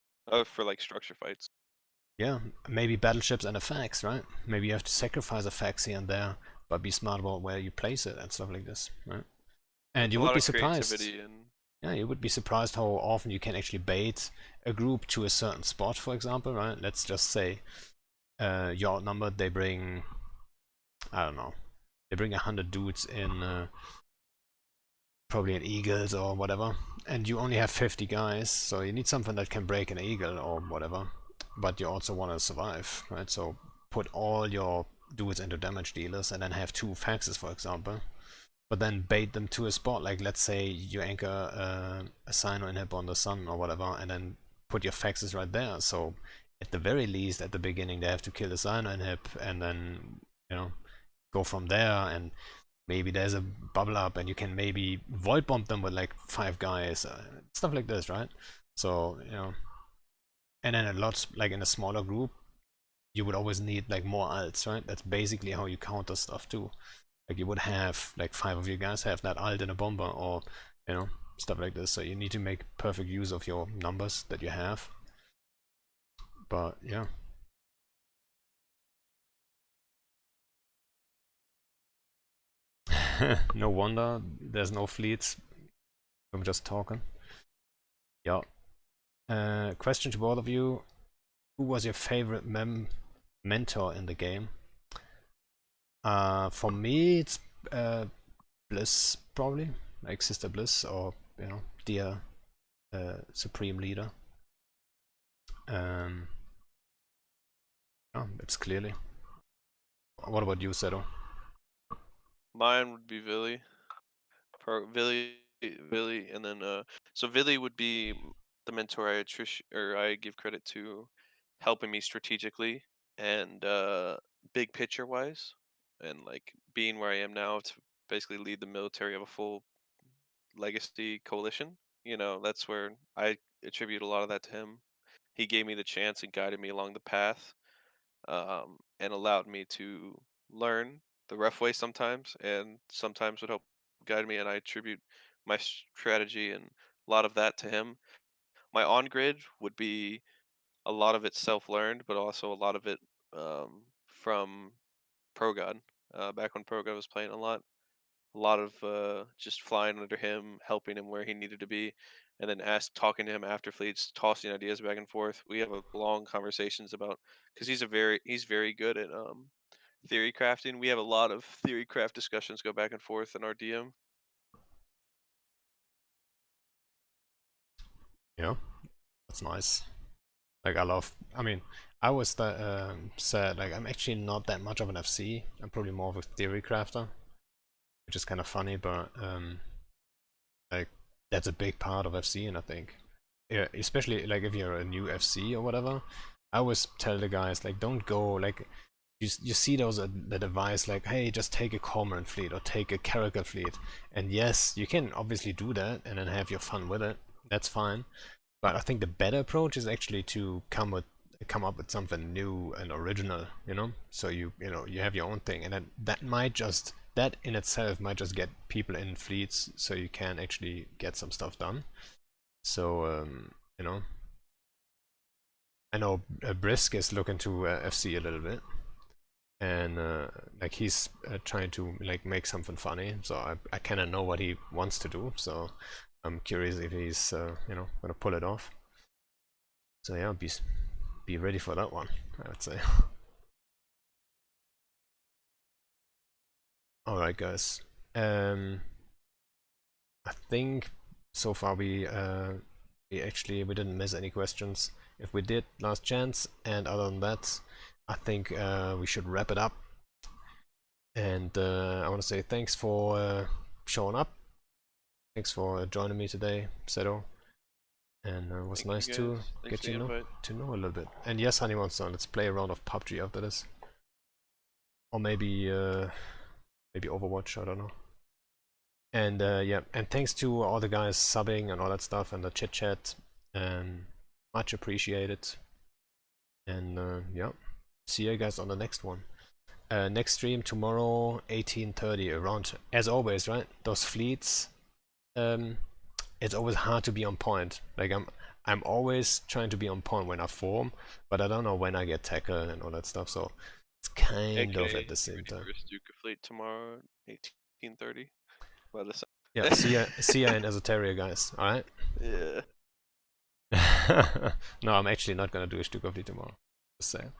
for like structure fights. Yeah, maybe battleships and a fax, right? Maybe you have to sacrifice a fax here and there, but be smart about where you place it and stuff like this, right? And It's you a would lot be of surprised. creativity and Yeah, you would be surprised how often you can actually bait a group to a certain spot, for example, right? Let's just say you're outnumbered, they bring, I don't know, they bring 100 dudes in, probably an Eagles or whatever, and you only have 50 guys, so you need something that can break an Eagle or whatever, but you also want to survive, right? So put all your dudes into damage dealers and then have two faxes, for example, but then bait them to a spot, like let's say you anchor a Cyno inhib on the sun or whatever, and then put your faxes right there. So at the very least, at the beginning, they have to kill the Cyno inhib and then, you know, go from there. And maybe there's a bubble up and you can maybe void bomb them with like 5 guys, stuff like this, right? So, and then a lot, like in a smaller group, you would always need like more alts, right? That's basically how you counter stuff too. Like you would have like 5 of you guys have that alt in a bomber, or stuff like this. So you need to make perfect use of your numbers that you have. But yeah. No wonder there's no fleets. I'm just talking. Yeah. Question to both of you: who was your favorite mentor in the game? For me, it's Bliss probably, like Sister Bliss, or dear Supreme Leader. Um, it's clearly. What about you, Seto? mine would be Villy. Villy, and then so Villy would be the mentor I give credit to, helping me strategically and big picture wise, and like being where I am now to basically lead the military of a full legacy coalition. That's where I attribute a lot of that to him. He gave me the chance and guided me along the path, and allowed me to learn the rough way sometimes, and sometimes would help guide me. And I attribute my strategy and a lot of that to him. My on grid would be a lot of it self-learned, but also a lot of it from ProGod. Back when ProGod was playing a lot of just flying under him, helping him where he needed to be, and then talking to him after fleets, tossing ideas back and forth. We have a long conversations about because he's very good at theory crafting. We have a lot of theory craft discussions go back and forth in our DM. Yeah, that's nice. Like I mean, I was said like I'm actually not that much of an FC. I'm probably more of a theory crafter, which is kind of funny, but like that's a big part of FC, and I think, yeah, especially like if you're a new FC or whatever, I always tell the guys like don't go like you see those that advice like, hey, just take a cormorant fleet or take a caracal fleet, and yes, you can obviously do that and then have your fun with it. That's fine. But I think the better approach is actually to come up with something new and original, you know? So you have your own thing, and then that in itself might just get people in fleets, so you can actually get some stuff done. So you know, I know Brisk is looking to FC a little bit, and like he's trying to like make something funny. So I kind of know what he wants to do. So I'm curious if he's gonna pull it off. So yeah, be ready for that one, I would say. Alright guys. I think so far we didn't miss any questions. If we did, last chance, and other than that, I think we should wrap it up. And I want to say thanks for showing up. Thanks for joining me today, Seddow. And it was nice to get to know a little bit. And yes, Honeymonster, let's play a round of PUBG after this. Or maybe maybe Overwatch, I don't know. And yeah, and thanks to all the guys subbing and all that stuff and the chit chat. Much appreciated. And yeah, see you guys on the next one. Next stream tomorrow, 18:30 around, as always, right? Those fleets. It's always hard to be on point. Like I'm always trying to be on point when I form, but I don't know when I get tackle and all that stuff. So it's kind of at the same time. Duke Fleet tomorrow, 18:30. Well, Yeah, see ya in Esoteria, guys. All right. Yeah. No, I'm actually not gonna do a Stuka Fleet tomorrow. Just saying.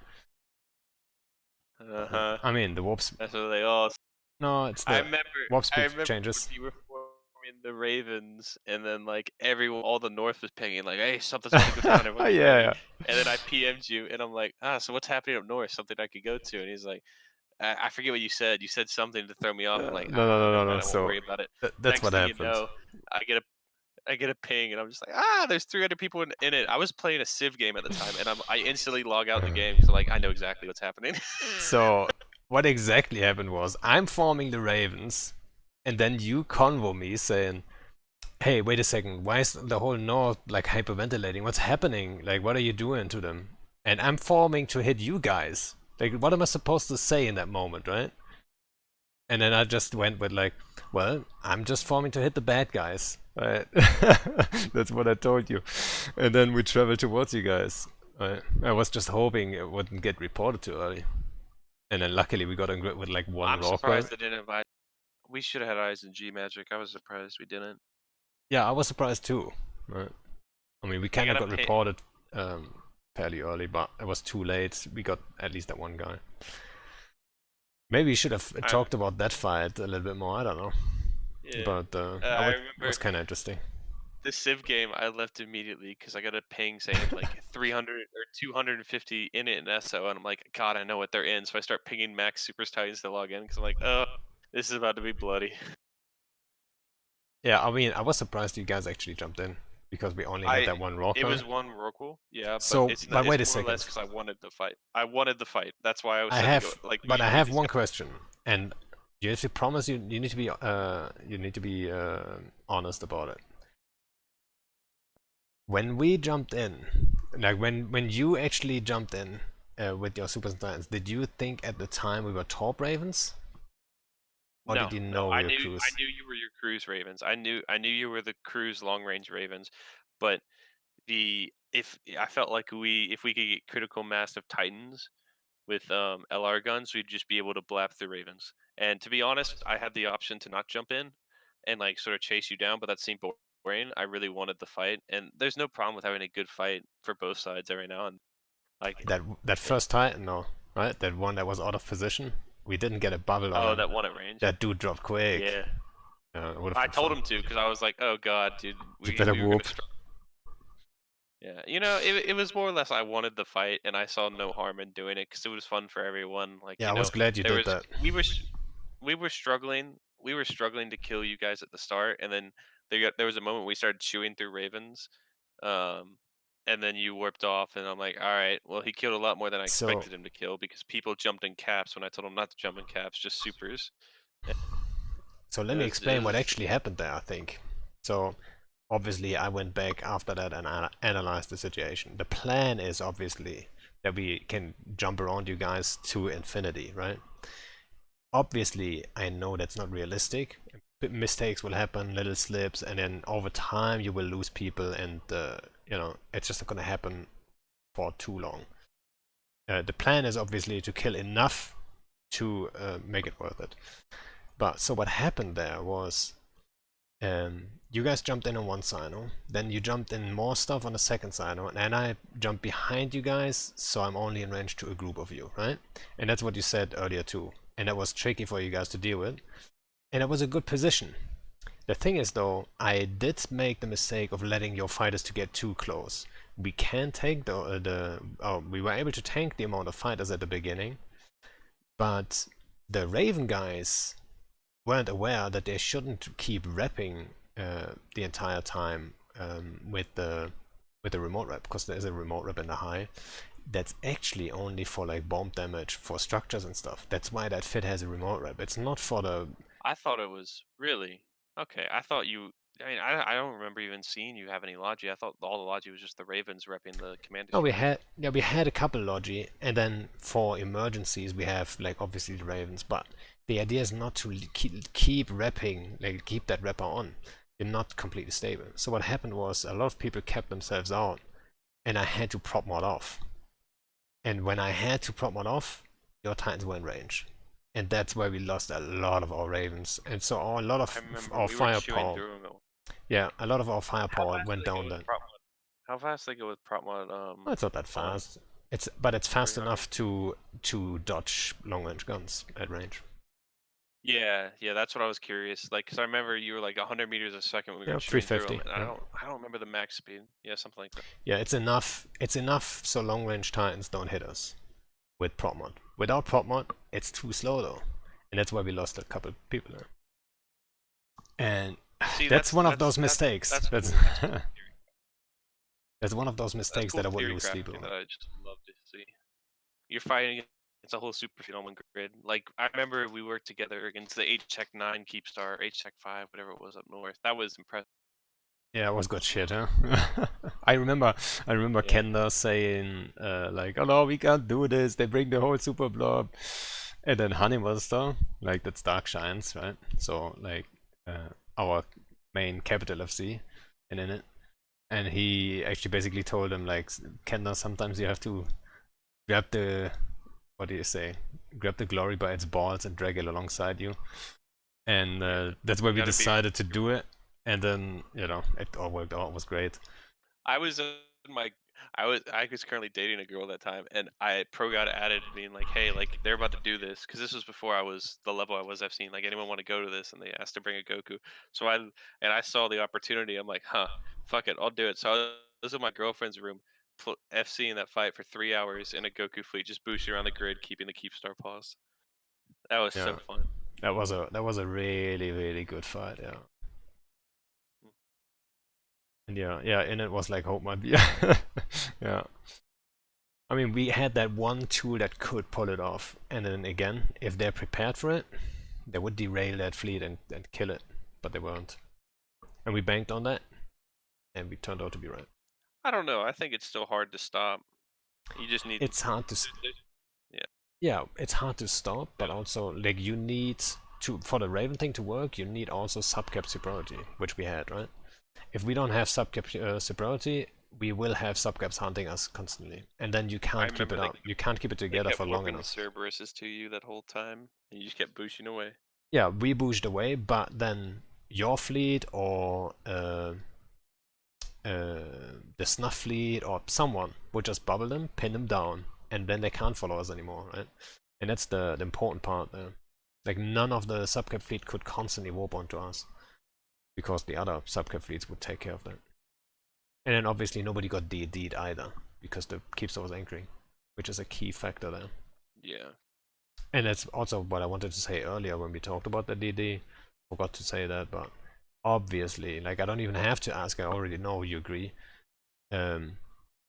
I mean, the warps. That's what they all. No, it's the warp speed changes. When you were forming the Ravens, and then like all the North was pinging like, "Hey, something's gonna go down." Everyone's Yeah. And then I PM'd you, and I'm like, so what's happening up North? Something I could go to. And he's like, I forget what you said. You said something to throw me off. I'm like, no. I won't worry about it. That's what happened. You know, I get a ping, and I'm just like, there's 300 people in it. I was playing a Civ game at the time, and I instantly log out the game because like I know exactly what's happening. So what exactly happened was I'm forming the Ravens, and then you convo me saying, "Hey, wait a second, why is the whole North like hyperventilating? What's happening? Like, what are you doing to them?" And I'm forming to hit you guys. Like, what am I supposed to say in that moment, right? And then I just went with like, well, I'm just forming to hit the bad guys. Right? That's what I told you. And then we traveled towards you guys. Right? I was just hoping it wouldn't get reported too early. And then luckily we got on grid with like one I'm rock. surprised they didn't invite. We should have had Eyes and G Magic. I was surprised we didn't. Yeah, I was surprised too. Right? I mean, we kind of got reported fairly early, but it was too late. We got at least that one guy. Maybe we should have talked about that fight a little bit more. I don't know. Yeah. But it was kind of interesting. The Civ game, I left immediately because I got a ping saying like 300 or 250 in it in ESO, and I'm like, God, I know what they're in. So I start pinging Max Super Titans to log in because I'm like, oh, this is about to be bloody. Yeah, I mean, I was surprised you guys actually jumped in because we only had that one rock. It was one Rorqual, yeah. So, but wait a second. Because I wanted the fight. I wanted the fight. That's why I was. But I have one question, and you have to promise you need to be honest about it. When we jumped in, like when you actually jumped in with your Super Titans, did you think at the time we were top Ravens? Or No, did you no. know I we were knew crews? you were your cruise Ravens. I knew you were the cruise long range Ravens, but the if I felt like if we could get critical mass of Titans with LR guns, we'd just be able to blap through Ravens. And to be honest, I had the option to not jump in and like sort of chase you down, but that seemed boring. I really wanted the fight, and there's no problem with having a good fight for both sides every now and like That yeah. first Titan, no, right? That one that was out of position. We didn't get a bubble on Oh, him. that one at range. That dude dropped quick. Yeah, It would have I been told fun. him to because I was like, oh god, dude, You we better we were gonna whoop. struggle. Yeah, it was more or less I wanted the fight, and I saw no harm in doing it because it was fun for everyone. Like Yeah, I was glad you there did was that. we were struggling. We were struggling to kill you guys at the start, and then there was a moment we started chewing through Ravens, um, and then you warped off, and I'm like, all right, well he killed a lot more than I So, expected him to kill because people jumped in caps when I told them not to jump in caps, just supers. so let It me was it explain what was actually happened there, I think. So, obviously, I went back after that and analyzed the situation. The plan is obviously that we can jump around you guys to infinity, right? Obviously, I know that's not realistic. Mistakes will happen, little slips, and then over time you will lose people, and it's just not gonna happen for too long. The plan is obviously to kill enough to make it worth it. But so what happened there was you guys jumped in on one silo, then you jumped in more stuff on the second silo, and then I jumped behind you guys, so I'm only in range to a group of you, right? And that's what you said earlier too. And that was tricky for you guys to deal with. And it was a good position. The thing is though, I did make the mistake of letting your fighters to get too close. We can take we were able to tank the amount of fighters at the beginning, but the Raven guys weren't aware that they shouldn't keep repping the entire time with the remote rep, because there's a remote rep in the high. That's actually only for like bomb damage for structures and stuff. That's why that fit has a remote rep. It's not for the. I thought it was really okay. I thought you. I mean, I don't remember even seeing you have any Logi. I thought all the Logi was just the Ravens repping the commander No, structures. we had a couple Logi, and then for emergencies we have like obviously the Ravens. But the idea is not to keep repping, like keep that repper on. You're not completely stable. So what happened was a lot of people kept themselves out, and I had to prop mod off. And when I had to prop mod off, your Titans were in range. And that's where we lost a lot of our Ravens. And so a lot I of remember our we were chewing firepower, through them. yeah, a lot of our How firepower fast do went they go down with then. prop mod? How fast they go with prop mod? Oh, it's not that On fast. But it's fast 300. enough to dodge long range guns at range. Yeah, yeah, that's what I was curious. Like, cause I remember you were like 100 meters a second when we were Yeah, chewing through them, 350. and Yeah. I don't remember the max speed. Yeah, something like that. Yeah, it's enough. It's enough so long range Titans don't hit us with prop mod. Without prop mod, it's too slow though, and that's why we lost a couple people there. And See, that's one of those that's mistakes. that's That's cool. That's cool. that's one of those That's mistakes cool that I wouldn't theory lose sleep crafting over. that I just love to see. You're fighting against a whole super field on one grid. Like I remember we worked together against the HTech 9 Keepstar, HTech 5, whatever it was up north. That was impressive. Yeah, it was good shit, huh? I remember Yeah. Kenda saying like, "Oh no, we can't do this. They bring the whole super blob," and then Honey Monster, like that's Dark Shines, right? So like our main capital FC, and in it, and he actually basically told him like, Kenda, sometimes you have to grab the, what do you say? Grab the glory by its balls and drag it alongside you. And that's why You we gotta be. decided to do it. And then, it all worked out. It was great. I was in my. I was currently dating a girl at that time, and pro got added being like, hey, like they're about to do this because this was before I was the level I was. I've seen like anyone want to go to this, and they asked to bring a Goku. So I saw the opportunity. I'm like, huh, fuck it, I'll do it. So I was in my girlfriend's room, FC in that fight for 3 hours in a Goku fleet, just boosting around the grid, keeping the Keep Star paused. That was Yeah, so fun. that was a really really good fight. Yeah, and yeah, and it was like hope might be. Yeah, I mean we had that one tool that could pull it off, and then again, if they're prepared for it, they would derail that fleet and kill it, but they weren't, and we banked on that, and we turned out to be right. I don't know. I think it's still hard to stop. You just need. It's hard to Yeah. yeah, it's hard to stop, but also like you need for the Raven thing to work, you need also subcap superiority, which we had, right? If we don't have subcap superiority, we will have subcaps hunting us constantly, and then you can't keep it remember up. You can't keep it They together kept for long warping the enough. Cerberuses to you that whole time, and you just kept boosting away. Yeah, we boosted away, but then your fleet or the Snuff fleet or someone would just bubble them, pin them down, and then they can't follow us anymore, right? And that's the important part there. Like, none of the subcap fleet could constantly warp onto us, because the other subcap fleets would take care of that. And then obviously nobody got DD'd either, because the Keepstar was anchoring, which is a key factor there. Yeah. And that's also what I wanted to say earlier when we talked about the DD. Forgot to say that, but obviously, like, I don't even have to ask, I already know you agree. The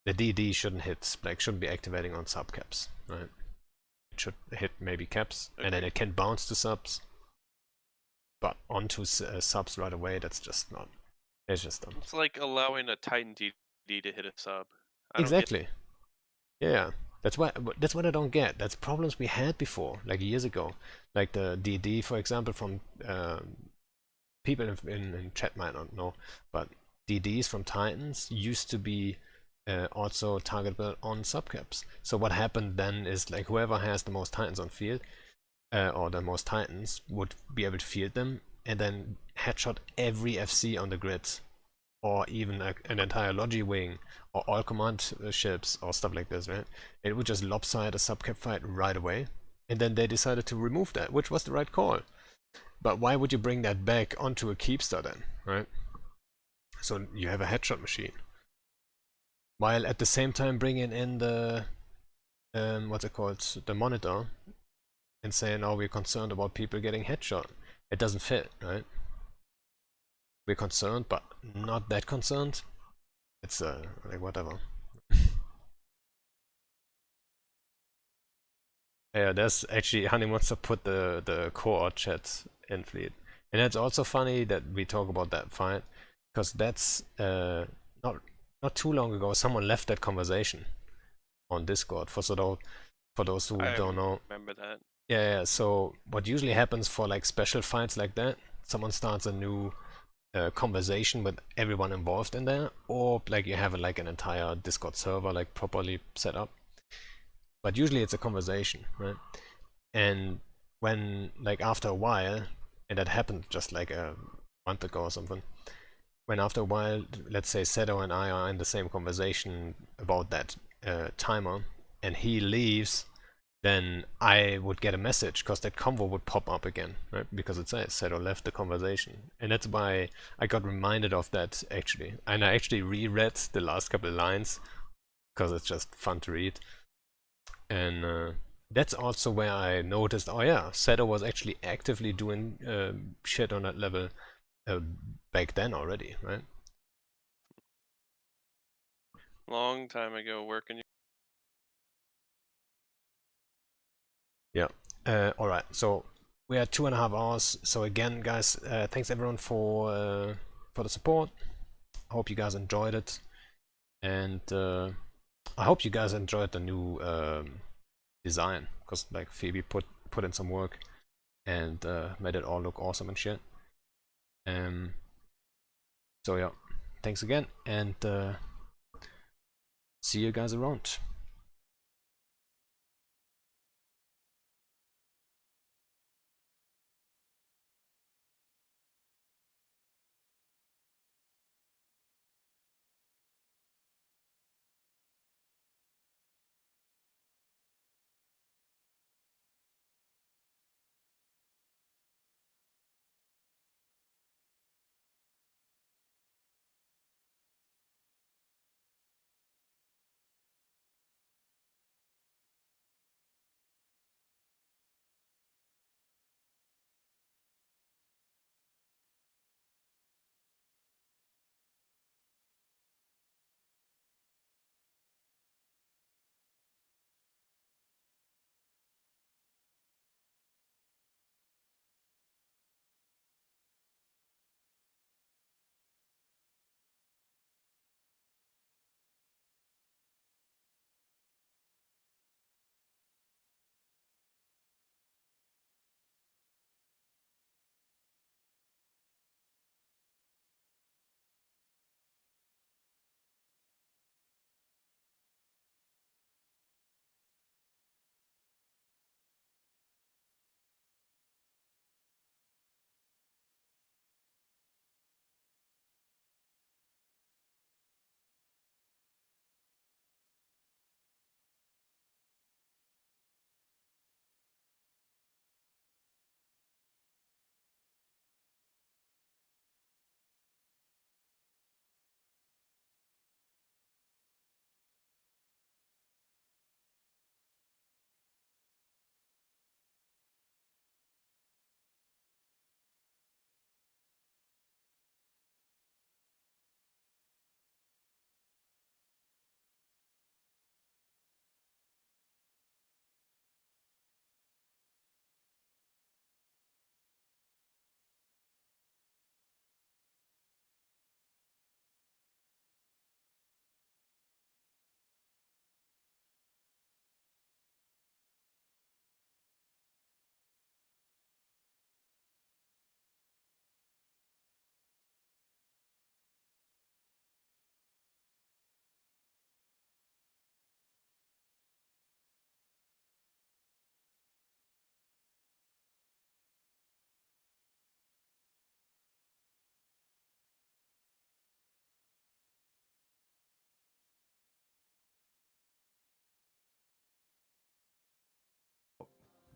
DD shouldn't hit, like, shouldn't be activating on subcaps, right? It should hit maybe caps, and then Agreed. it can bounce to subs. But onto subs right away, that's just not. It's just dumb. It's like allowing a Titan DD to hit a sub. I don't get Exactly. Yeah. That's what I don't get. That's problems we had before, like years ago. Like the DD, for example, from people in chat might not know, but DDs from Titans used to be also targetable on subcaps. So what happened then is, like, whoever has the most Titans on field, or the most Titans, would be able to field them and then headshot every FC on the grid, or even an entire Logi wing, or all command ships, or stuff like this, right? It would just lopside a subcap fight right away, and then they decided to remove that, which was the right call. But why would you bring that back onto a Keepstar then, right? So you have a headshot machine, while at the same time bringing in the what's it called, the monitor, and saying, "Oh, we're concerned about people getting headshot." It doesn't fit, right? We're concerned, but not that concerned. It's like, whatever. Yeah, there's actually, Honey wants to put the co-op chat in fleet, and it's also funny that we talk about that fight, because that's not too long ago someone left that conversation on Discord for those who I don't know. remember that. Yeah, so what usually happens for, like, special fights like that, someone starts a new conversation with everyone involved in there, or like you have like an entire Discord server, like, properly set up. But usually it's a conversation, right? And when, like, after a while, and that happened just like a month ago or something, when after a while, let's say Seddow and I are in the same conversation about that timer, and he leaves, then I would get a message, because that convo would pop up again, right? Because it says Seddow left the conversation. And that's why I got reminded of that, actually. And I actually reread the last couple of lines, because it's just fun to read. And that's also where I noticed, oh yeah, Seddow was actually actively doing shit on that level back then already, right? Long time ago, working. Yeah. Alright, so we are 2.5 hours. So again, guys, thanks everyone for the support. I hope you guys enjoyed it. And I hope you guys enjoyed the new design, because, like, Phoebe put in some work and made it all look awesome and shit. So yeah, thanks again, and see you guys around.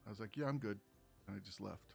I was like, yeah, I'm good. And I just left.